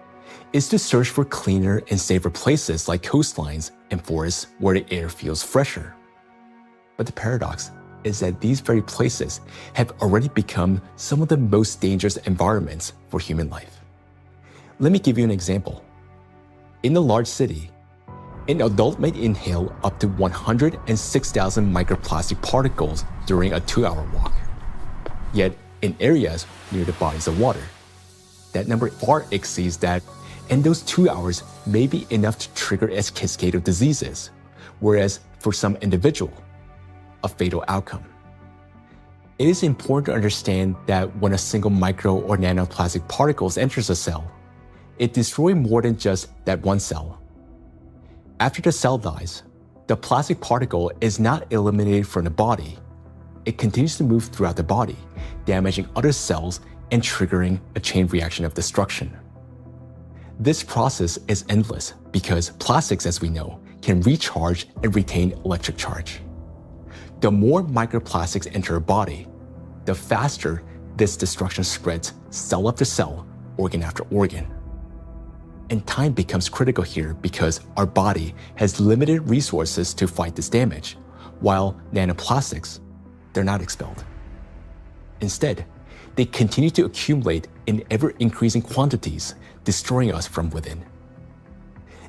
[SPEAKER 5] is to search for cleaner and safer places like coastlines and forests where the air feels fresher. But the paradox is that these very places have already become some of the most dangerous environments for human life. Let me give you an example. In a large city, an adult may inhale up to 106,000 microplastic particles during a 2-hour walk. Yet, in areas near the bodies of water, that number far exceeds that, and those 2 hours may be enough to trigger a cascade of diseases, whereas for some individual, a fatal outcome. It is important to understand that when a single micro or nanoplastic particles enters a cell, it destroys more than just that one cell. After the cell dies, the plastic particle is not eliminated from the body. It continues to move throughout the body, damaging other cells and triggering a chain reaction of destruction. This process is endless because plastics, as we know, can recharge and retain electric charge. The more microplastics enter a body, the faster this destruction spreads cell after cell, organ after organ. And time becomes critical here because our body has limited resources to fight this damage, while nanoplastics, they're not expelled. Instead, they continue to accumulate in ever-increasing quantities, destroying us from within.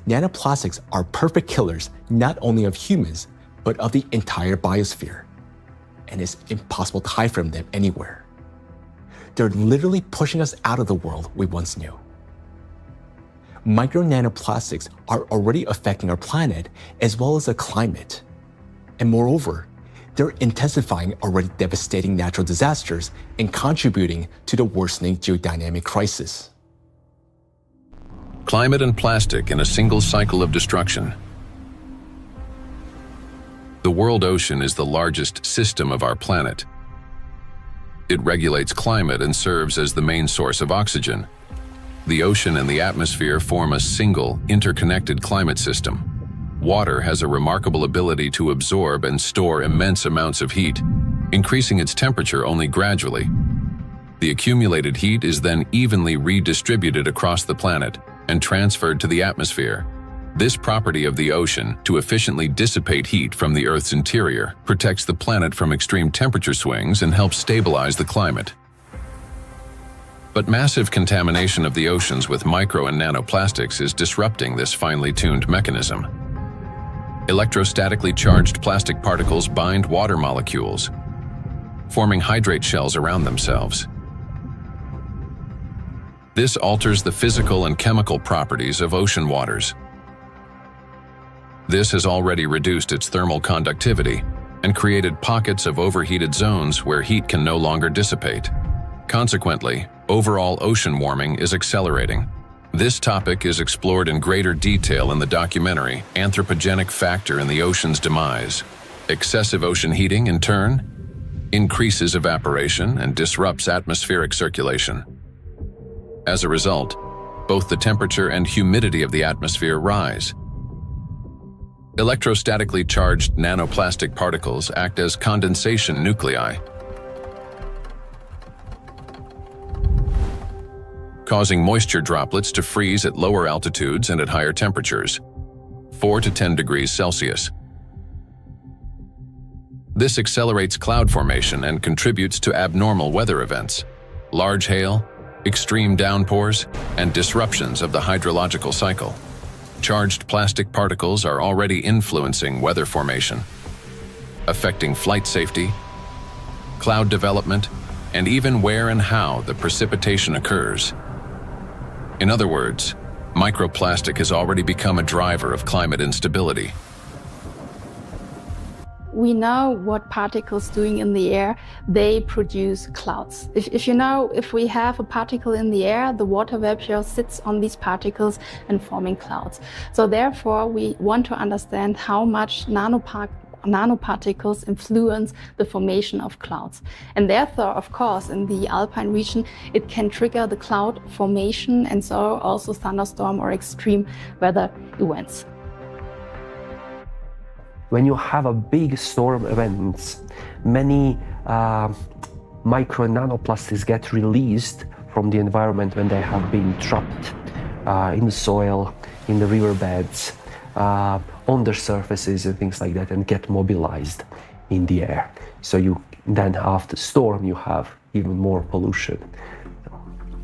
[SPEAKER 5] Nanoplastics are perfect killers not only of humans, but of the entire biosphere, and it's impossible to hide from them anywhere. They're literally pushing us out of the world we once knew. Micro nanoplastics are already affecting our planet as well as the climate. And moreover, they're intensifying already devastating natural disasters and contributing to the worsening geodynamic crisis.
[SPEAKER 1] Climate and plastic in a single cycle of destruction. The world ocean is the largest system of our planet. It regulates climate and serves as the main source of oxygen. The ocean and the atmosphere form a single, interconnected climate system. Water has a remarkable ability to absorb and store immense amounts of heat, increasing its temperature only gradually. The accumulated heat is then evenly redistributed across the planet and transferred to the atmosphere. This property of the ocean to efficiently dissipate heat from the Earth's interior protects the planet from extreme temperature swings and helps stabilize the climate. But massive contamination of the oceans with micro and nanoplastics is disrupting this finely tuned mechanism. Electrostatically charged plastic particles bind water molecules, forming hydrate shells around themselves. This alters the physical and chemical properties of ocean waters. This has already reduced its thermal conductivity and created pockets of overheated zones where heat can no longer dissipate. Consequently, overall ocean warming is accelerating. This topic is explored in greater detail in the documentary Anthropogenic Factor in the Ocean's Demise. Excessive ocean heating, in turn, increases evaporation and disrupts atmospheric circulation. As a result, both the temperature and humidity of the atmosphere rise. Electrostatically charged nanoplastic particles act as condensation nuclei, causing moisture droplets to freeze at lower altitudes and at higher temperatures, 4 to 10 degrees Celsius. This accelerates cloud formation and contributes to abnormal weather events, large hail, extreme downpours, and disruptions of the hydrological cycle. Charged plastic particles are already influencing weather formation, affecting flight safety, cloud development, and even where and how the precipitation occurs. In other words, microplastic has already become a driver of climate instability.
[SPEAKER 12] We know what particles doing in the air, they produce clouds. If we have a particle in the air, the water vapor sits on these particles and forming clouds. So therefore, we want to understand how much nanoparticles influence the formation of clouds. And therefore, of course, in the alpine region, it can trigger the cloud formation and so also thunderstorm or extreme weather events.
[SPEAKER 11] When you have a big storm event, many micro and nanoplastics get released from the environment when they have been trapped in the soil, in the riverbeds, on their surfaces and things like that, and get mobilized in the air. So you then after storm you have even more pollution.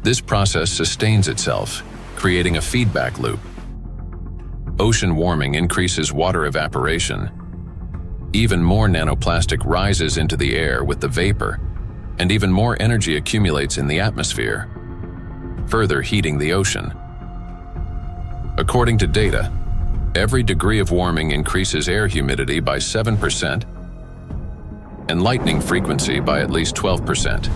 [SPEAKER 1] This process sustains itself, creating a feedback loop. Ocean warming increases water evaporation. Even more nanoplastic rises into the air with the vapor, and even more energy accumulates in the atmosphere, further heating the ocean. According to data, every degree of warming increases air humidity by 7%, and lightning frequency by at least 12%.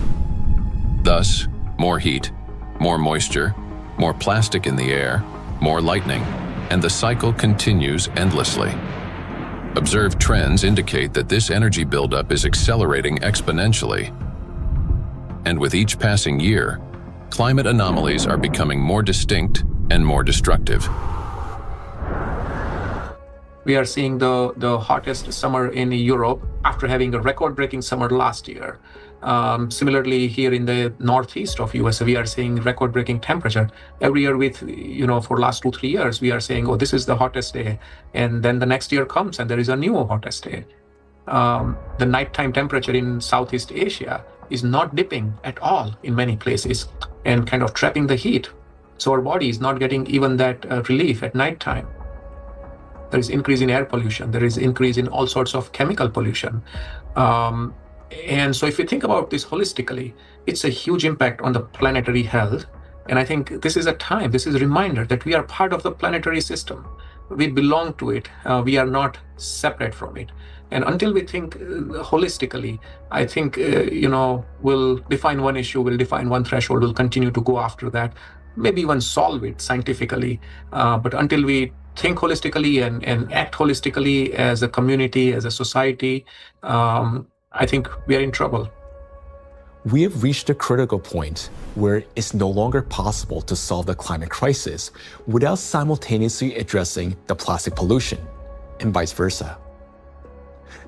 [SPEAKER 1] Thus, more heat, more moisture, more plastic in the air, more lightning, and the cycle continues endlessly. Observed trends indicate that this energy buildup is accelerating exponentially. And with each passing year, climate anomalies are becoming more distinct and more destructive.
[SPEAKER 2] We are seeing the hottest summer in Europe after having a record-breaking summer last year. Similarly, here in the northeast of US, we are seeing record-breaking temperature. Every year for last 2-3 years, we are saying, oh, this is the hottest day. And then the next year comes and there is a new hottest day. The nighttime temperature in Southeast Asia is not dipping at all in many places and kind of trapping the heat. So our body is not getting even that relief at nighttime. There is increase in air pollution. There is increase in all sorts of chemical pollution. And so if you think about this holistically, it's a huge impact on the planetary health. And I think this is a reminder that we are part of the planetary system. We belong to it. We are not separate from it. And until we think holistically, I think, we'll define one issue, we'll define one threshold, we'll continue to go after that, maybe even solve it scientifically. But until we think holistically and act holistically as a community, as a society, I think we are in trouble.
[SPEAKER 5] We have reached a critical point where it's no longer possible to solve the climate crisis without simultaneously addressing the plastic pollution, and vice versa.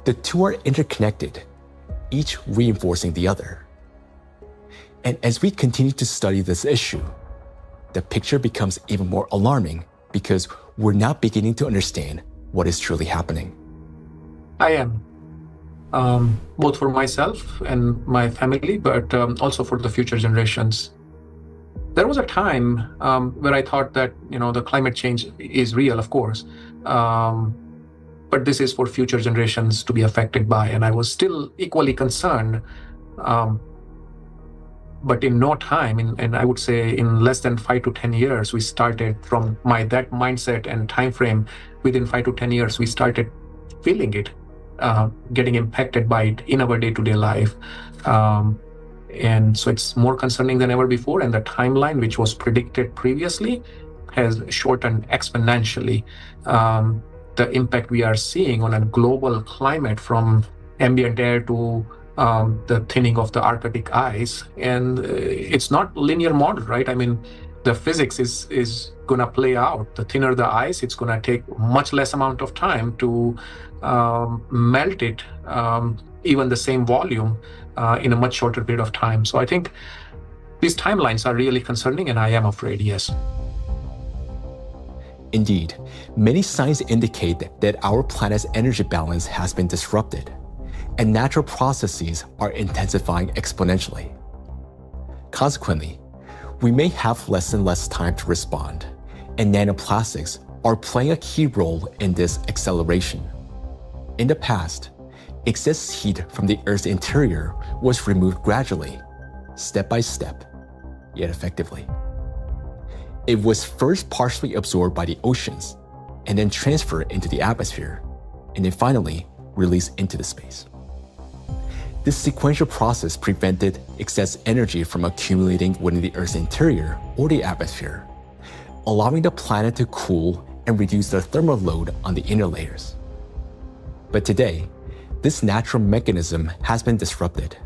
[SPEAKER 5] The two are interconnected, each reinforcing the other. And as we continue to study this issue, the picture becomes even more alarming because we're now beginning to understand what is truly happening.
[SPEAKER 2] I am. Both for myself and my family, but also for the future generations. There was a time where I thought that, the climate change is real, of course, but this is for future generations to be affected by, and I was still equally concerned. But in no time, and I would say in less than 5 to 10 years, we started from that mindset and time frame. Within 5 to 10 years, we started feeling it. Getting impacted by it in our day-to-day life. And so it's more concerning than ever before, and the timeline, which was predicted previously, has shortened exponentially. The impact we are seeing on a global climate, from ambient air to the thinning of the Arctic ice, and it's not linear model, right? I mean, the physics is gonna play out. The thinner the ice, it's gonna take much less amount of time to melt it, even the same volume, in a much shorter period of time. So I think these timelines are really concerning, and I am afraid, yes.
[SPEAKER 5] Indeed, many signs indicate that our planet's energy balance has been disrupted, and natural processes are intensifying exponentially. Consequently, we may have less and less time to respond, and nanoplastics are playing a key role in this acceleration. In the past, excess heat from the Earth's interior was removed gradually, step by step, yet effectively. It was first partially absorbed by the oceans, and then transferred into the atmosphere, and then finally released into the space. This sequential process prevented excess energy from accumulating within the Earth's interior or the atmosphere, allowing the planet to cool and reduce the thermal load on the inner layers. But today, this natural mechanism has been disrupted.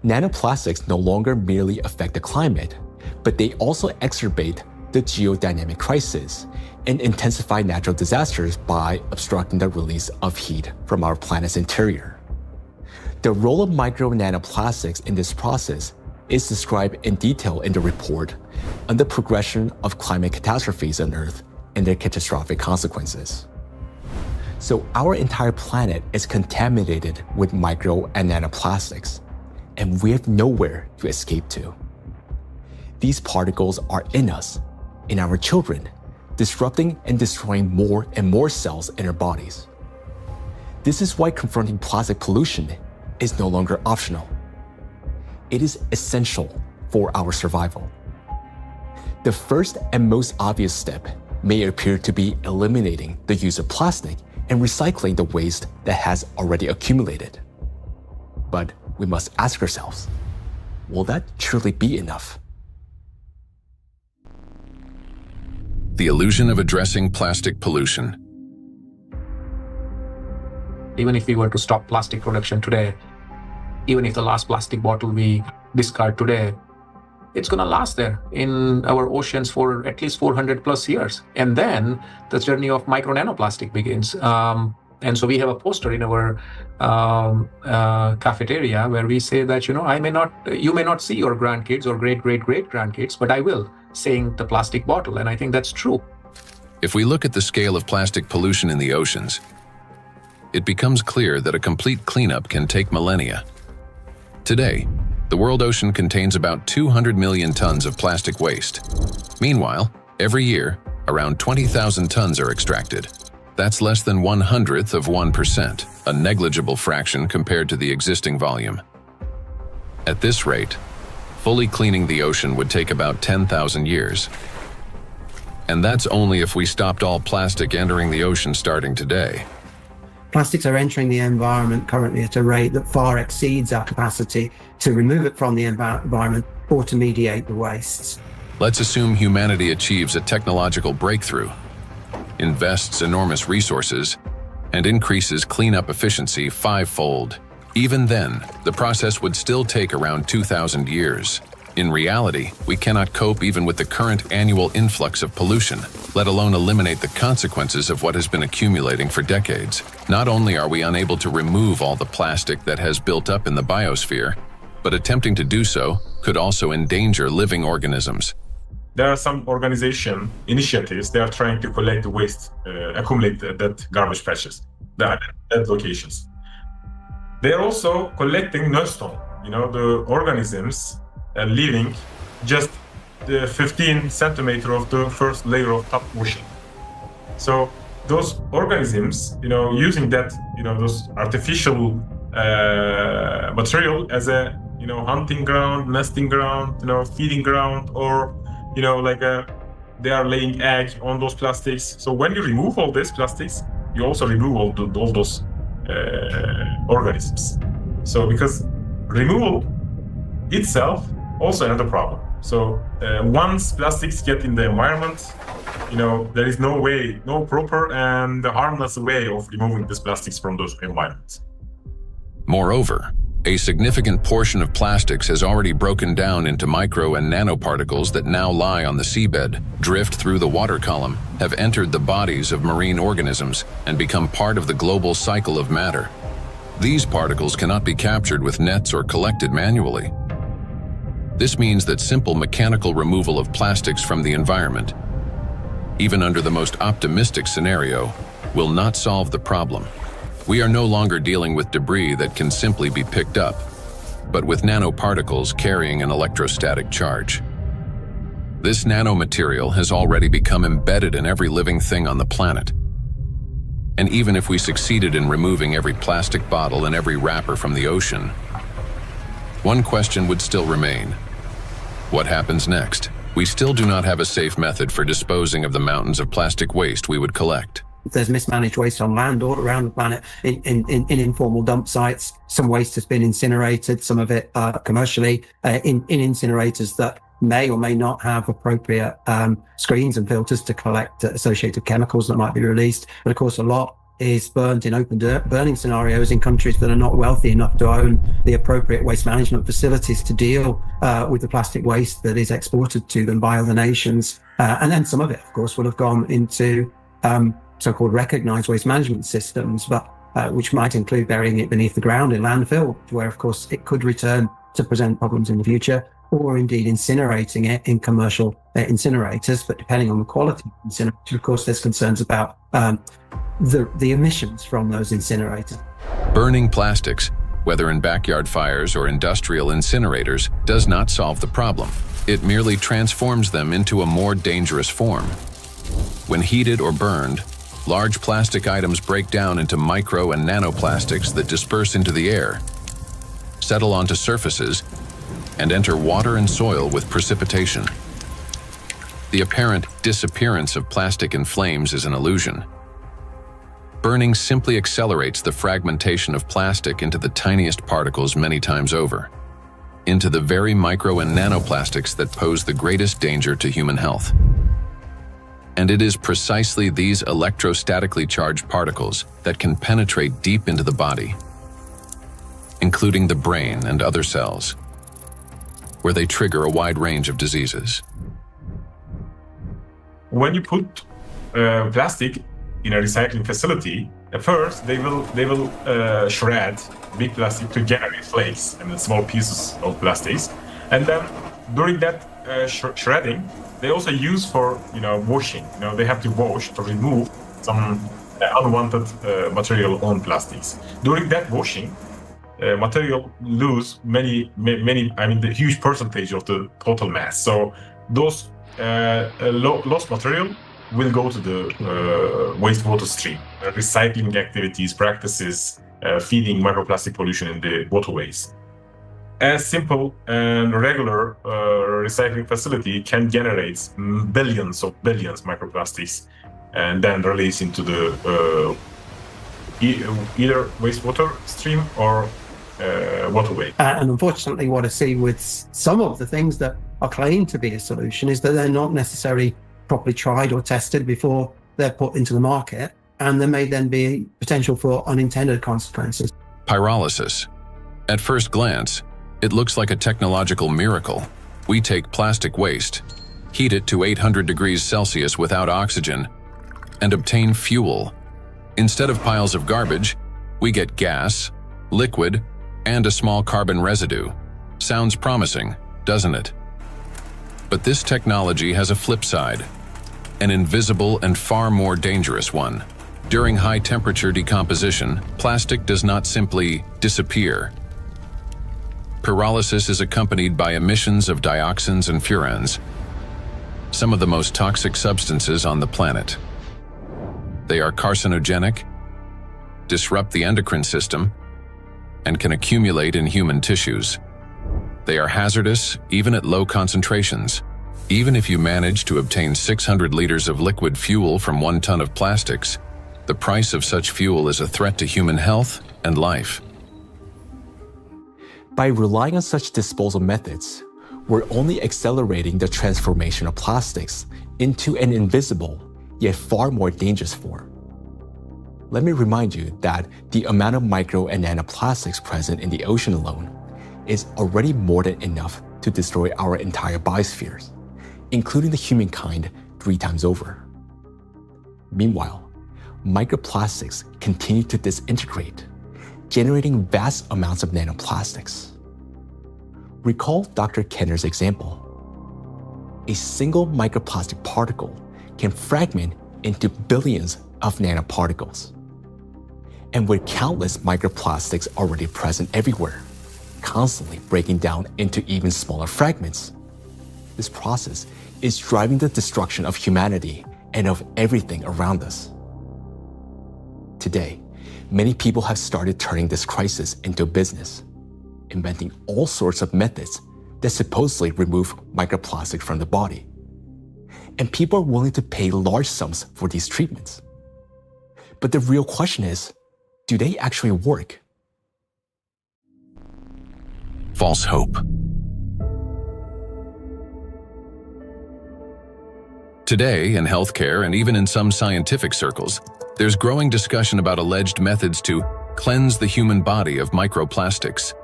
[SPEAKER 5] Nanoplastics no longer merely affect the climate, but they also exacerbate the geodynamic crisis and intensify natural disasters by obstructing the release of heat from our planet's interior. The role of micro nanoplastics in this process is described in detail in the report on the progression of climate catastrophes on Earth and their catastrophic consequences. So our entire planet is contaminated with micro and nanoplastics, and we have nowhere to escape to. These particles are in us, in our children, disrupting and destroying more and more cells in our bodies. This is why confronting plastic pollution is no longer optional. It is essential for our survival. The first and most obvious step may appear to be eliminating the use of plastic and recycling the waste that has already accumulated. But we must ask ourselves, will that truly be enough?
[SPEAKER 1] The illusion of addressing plastic pollution.
[SPEAKER 2] Even if we were to stop plastic production today, even if the last plastic bottle we discard today, it's going to last there in our oceans for at least 400 plus years. And then the journey of micro nanoplastic begins. And so we have a poster in our cafeteria where we say that, you may not see your grandkids or great-great-great-grandkids, but I will, saying the plastic bottle. And I think that's true.
[SPEAKER 1] If we look at the scale of plastic pollution in the oceans, it becomes clear that a complete cleanup can take millennia. Today, the world ocean contains about 200 million tons of plastic waste. Meanwhile, every year, around 20,000 tons are extracted. That's less than 1/100th of 1%, a negligible fraction compared to the existing volume. At this rate, fully cleaning the ocean would take about 10,000 years. And that's only if we stopped all plastic entering the ocean starting today.
[SPEAKER 9] Plastics are entering the environment currently at a rate that far exceeds our capacity to remove it from the environment or to mediate the wastes.
[SPEAKER 1] Let's assume humanity achieves a technological breakthrough, invests enormous resources, and increases cleanup efficiency 5-fold. Even then, the process would still take around 2,000 years. In reality, we cannot cope even with the current annual influx of pollution, let alone eliminate the consequences of what has been accumulating for decades. Not only are we unable to remove all the plastic that has built up in the biosphere, but attempting to do so could also endanger living organisms.
[SPEAKER 10] There are some initiatives, they are trying to collect the waste, accumulate that garbage patches, that locations. They are also collecting nullstone, the organisms living just the 15 centimeter of the first layer of top ocean. So those organisms, using that, those artificial material as a, hunting ground, nesting ground, feeding ground, or, they are laying egg on those plastics. So when you remove all these plastics, you also remove all those organisms. So because removal itself also another problem. So once plastics get in the environment, there is no proper and harmless way of removing these plastics from those environments.
[SPEAKER 1] Moreover, a significant portion of plastics has already broken down into micro and nanoparticles that now lie on the seabed, drift through the water column, have entered the bodies of marine organisms, and become part of the global cycle of matter. These particles cannot be captured with nets or collected manually. This means that simple mechanical removal of plastics from the environment, even under the most optimistic scenario, will not solve the problem. We are no longer dealing with debris that can simply be picked up, but with nanoparticles carrying an electrostatic charge. This nanomaterial has already become embedded in every living thing on the planet. And even if we succeeded in removing every plastic bottle and every wrapper from the ocean, one question would still remain. What happens next? We still do not have a safe method for disposing of the mountains of plastic waste we would collect.
[SPEAKER 9] There's mismanaged waste on land all around the planet in informal dump sites. Some waste has been incinerated, some of it commercially in incinerators that may or may not have appropriate screens and filters to collect associated chemicals that might be released. But of course, a lot is burned in open burning scenarios in countries that are not wealthy enough to own the appropriate waste management facilities to deal with the plastic waste that is exported to them by other nations. And then some of it, of course, will have gone into so-called recognized waste management systems, but which might include burying it beneath the ground in landfill, where, of course, it could return to present problems in the future, or indeed incinerating it in commercial incinerators. But depending on the quality of incinerator, of course, there's concerns about the emissions from those incinerators.
[SPEAKER 1] Burning plastics, whether in backyard fires or industrial incinerators, does not solve the problem. It merely transforms them into a more dangerous form. When heated or burned, large plastic items break down into micro and nanoplastics that disperse into the air, settle onto surfaces, and enter water and soil with precipitation. The apparent disappearance of plastic in flames is an illusion. Burning simply accelerates the fragmentation of plastic into the tiniest particles many times over, into the very micro and nanoplastics that pose the greatest danger to human health. And it is precisely these electrostatically charged particles that can penetrate deep into the body, including the brain and other cells, where they trigger a wide range of diseases.
[SPEAKER 10] When you put plastic in a recycling facility, at first they will shred big plastic to generate flakes and small pieces of plastics, and then during that shredding, they also use for washing. They have to wash to remove some unwanted material on plastics. During that washing, material lose the huge percentage of the total mass. So those lost material will go to the wastewater stream. Recycling activities, practices, feeding microplastic pollution in the waterways. A simple and regular recycling facility can generate billions microplastics and then release into the either wastewater stream or waterway.
[SPEAKER 9] And unfortunately, what I see with some of the things that are claimed to be a solution is that they're not necessarily properly tried or tested before they're put into the market, and there may then be potential for unintended consequences.
[SPEAKER 1] Pyrolysis. At first glance, it looks like a technological miracle. We take plastic waste, heat it to 800 degrees Celsius without oxygen, and obtain fuel. Instead of piles of garbage, we get gas, liquid, and a small carbon residue. Sounds promising, doesn't it? But this technology has a flip side, an invisible and far more dangerous one. During high-temperature decomposition, plastic does not simply disappear. Pyrolysis is accompanied by emissions of dioxins and furans, some of the most toxic substances on the planet. They are carcinogenic, disrupt the endocrine system, and can accumulate in human tissues. They are hazardous even at low concentrations. Even if you manage to obtain 600 liters of liquid fuel from 1 ton of plastics, the price of such fuel is a threat to human health and life.
[SPEAKER 5] By relying on such disposal methods, we're only accelerating the transformation of plastics into an invisible, yet far more dangerous form. Let me remind you that the amount of micro and nanoplastics present in the ocean alone is already more than enough to destroy our entire biospheres, including the humankind 3 times over. Meanwhile, microplastics continue to disintegrate, generating vast amounts of nanoplastics. Recall Dr. Kenner's example. A single microplastic particle can fragment into billions of nanoparticles. And with countless microplastics already present everywhere, constantly breaking down into even smaller fragments, this process is driving the destruction of humanity and of everything around us. Today, many people have started turning this crisis into a business, inventing all sorts of methods that supposedly remove microplastic from the body. And people are willing to pay large sums for these treatments. But the real question is, do they actually work?
[SPEAKER 1] False hope. Today, in healthcare and even in some scientific circles, there's growing discussion about alleged methods to cleanse the human body of microplastics.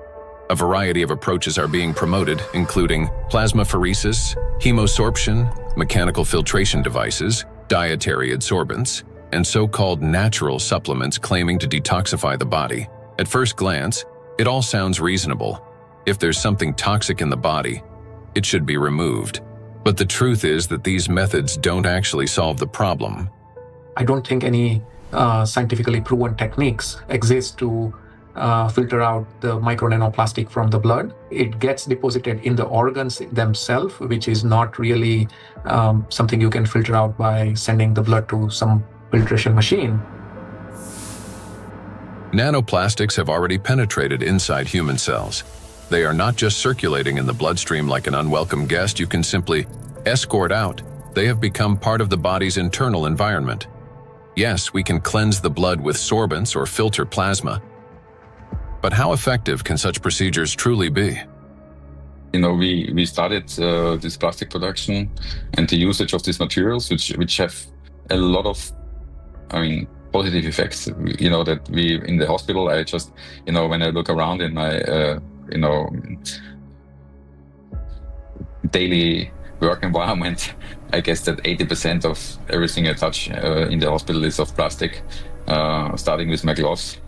[SPEAKER 1] A variety of approaches are being promoted, including plasmapheresis, hemosorption, mechanical filtration devices, dietary adsorbents, and so-called natural supplements claiming to detoxify the body. At first glance, it all sounds reasonable. If there's something toxic in the body, it should be removed. But the truth is that these methods don't actually solve the problem.
[SPEAKER 2] I don't think any scientifically proven techniques exist to filter out the micro nanoplastic from the blood. It gets deposited in the organs themselves, which is not really something you can filter out by sending the blood to some filtration machine.
[SPEAKER 1] Nanoplastics have already penetrated inside human cells. They are not just circulating in the bloodstream like an unwelcome guest you can simply escort out. They have become part of the body's internal environment. Yes, we can cleanse the blood with sorbents or filter plasma. But how effective can such procedures truly be?
[SPEAKER 8] We started this plastic production and the usage of these materials, which have a lot of, positive effects. That we in the hospital, I just, when I look around in my, daily work environment, I guess that 80% of everything I touch in the hospital is of plastic, starting with my gloves.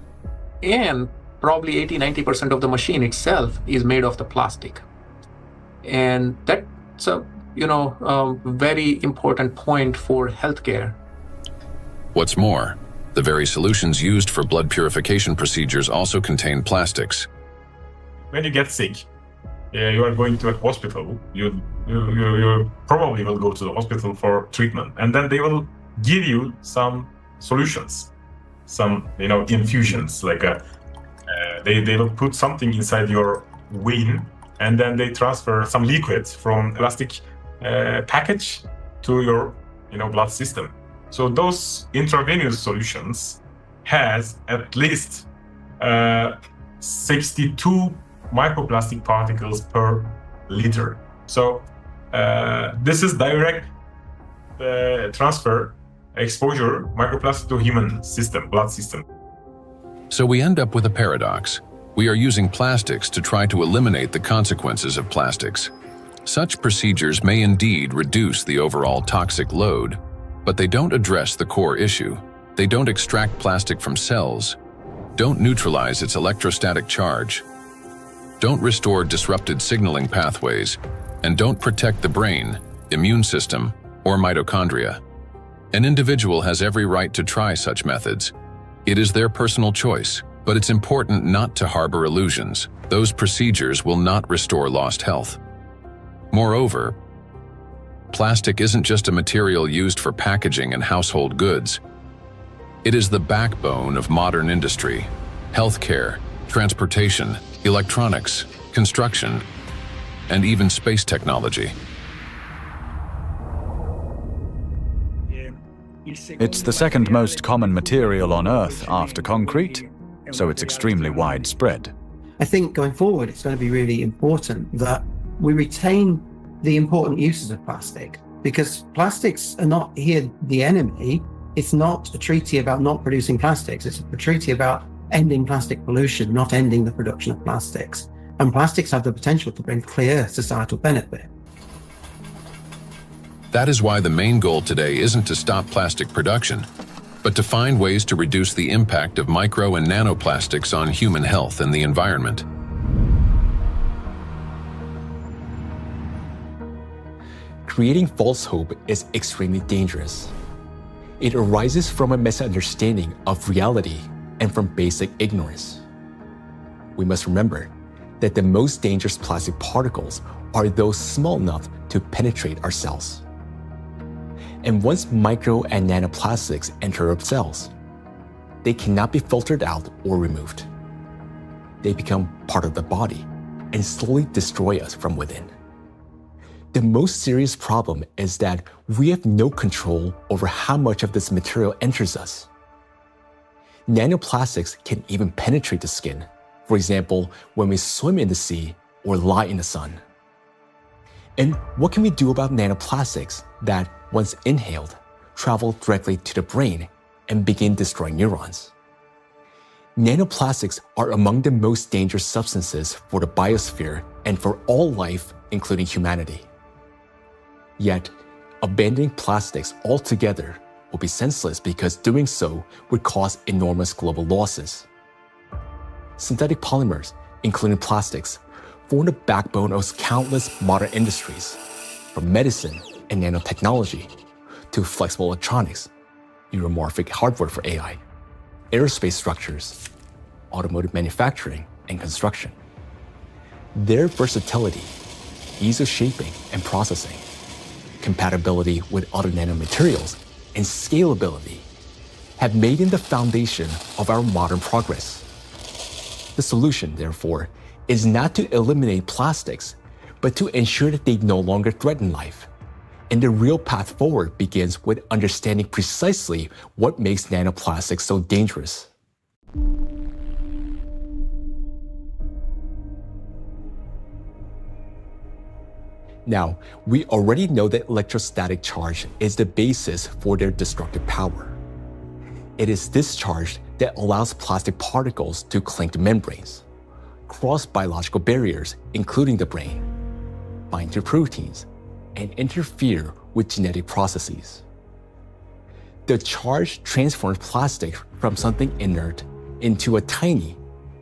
[SPEAKER 2] And probably 80-90% of the machine itself is made of the plastic. And that's a very important point for healthcare.
[SPEAKER 1] What's more, the very solutions used for blood purification procedures also contain plastics.
[SPEAKER 10] When you get sick, you are going to a hospital, you probably will go to the hospital for treatment, and then they will give you some solutions, some infusions, like they will put something inside your vein, and then they transfer some liquid from plastic package to your blood system. So those intravenous solutions has at least 62 microplastic particles per liter. So this is direct transfer exposure microplastic to human system, blood system.
[SPEAKER 1] So we end up with a paradox. We are using plastics to try to eliminate the consequences of plastics. Such procedures may indeed reduce the overall toxic load, but they don't address the core issue. They don't extract plastic from cells, don't neutralize its electrostatic charge, don't restore disrupted signaling pathways, and don't protect the brain, immune system, or mitochondria. An individual has every right to try such methods. It is their personal choice, but it's important not to harbor illusions. Those procedures will not restore lost health. Moreover, plastic isn't just a material used for packaging and household goods. It is the backbone of modern industry, healthcare, transportation, electronics, construction, and even space technology.
[SPEAKER 6] It's the second most common material on Earth after concrete, so it's extremely widespread.
[SPEAKER 9] I think going forward, it's going to be really important that we retain the important uses of plastic, because plastics are not here the enemy. It's not a treaty about not producing plastics. It's a treaty about ending plastic pollution, not ending the production of plastics. And plastics have the potential to bring clear societal benefit.
[SPEAKER 1] That is why the main goal today isn't to stop plastic production, but to find ways to reduce the impact of micro and nanoplastics on human health and the environment.
[SPEAKER 5] Creating false hope is extremely dangerous. It arises from a misunderstanding of reality and from basic ignorance. We must remember that the most dangerous plastic particles are those small enough to penetrate our cells. And once micro and nanoplastics enter our cells, they cannot be filtered out or removed. They become part of the body and slowly destroy us from within. The most serious problem is that we have no control over how much of this material enters us. Nanoplastics can even penetrate the skin, for example, when we swim in the sea or lie in the sun. And what can we do about nanoplastics that, once inhaled, travel directly to the brain and begin destroying neurons? Nanoplastics are among the most dangerous substances for the biosphere and for all life, including humanity. Yet, abandoning plastics altogether will be senseless because doing so would cause enormous global losses. Synthetic polymers, including plastics, form the backbone of countless modern industries, from medicine and nanotechnology to flexible electronics, neuromorphic hardware for AI, aerospace structures, automotive manufacturing, and construction. Their versatility, ease of shaping and processing, compatibility with other nanomaterials, and scalability have made them the foundation of our modern progress. The solution, therefore, is not to eliminate plastics, but to ensure that they no longer threaten life, And the real path forward begins with understanding precisely what makes nanoplastics so dangerous. Now, we already know that electrostatic charge is the basis for their destructive power. It is this charge that allows plastic particles to cling to membranes, cross biological barriers, including the brain, bind to proteins, and interfere with genetic processes. The charge transforms plastic from something inert into a tiny,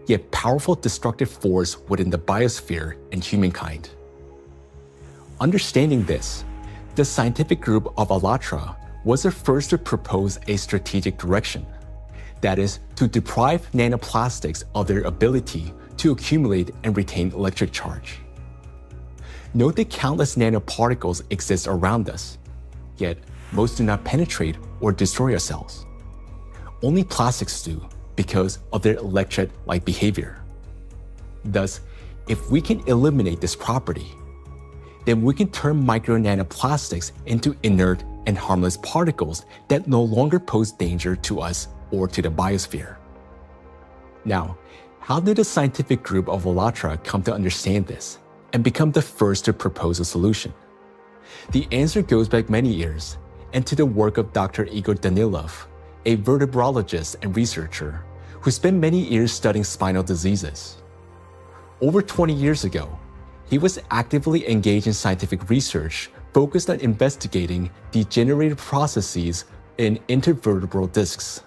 [SPEAKER 5] yet powerful destructive force within the biosphere and humankind. Understanding this, the scientific group of AllatRa was the first to propose a strategic direction, that is, to deprive nanoplastics of their ability to accumulate and retain electric charge. Note that countless nanoparticles exist around us, yet most do not penetrate or destroy our cells. Only plastics do because of their electrolyte behavior. Thus, if we can eliminate this property, then we can turn micro-nanoplastics into inert and harmless particles that no longer pose danger to us or to the biosphere. Now, how did the scientific group of AllatRa come to understand this and become the first to propose a solution? The answer goes back many years and to the work of Dr. Igor Danilov, a vertebrologist and researcher who spent many years studying spinal diseases. Over 20 years ago, he was actively engaged in scientific research focused on investigating degenerative processes in intervertebral discs.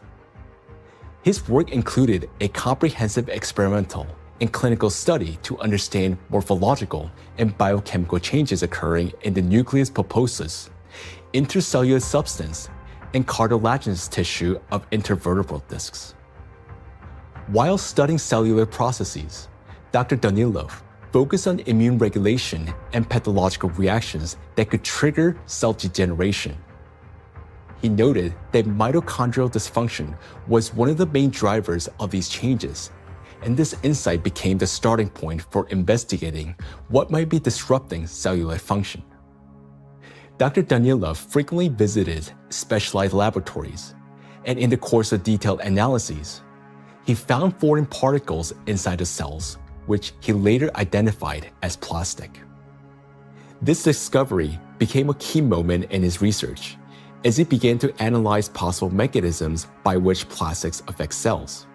[SPEAKER 5] His work included a comprehensive experimental and clinical study to understand morphological and biochemical changes occurring in the nucleus pulposus, intercellular substance, and cartilaginous tissue of intervertebral discs. While studying cellular processes, Dr. Danilov focused on immune regulation and pathological reactions that could trigger cell degeneration. He noted that mitochondrial dysfunction was one of the main drivers of these changes, and this insight became the starting point for investigating what might be disrupting cellular function. Dr. Danilov frequently visited specialized laboratories, and in the course of detailed analyses, he found foreign particles inside the cells, which he later identified as plastic. This discovery became a key moment in his research, as he began to analyze possible mechanisms by which plastics affect cells.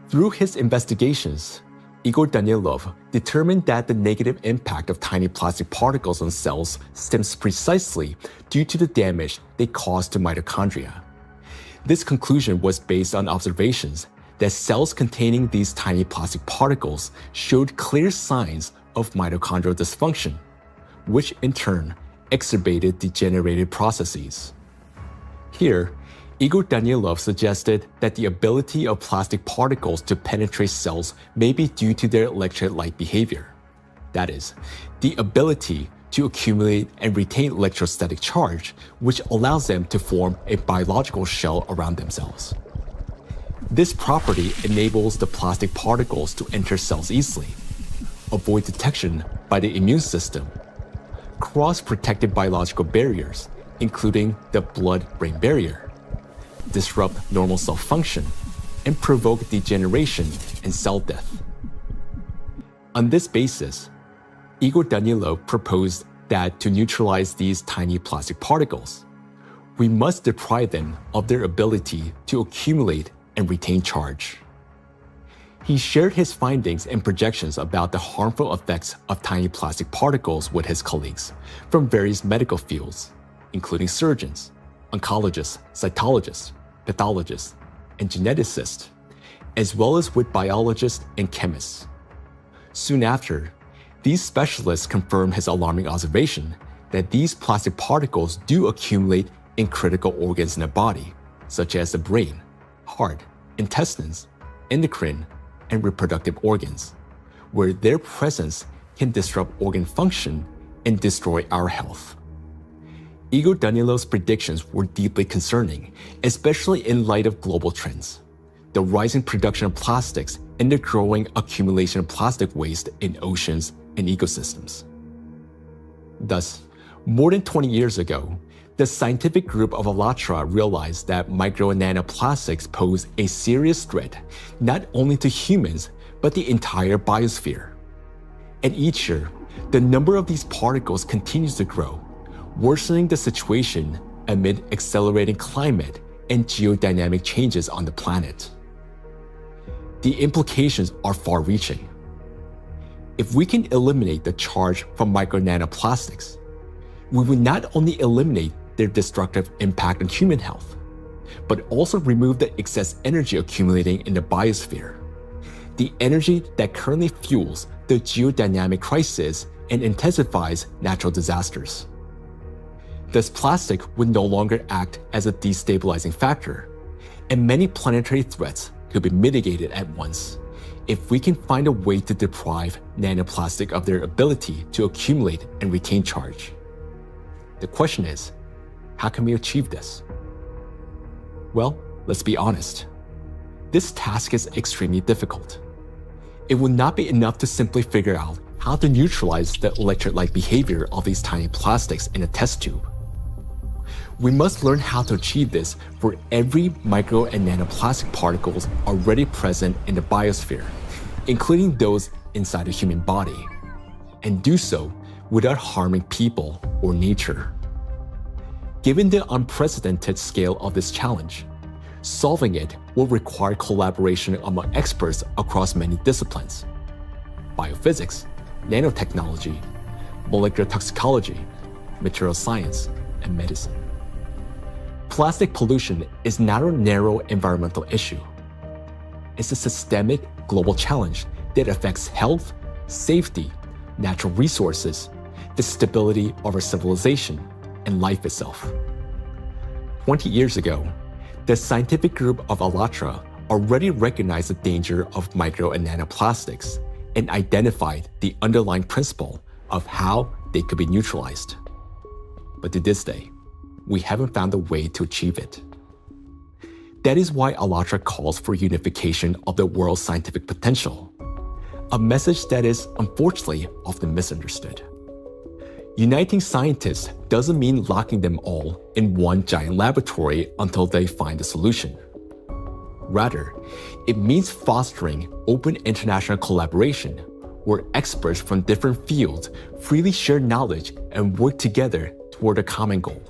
[SPEAKER 5] Through his investigations, Igor Danilov determined that the negative impact of tiny plastic particles on cells stems precisely due to the damage they cause to mitochondria. This conclusion was based on observations that cells containing these tiny plastic particles showed clear signs of mitochondrial dysfunction, which in turn exacerbated degenerative processes. Here, Igor Danilov suggested that the ability of plastic particles to penetrate cells may be due to their electrolyte behavior. That is, the ability to accumulate and retain electrostatic charge, which allows them to form a biological shell around themselves. This property enables the plastic particles to enter cells easily, avoid detection by the immune system, cross protective biological barriers, including the blood-brain barrier, disrupt normal cell function, and provoke degeneration and cell death. On this basis, Igor Danilov proposed that to neutralize these tiny plastic particles, we must deprive them of their ability to accumulate and retain charge. He shared his findings and projections about the harmful effects of tiny plastic particles with his colleagues from various medical fields, including surgeons, oncologists, cytologists, pathologists, and geneticists, as well as with biologists and chemists. Soon after, these specialists confirmed his alarming observation that these plastic particles do accumulate in critical organs in the body, such as the brain, heart, intestines, endocrine, and reproductive organs, where their presence can disrupt organ function and destroy our health. Igor Danilov's predictions were deeply concerning, especially in light of global trends, the rising production of plastics and the growing accumulation of plastic waste in oceans and ecosystems. Thus, More than 20 years ago, the scientific group of AllatRa realized that micro and nanoplastics pose a serious threat not only to humans, but the entire biosphere. And each year, the number of these particles continues to grow, worsening the situation amid accelerating climate and geodynamic changes on the planet. The implications are far-reaching. If we can eliminate the charge from micro nanoplastics, we will not only eliminate their destructive impact on human health, but also remove the excess energy accumulating in the biosphere, the energy that currently fuels the geodynamic crisis and intensifies natural disasters. Thus, plastic would no longer act as a destabilizing factor, and many planetary threats could be mitigated at once if we can find a way to deprive nanoplastic of their ability to accumulate and retain charge. The question is, how can we achieve this? Well, let's be honest. This task is extremely difficult. It will not be enough to simply figure out how to neutralize the electrolyte behavior of these tiny plastics in a test tube. We must learn how to achieve this for every micro and nanoplastic particles already present in the biosphere, including those inside the human body, and do so without harming people or nature. Given the unprecedented scale of this challenge, solving it will require collaboration among experts across many disciplines: biophysics, nanotechnology, molecular toxicology, material science, and medicine. Plastic pollution is not a narrow environmental issue. It's a systemic global challenge that affects health, safety, natural resources, the stability of our civilization, and life itself. 20 years ago, the scientific group of AllatRa already recognized the danger of micro and nanoplastics and identified the underlying principle of how they could be neutralized. But to this day, we haven't found a way to achieve it. That is why AllatRa calls for unification of the world's scientific potential, a message that is unfortunately often misunderstood. Uniting scientists doesn't mean locking them all in one giant laboratory until they find a solution. Rather, it means fostering open international collaboration where experts from different fields freely share knowledge and work together toward a common goal.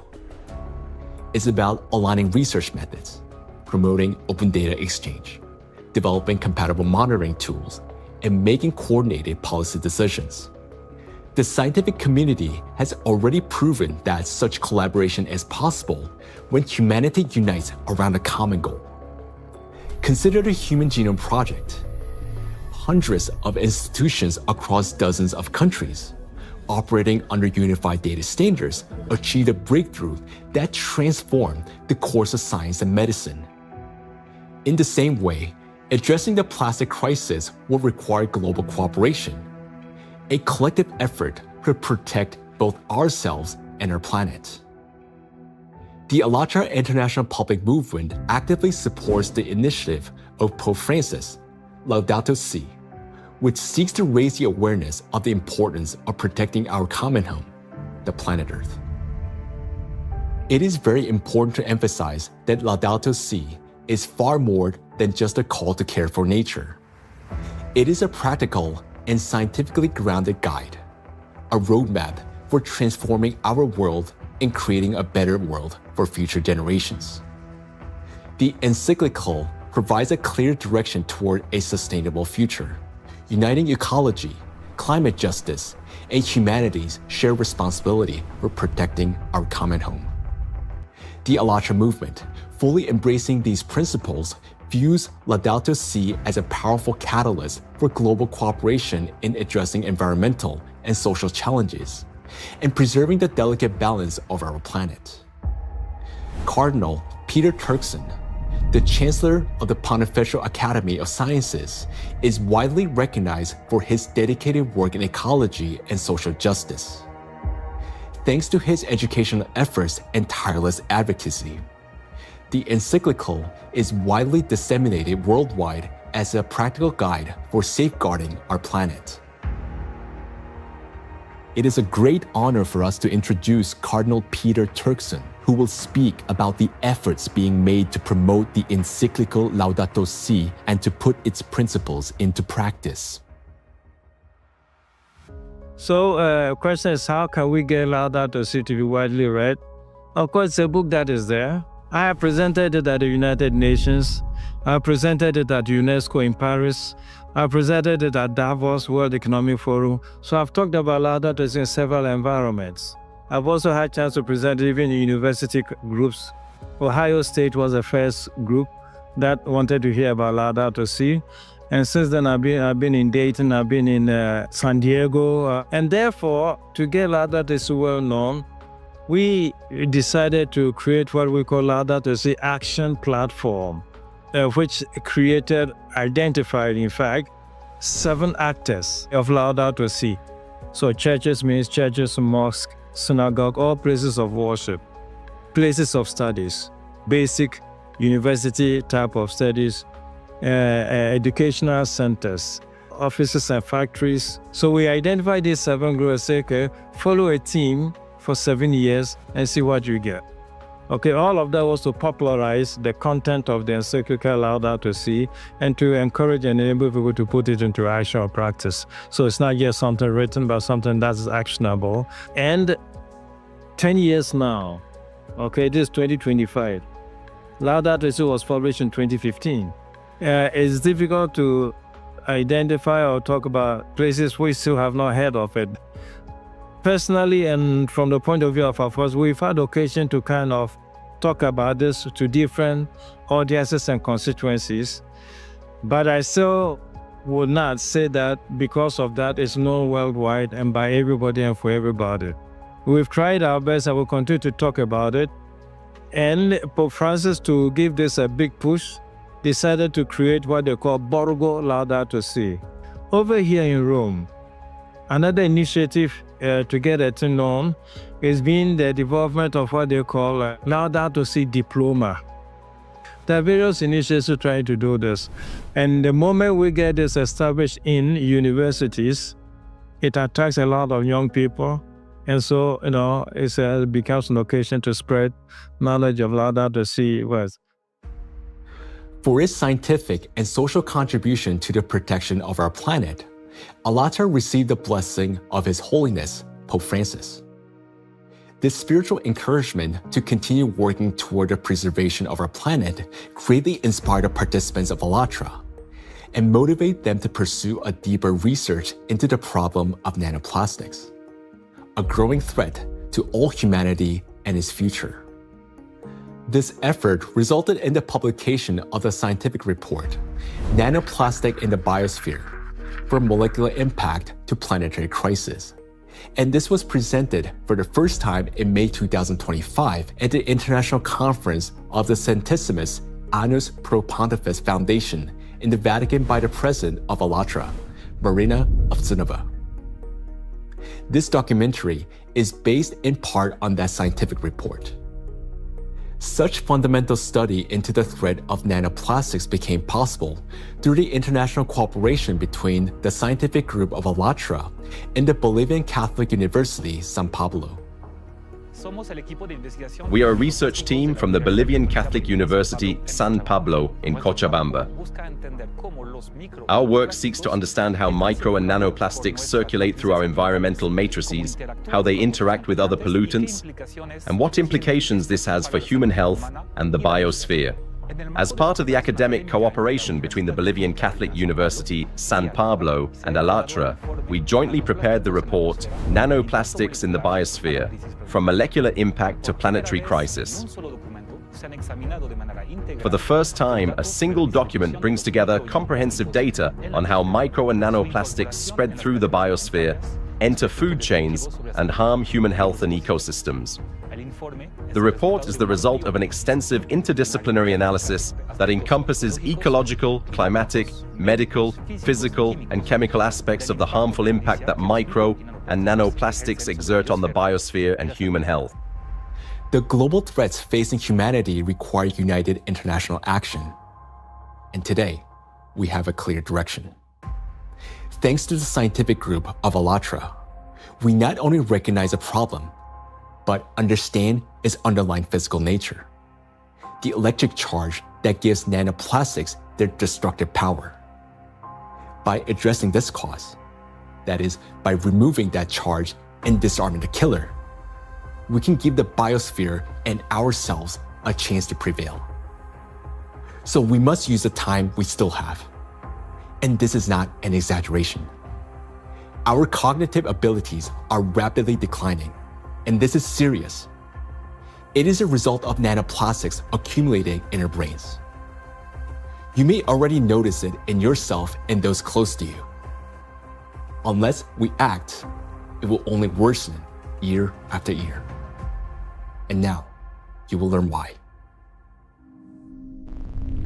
[SPEAKER 5] It's about aligning research methods, promoting open data exchange, developing compatible monitoring tools, and making coordinated policy decisions. The scientific community has already proven that such collaboration is possible when humanity unites around a common goal. Consider the Human Genome Project. Hundreds of institutions across dozens of countries, operating under unified data standards, achieved a breakthrough that transformed the course of science and medicine. In the same way, addressing the plastic crisis will require global cooperation, a collective effort to protect both ourselves and our planet. The AllatRa International Public Movement actively supports the initiative of Pope Francis, Laudato Si', which seeks to raise the awareness of the importance of protecting our common home, the planet Earth. It is very important to emphasize that Laudato Si' is far more than just a call to care for nature. It is a practical and scientifically grounded guide, a roadmap for transforming our world and creating a better world for future generations. The encyclical provides a clear direction toward a sustainable future, uniting ecology, climate justice, and humanity's shared responsibility for protecting our common home. The AllatRa movement, fully embracing these principles, views Laudato Si' as a powerful catalyst for global cooperation in addressing environmental and social challenges, and preserving the delicate balance of our planet. Cardinal Peter Turkson, the Chancellor of the Pontifical Academy of Sciences, is widely recognized for his dedicated work in ecology and social justice. Thanks to his educational efforts and tireless advocacy, the encyclical is widely disseminated worldwide as a practical guide for safeguarding our planet. It is a great honor for us to introduce Cardinal Peter Turkson, who will speak about the efforts being made to promote the encyclical Laudato Si and to put its principles into practice.
[SPEAKER 16] So, question is, how can we get Laudato Si to be widely read? Of course, it's a book that is there. I have presented it at the United Nations. I presented it at UNESCO in Paris. I presented it at Davos World Economic Forum. So I've talked about Laudato Si in several environments. I've also had a chance to present it even in university groups. Ohio State was the first group that wanted to hear about Laudato Si. And since then, I've been in Dayton, I've been in San Diego. And therefore, to get Laudato Si well known, we decided to create what we call Laudato Si Action Platform, which identified, in fact, 7 actors of Laudato Si. So churches means churches, mosques, synagogue, all places of worship, places of studies, basic university type of studies, educational centers, offices and factories. So we identified these 7 groups and say, okay, follow a team for 7 years and see what you get. Okay, all of that was to popularize the content of the encyclical Laudato Si and to encourage and enable people to put it into action or practice. So it's not just something written, but something that is actionable. And 10 years now, okay, this is 2025. Laudato Si was published in 2015. It's difficult to identify or talk about places we still have not heard of it. Personally, and from the point of view of our force, we've had occasion to kind of talk about this to different audiences and constituencies, but I still would not say that because of that it's known worldwide and by everybody and for everybody. We've tried our best and we'll continue to talk about it. And Pope Francis, to give this a big push, decided to create what they call Borgo Laudato Si. Over here in Rome, another initiative to get it known has been the development of what they call Laudato Si Diploma. There are various initiatives trying to do this. And the moment we get this established in universities, it attracts a lot of young people. And so, it becomes an occasion to spread knowledge of Laudato Si words.
[SPEAKER 5] For its scientific and social contribution to the protection of our planet, AllatRa received the blessing of His Holiness, Pope Francis. This spiritual encouragement to continue working toward the preservation of our planet greatly inspired the participants of AllatRa and motivate them to pursue a deeper research into the problem of nanoplastics, a growing threat to all humanity and its future. This effort resulted in the publication of the scientific report, Nanoplastic in the Biosphere, from Molecular Impact to Planetary Crisis. And this was presented for the first time in May 2025 at the International Conference of the Centesimus Annus Pro Pontifex Foundation in the Vatican by the President of AllatRa, Marina Ovtsinova. This documentary is based in part on that scientific report. Such fundamental study into the threat of nanoplastics became possible through the international cooperation between the scientific group of AllatRa and the Bolivian Catholic University, San Pablo.
[SPEAKER 7] We are a research team from the Bolivian Catholic University, San Pablo in Cochabamba. Our work seeks to understand how micro and nanoplastics circulate through our environmental matrices, how they interact with other pollutants, and what implications this has for human health and the biosphere. As part of the academic cooperation between the Bolivian Catholic University, San Pablo, and AllatRa, we jointly prepared the report, Nanoplastics in the Biosphere, From Molecular Impact to Planetary Crisis. For the first time, a single document brings together comprehensive data on how micro and nanoplastics spread through the biosphere, enter food chains, and harm human health and ecosystems. The report is the result of an extensive interdisciplinary analysis that encompasses ecological, climatic, medical, physical, and chemical aspects of the harmful impact that micro and nanoplastics exert on the biosphere and human health.
[SPEAKER 5] The global threats facing humanity require united international action. And today, we have a clear direction. Thanks to the scientific group of AllatRa, we not only recognize a problem, but understand its underlying physical nature, the electric charge that gives nanoplastics their destructive power. By addressing this cause, that is, by removing that charge and disarming the killer, we can give the biosphere and ourselves a chance to prevail. So we must use the time we still have. And this is not an exaggeration. Our cognitive abilities are rapidly declining, and this is serious. It is a result of nanoplastics accumulating in our brains. You may already notice it in yourself and those close to you. Unless we act, it will only worsen year after year. And now, you will learn why.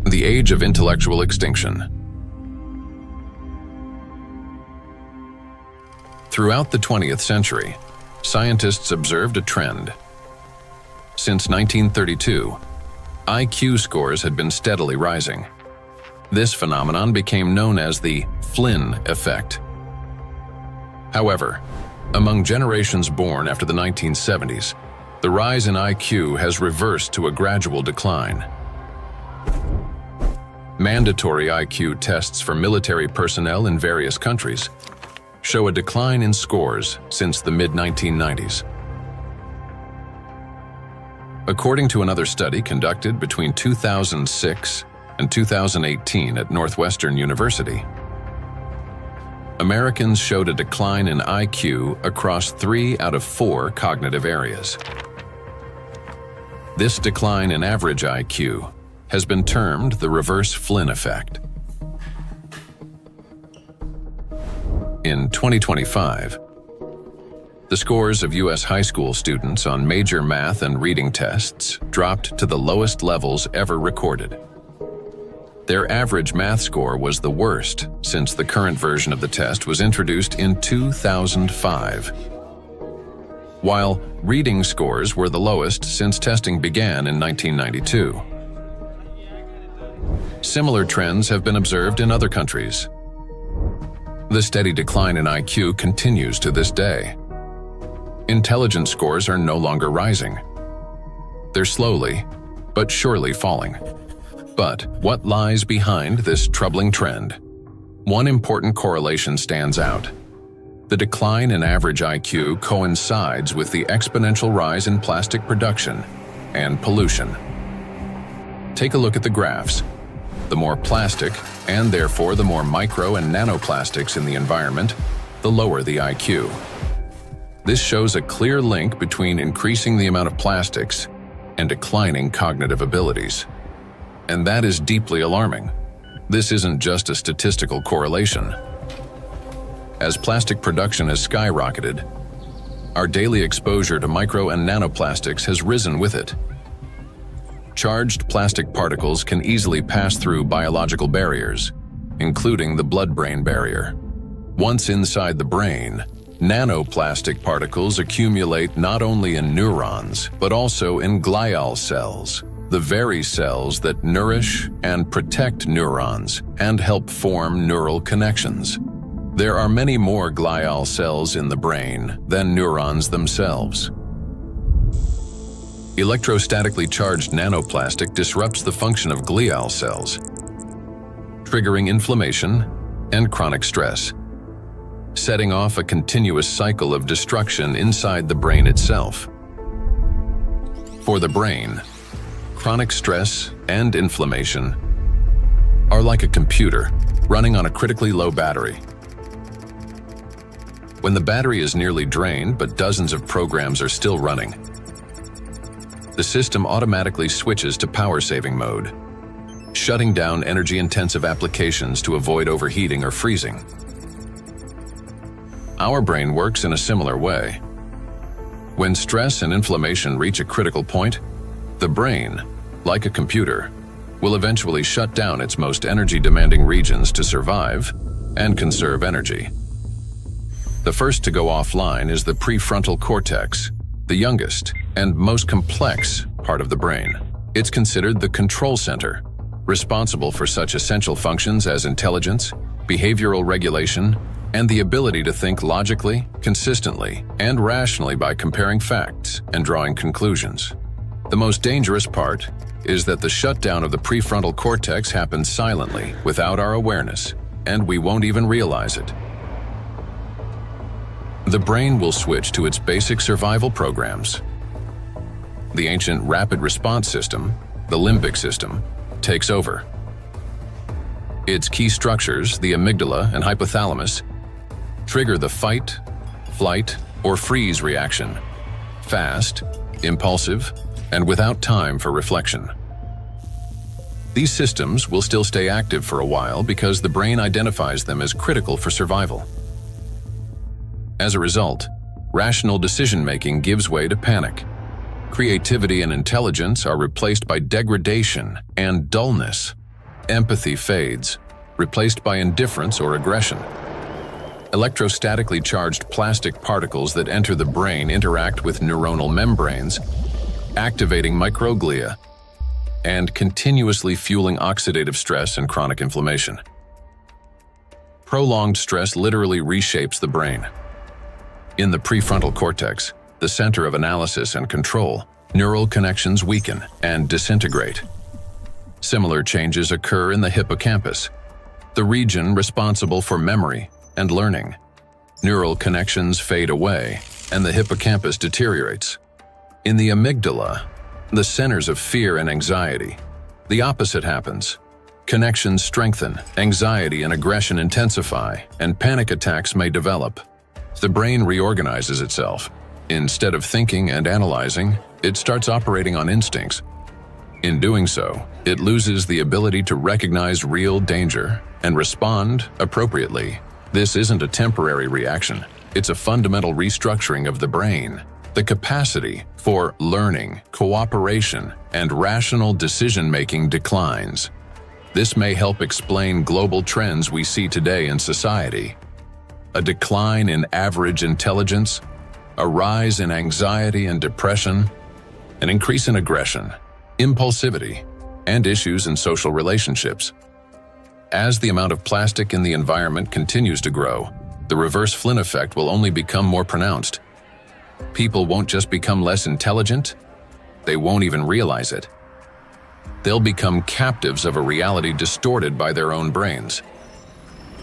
[SPEAKER 1] The age of intellectual extinction. Throughout the 20th century, scientists observed a trend. Since 1932, IQ scores had been steadily rising. This phenomenon became known as the Flynn effect. However, among generations born after the 1970s, the rise in IQ has reversed to a gradual decline. Mandatory IQ tests for military personnel in various countries show a decline in scores since the mid-1990s. According to another study conducted between 2006 and 2018 at Northwestern University, Americans showed a decline in IQ across 3 out of 4 cognitive areas. This decline in average IQ has been termed the reverse Flynn effect. In 2025, the scores of U.S. high school students on major math and reading tests dropped to the lowest levels ever recorded. Their average math score was the worst since the current version of the test was introduced in 2005, while reading scores were the lowest since testing began in 1992. Similar trends have been observed in other countries. The steady decline in IQ continues to this day. Intelligence scores are no longer rising. They're slowly, but surely falling. But what lies behind this troubling trend? One important correlation stands out. The decline in average IQ coincides with the exponential rise in plastic production and pollution. Take a look at the graphs. The more plastic, and therefore the more micro and nanoplastics in the environment, the lower the IQ. This shows a clear link between increasing the amount of plastics and declining cognitive abilities. And that is deeply alarming. This isn't just a statistical correlation. As plastic production has skyrocketed, our daily exposure to micro and nanoplastics has risen with it. Charged plastic particles can easily pass through biological barriers, including the blood-brain barrier. Once inside the brain, nanoplastic particles accumulate not only in neurons, but also in glial cells, the very cells that nourish and protect neurons and help form neural connections. There are many more glial cells in the brain than neurons themselves. Electrostatically charged nanoplastic disrupts the function of glial cells, triggering inflammation and chronic stress, setting off a continuous cycle of destruction inside the brain itself. For the brain, chronic stress and inflammation are like a computer running on a critically low battery. When the battery is nearly drained but dozens of programs are still running, the system automatically switches to power-saving mode, shutting down energy-intensive applications to avoid overheating or freezing. Our brain works in a similar way. When stress and inflammation reach a critical point, the brain, like a computer, will eventually shut down its most energy-demanding regions to survive and conserve energy. The first to go offline is the prefrontal cortex, the youngest and most complex part of the brain. It's considered the control center, responsible for such essential functions as intelligence, behavioral regulation, and the ability to think logically, consistently, and rationally by comparing facts and drawing conclusions. The most dangerous part is that the shutdown of the prefrontal cortex happens silently, without our awareness, and we won't even realize it. The brain will switch to its basic survival programs. The ancient rapid response system, the limbic system, takes over. Its key structures, the amygdala and hypothalamus, trigger the fight, flight, or freeze reaction, fast, impulsive, and without time for reflection. These systems will still stay active for a while because the brain identifies them as critical for survival. As a result, rational decision-making gives way to panic. Creativity and intelligence are replaced by degradation and dullness. Empathy fades, replaced by indifference or aggression. Electrostatically charged plastic particles that enter the brain interact with neuronal membranes, activating microglia, and continuously fueling oxidative stress and chronic inflammation. Prolonged stress literally reshapes the brain. In the prefrontal cortex, the center of analysis and control, neural connections weaken and disintegrate. Similar changes occur in the hippocampus, the region responsible for memory and learning. Neural connections fade away, and the hippocampus deteriorates. In the amygdala, the centers of fear and anxiety, the opposite happens. Connections strengthen, anxiety and aggression intensify, and panic attacks may develop. The brain reorganizes itself. Instead of thinking and analyzing, it starts operating on instincts. In doing so, it loses the ability to recognize real danger and respond appropriately. This isn't a temporary reaction. It's a fundamental restructuring of the brain. The capacity for learning, cooperation, and rational decision-making declines. This may help explain global trends we see today in society. A decline in average intelligence, a rise in anxiety and depression, an increase in aggression, impulsivity, and issues in social relationships. As the amount of plastic in the environment continues to grow, the reverse Flynn effect will only become more pronounced. People won't just become less intelligent, they won't even realize it. They'll become captives of a reality distorted by their own brains.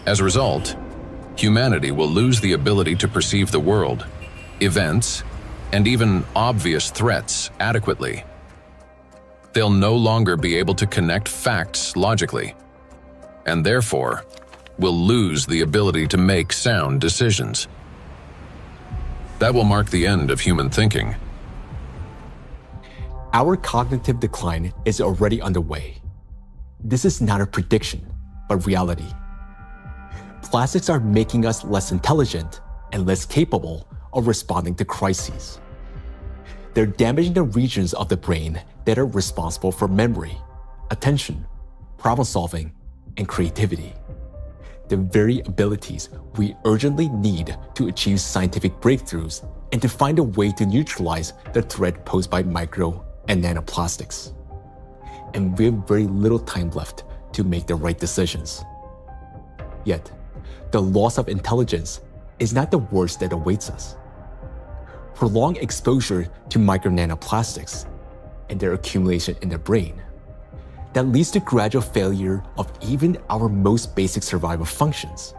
[SPEAKER 1] As a result, humanity will lose the ability to perceive the world, events, and even obvious threats adequately. They'll no longer be able to connect facts logically, and therefore will lose the ability to make sound decisions. That will mark the end of human thinking.
[SPEAKER 5] Our cognitive decline is already underway. This is not a prediction, but reality. Plastics are making us less intelligent and less capable of responding to crises. They're damaging the regions of the brain that are responsible for memory, attention, problem-solving, and creativity. The very abilities we urgently need to achieve scientific breakthroughs and to find a way to neutralize the threat posed by micro and nanoplastics. And we have very little time left to make the right decisions. Yet, the loss of intelligence is not the worst that awaits us. Prolonged exposure to micro nanoplastics and their accumulation in the brain that leads to gradual failure of even our most basic survival functions.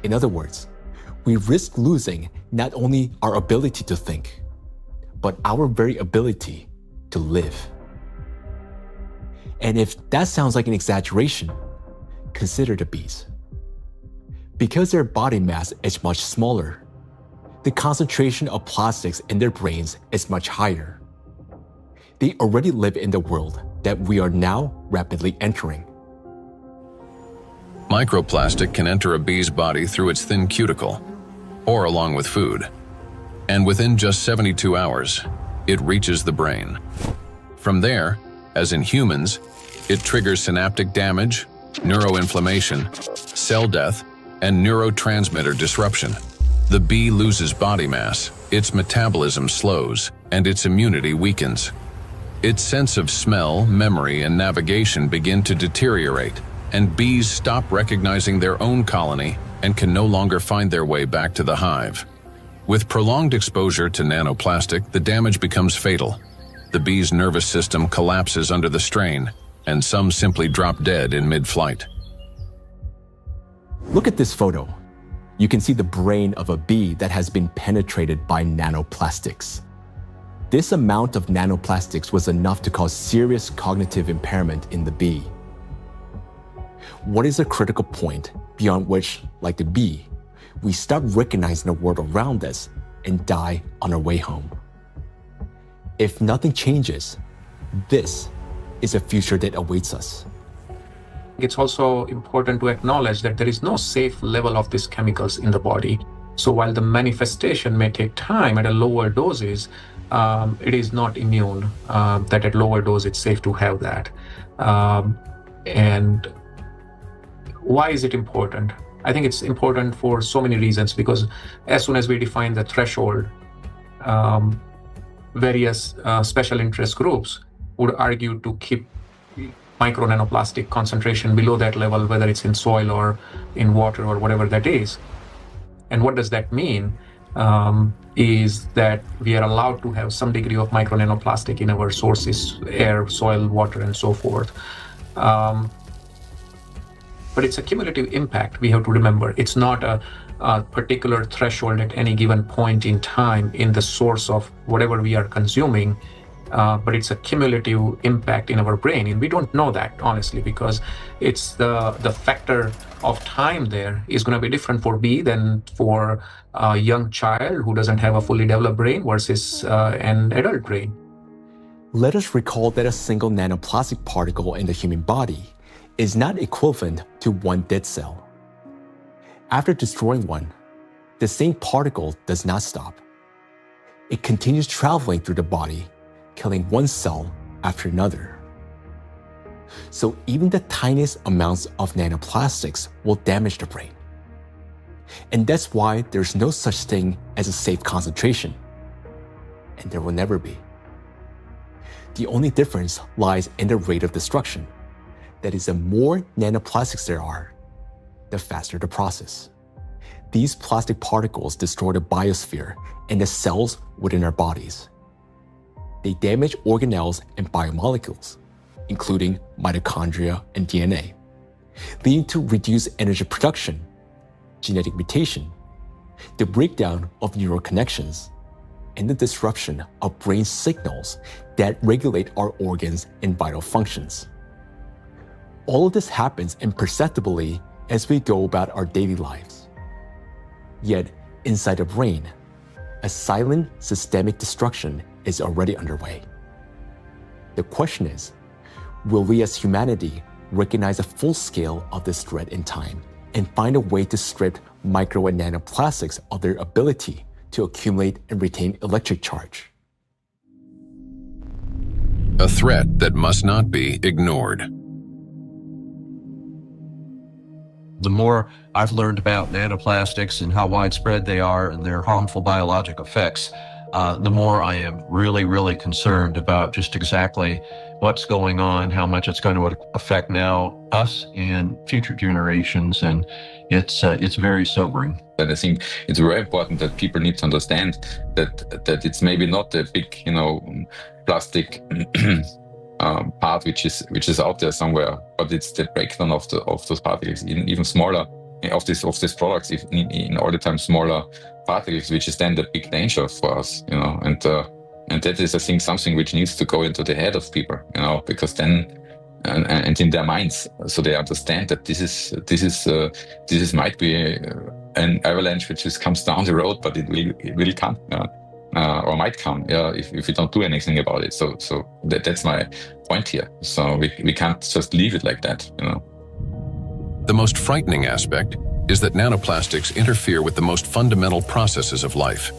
[SPEAKER 5] In other words, we risk losing not only our ability to think, but our very ability to live. And if that sounds like an exaggeration, consider the bees. Because their body mass is much smaller, the concentration of plastics in their brains is much higher. They already live in the world that we are now rapidly entering.
[SPEAKER 1] Microplastic can enter a bee's body through its thin cuticle, or along with food, and within just 72 hours, it reaches the brain. From there, as in humans, it triggers synaptic damage, neuroinflammation, cell death, and neurotransmitter disruption. The bee loses body mass, its metabolism slows, and its immunity weakens. Its sense of smell, memory, and navigation begin to deteriorate, and bees stop recognizing their own colony and can no longer find their way back to the hive. With prolonged exposure to nanoplastic, the damage becomes fatal. The bee's nervous system collapses under the strain, and some simply drop dead in mid-flight.
[SPEAKER 5] Look at this photo. You can see the brain of a bee that has been penetrated by nanoplastics. This amount of nanoplastics was enough to cause serious cognitive impairment in the bee. What is a critical point beyond which, like the bee, we stop recognizing the world around us and die on our way home? If nothing changes, this is a future that awaits us.
[SPEAKER 2] It's also important to acknowledge that there is no safe level of these chemicals in the body. So while the manifestation may take time at a lower doses, it is not immune, that at lower dose it's safe to have that. And why is it important? I think it's important for so many reasons, because as soon as we define the threshold, various special interest groups would argue to keep micro nanoplastic concentration below that level, whether it's in soil or in water or whatever that is. And what does that mean? Is that we are allowed to have some degree of micro nanoplastic in our sources, air, soil, water, and so forth. But it's a cumulative impact, we have to remember. It's not a particular threshold at any given point in time in the source of whatever we are consuming, but it's a cumulative impact in our brain. And we don't know that, honestly, because it's the factor of time there is going to be different for bee than for a young child who doesn't have a fully developed brain versus an adult brain.
[SPEAKER 5] Let us recall that a single nanoplastic particle in the human body is not equivalent to one dead cell. After destroying one, the same particle does not stop. It continues traveling through the body, killing one cell after another. So even the tiniest amounts of nanoplastics will damage the brain. And that's why there's no such thing as a safe concentration. And there will never be. The only difference lies in the rate of destruction. That is, the more nanoplastics there are, the faster the process. These plastic particles destroy the biosphere and the cells within our bodies. They damage organelles and biomolecules, including mitochondria and DNA, leading to reduced energy production, genetic mutation, the breakdown of neural connections, and the disruption of brain signals that regulate our organs and vital functions. All of this happens imperceptibly as we go about our daily lives. Yet, inside the brain, a silent systemic destruction is already underway. The question is, will we as humanity recognize the full scale of this threat in time and find a way to strip micro and nanoplastics of their ability to accumulate and retain electric charge?
[SPEAKER 1] A threat that must not be ignored.
[SPEAKER 4] The more I've learned about nanoplastics and how widespread they are and their harmful biologic effects, the more I am really, really concerned about just exactly what's going on, how much it's going to affect now us and future generations, and it's very sobering.
[SPEAKER 8] And I think it's very important that people need to understand that it's maybe not the big, plastic part which is out there somewhere, but it's the breakdown of those particles, even smaller of these products, in all the time smaller particles, which is then the big danger for us, and that is, I think, something which needs to go into the head of people, because then and in their minds, so they understand that this is might be an avalanche which comes down the road, but it will come. Or might come, if we don't do anything about it. So that's my point here. So we can't just leave it like that,
[SPEAKER 1] The most frightening aspect is that nanoplastics interfere with the most fundamental processes of life.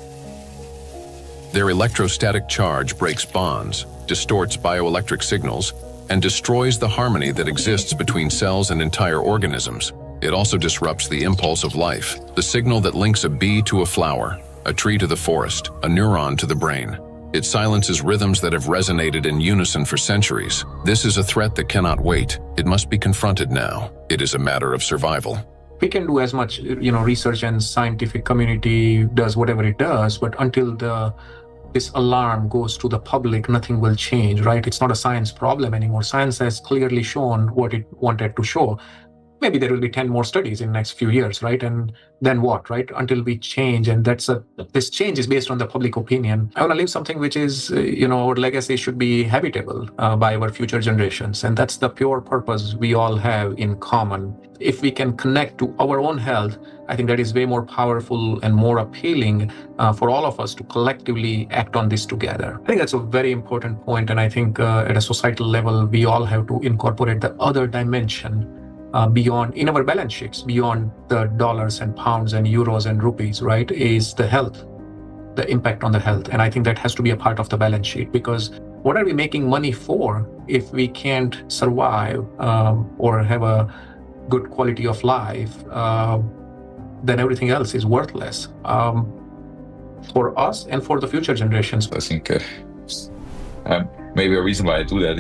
[SPEAKER 1] Their electrostatic charge breaks bonds, distorts bioelectric signals, and destroys the harmony that exists between cells and entire organisms. It also disrupts the impulse of life, the signal that links a bee to a flower, a tree to the forest, a neuron to the brain. It silences rhythms that have resonated in unison for centuries. This is a threat that cannot wait. It must be confronted now. It is a matter of survival.
[SPEAKER 2] we can do as much, research, and scientific community does whatever it does, but until this alarm goes to the public, nothing will change, right? It's not a science problem anymore. Science has clearly shown what it wanted to show. Maybe there will be 10 more studies in the next few years, right? And then what, right? Until we change, and this change is based on the public opinion. I want to leave something which is, our legacy should be habitable by our future generations. And that's the pure purpose we all have in common. If we can connect to our own health, I think that is way more powerful and more appealing for all of us to collectively act on this together. I think that's a very important point. And I think at a societal level, we all have to incorporate the other dimension beyond, in our balance sheets, beyond the dollars and pounds and euros and rupees, right, is the health, the impact on the health. And I think that has to be a part of the balance sheet, because what are we making money for if we can't survive or have a good quality of life? Then everything else is worthless for us and for the future generations.
[SPEAKER 8] I think maybe a reason why I do that,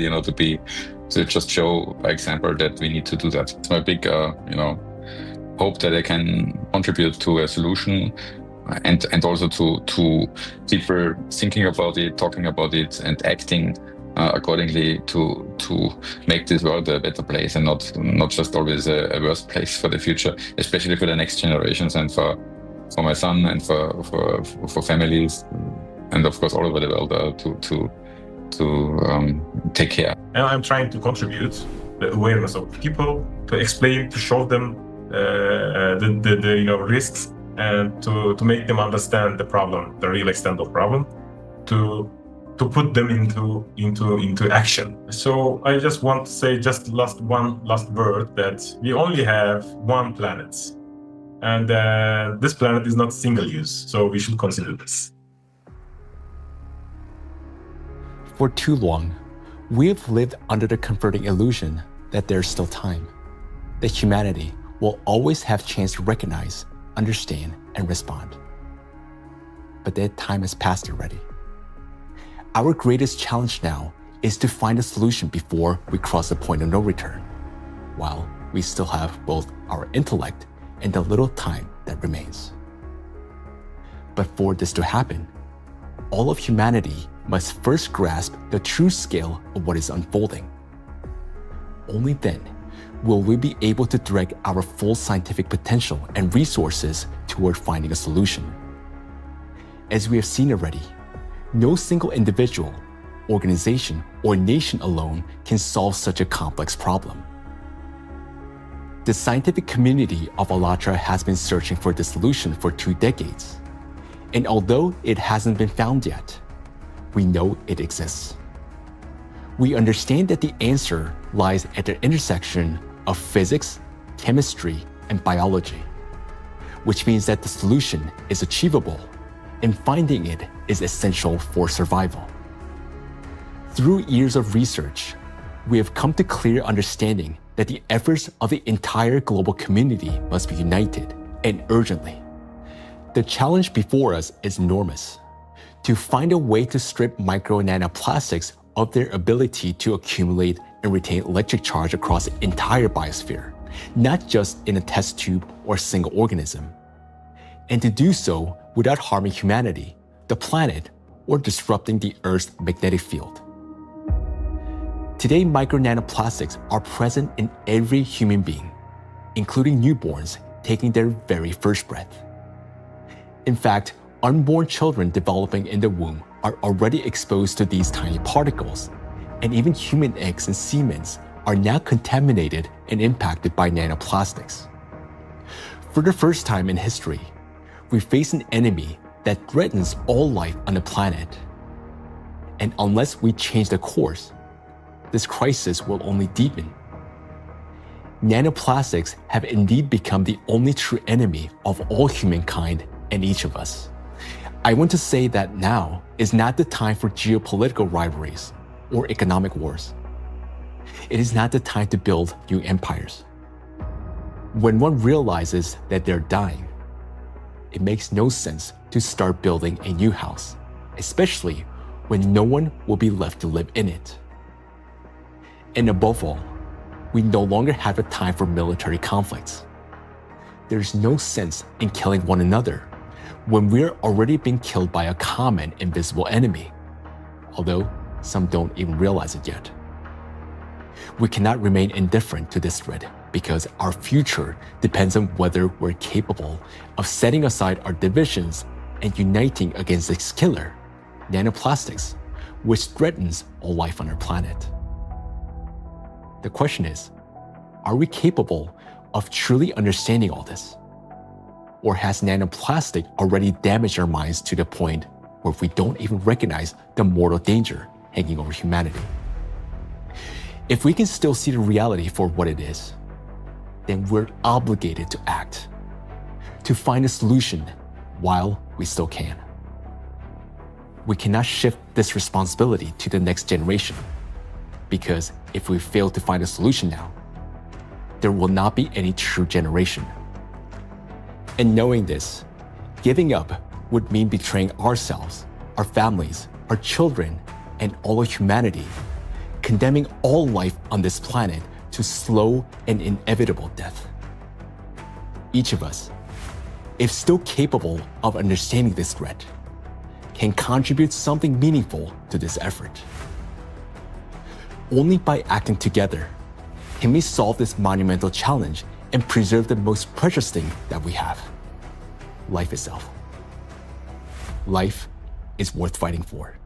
[SPEAKER 8] to just show by example that we need to do that. It's my big, hope that I can contribute to a solution, and also to people thinking about it, talking about it, and acting accordingly to make this world a better place, and not just always a worse place for the future, especially for the next generations, and for my son, and for families, and of course all over the world to take care.
[SPEAKER 10] And I'm trying to contribute the awareness of people, to explain, to show them the risks, and to make them understand the problem, the real extent of problem, to put them into action. So I just want to say one last word, that we only have one planet, and this planet is not single use, so we should consider this.
[SPEAKER 5] For too long, we have lived under the comforting illusion that there's still time, that humanity will always have chance to recognize, understand, and respond. But that time has passed already. Our greatest challenge now is to find a solution before we cross the point of no return, while we still have both our intellect and the little time that remains. But for this to happen, all of humanity must first grasp the true scale of what is unfolding. Only then will we be able to direct our full scientific potential and resources toward finding a solution. As we have seen already, no single individual, organization, or nation alone can solve such a complex problem. The scientific community of AllatRa has been searching for the solution for 2 decades. And although it hasn't been found yet, we know it exists. We understand that the answer lies at the intersection of physics, chemistry, and biology, which means that the solution is achievable, and finding it is essential for survival. Through years of research, we have come to clear understanding that the efforts of the entire global community must be united, and urgently. The challenge before us is enormous: to find a way to strip micro and nanoplastics of their ability to accumulate and retain electric charge across the entire biosphere, not just in a test tube or single organism. And to do so without harming humanity, the planet, or disrupting the Earth's magnetic field. Today, micro nanoplastics are present in every human being, including newborns taking their very first breath. In fact, unborn children developing in the womb are already exposed to these tiny particles, and even human eggs and semens are now contaminated and impacted by nanoplastics. For the first time in history, we face an enemy that threatens all life on the planet. And unless we change the course, this crisis will only deepen. Nanoplastics have indeed become the only true enemy of all humankind and each of us. I want to say that now is not the time for geopolitical rivalries or economic wars. It is not the time to build new empires. When one realizes that they're dying, it makes no sense to start building a new house, especially when no one will be left to live in it. And above all, we no longer have a time for military conflicts. there's no sense in killing one another when we're already being killed by a common invisible enemy, although some don't even realize it yet. We cannot remain indifferent to this threat because our future depends on whether we're capable of setting aside our divisions and uniting against this killer, nanoplastics, which threatens all life on our planet. The question is, are we capable of truly understanding all this? Or has nanoplastic already damaged our minds to the point where we don't even recognize the mortal danger hanging over humanity? If we can still see the reality for what it is, then we're obligated to act, to find a solution while we still can. We cannot shift this responsibility to the next generation, because if we fail to find a solution now, there will not be any true generation. And knowing this, giving up would mean betraying ourselves, our families, our children, and all of humanity, condemning all life on this planet to slow and inevitable death. Each of us, if still capable of understanding this threat, can contribute something meaningful to this effort. Only by acting together can we solve this monumental challenge and preserve the most precious thing that we have, life itself. Life is worth fighting for.